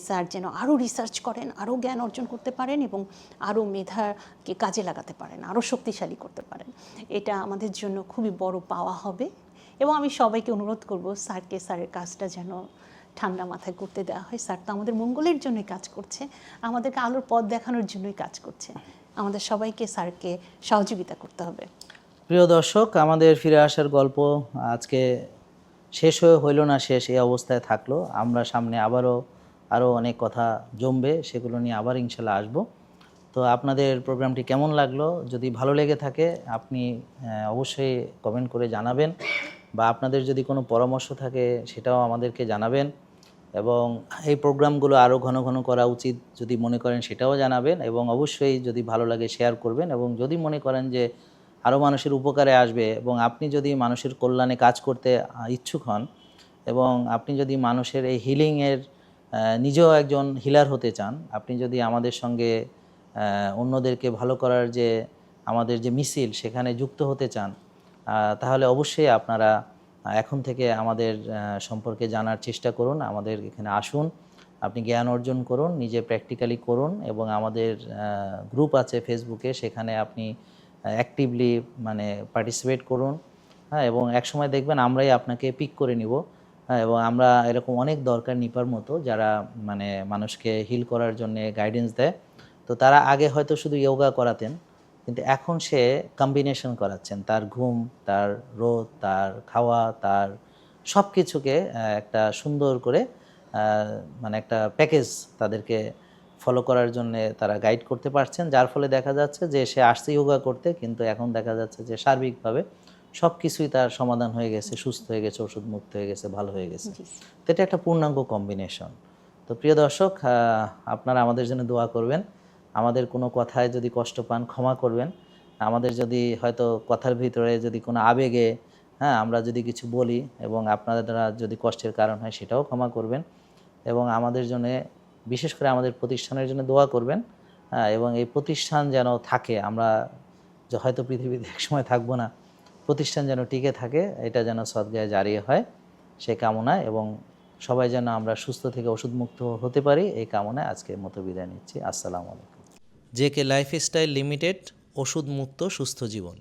স্যার যেন আরও রিসার্চ করেন, আরও জ্ঞান অর্জন করতে পারেন, এবং আরও মেধাকে কাজে লাগাতে পারেন, আরও শক্তিশালী করতে পারেন। এটা আমাদের জন্য খুবই বড় পাওয়া হবে। এবং আমি সবাইকে অনুরোধ করব, স্যারের কাজটা যেন ঠান্ডা মাথায় করতে দেওয়া হয়। স্যার তো আমাদের মঙ্গলের জন্যই কাজ করছে, আমাদেরকে আলোর পথ দেখানোর জন্যই কাজ করছে। আমাদের সবাইকে স্যারকে সহযোগিতা করতে হবে। প্রিয় দর্শক, আমাদের ফিরে আসার গল্প আজকে শেষ হইল না, শেষ এই অবস্থায় থাকলো। আমরা সামনে আরও অনেক কথা জমবে, সেগুলো নিয়ে আবার ইনশাল্লাহ আসবো। তো আপনাদের প্রোগ্রামটি কেমন লাগলো, যদি ভালো লেগে থাকে আপনি অবশ্যই কমেন্ট করে জানাবেন, বা আপনাদের যদি কোনো পরামর্শ থাকে সেটাও আমাদেরকে জানাবেন, এবং এই প্রোগ্রামগুলো আরও ঘন ঘন করা উচিত যদি মনে করেন সেটাও জানাবেন, এবং অবশ্যই যদি ভালো লাগে শেয়ার করবেন, এবং যদি মনে করেন যে আরও মানুষের উপকারে আসবে, এবং আপনি যদি মানুষের কল্যাণে কাজ করতে ইচ্ছুক হন, এবং আপনি যদি মানুষের এই হিলিংয়ের নিজেও একজন হিলার হতে চান, আপনি যদি আমাদের সঙ্গে অন্যদেরকে ভালো করার যে আমাদের যে মিছিল সেখানে যুক্ত হতে চান, তাহলে অবশ্যই আপনারা এখন থেকে আমাদের সম্পর্কে জানার চেষ্টা করুন, আমাদের এখানে আসুন, আপনি জ্ঞান অর্জন করুন, নিজে প্র্যাকটিক্যালি করুন, এবং আমাদের গ্রুপ আছে ফেসবুকে, সেখানে আপনি অ্যাক্টিভলি পার্টিসিপেট করুন, হ্যাঁ, এবং একসময় দেখবেন আমরাই আপনাকে পিক করে নিব, হ্যাঁ, এবং আমরা এরকম অনেক দরকার নিপার মতো যারা মানে মানুষকে হিল করার জন্য গাইডেন্স দেয়। তো তারা আগে হয়তো শুধু ইয়োগা করাতেন, কিন্তু এখন সে কম্বিনেশন করাচ্ছেন। তার ঘুম, তার রোদ, তার খাওয়া, তার সব কিছুকে একটা সুন্দর করে মানে একটা প্যাকেজ তাদেরকে ফলো করার জন্যে তারা গাইড করতে পারছেন, যার ফলে দেখা যাচ্ছে যে সে আসছে ইয়োগা করতে, কিন্তু এখন দেখা যাচ্ছে যে সার্বিকভাবে সব কিছুই তার সমাধান হয়ে গেছে, সুস্থ হয়ে গেছে, ওষুধ মুক্ত হয়ে গেছে, ভালো হয়ে গেছে। তো এটা একটা পূর্ণাঙ্গ কম্বিনেশন। তো প্রিয় দর্শক, আপনারা আমাদের জন্য দোয়া করবেন। আমাদের কোনো কথায় যদি কষ্ট পান ক্ষমা করবেন। আমাদের যদি হয়তো কথার ভিতরে যদি কোনো আবেগে আমরা যদি কিছু বলি এবং আপনারা যদি কষ্টের কারণ হয় সেটাও ক্ষমা করবেন। এবং আমাদের জন্যে, বিশেষ করে আমাদের প্রতিষ্ঠানের জন্য দোয়া করবেন। এবং এই প্রতিষ্ঠান যেন থাকে, আমরা যে হয়তো পৃথিবীতে একসময় থাকবো না, প্রতিষ্ঠান যেন টিকে থাকে, এটা যেন সদগায়ে জারিয়া হয় সে কামনায়, এবং সবাই যেন আমরা সুস্থ থেকে ওষুধমুক্ত হতে পারি এই কামনায় আজকের মতো বিদায় নিচ্ছি। আসসালামু আলাইকুম। জেকে লাইফস্টাইল লিমিটেড, ওষুধ মুক্ত সুস্থ জীবন।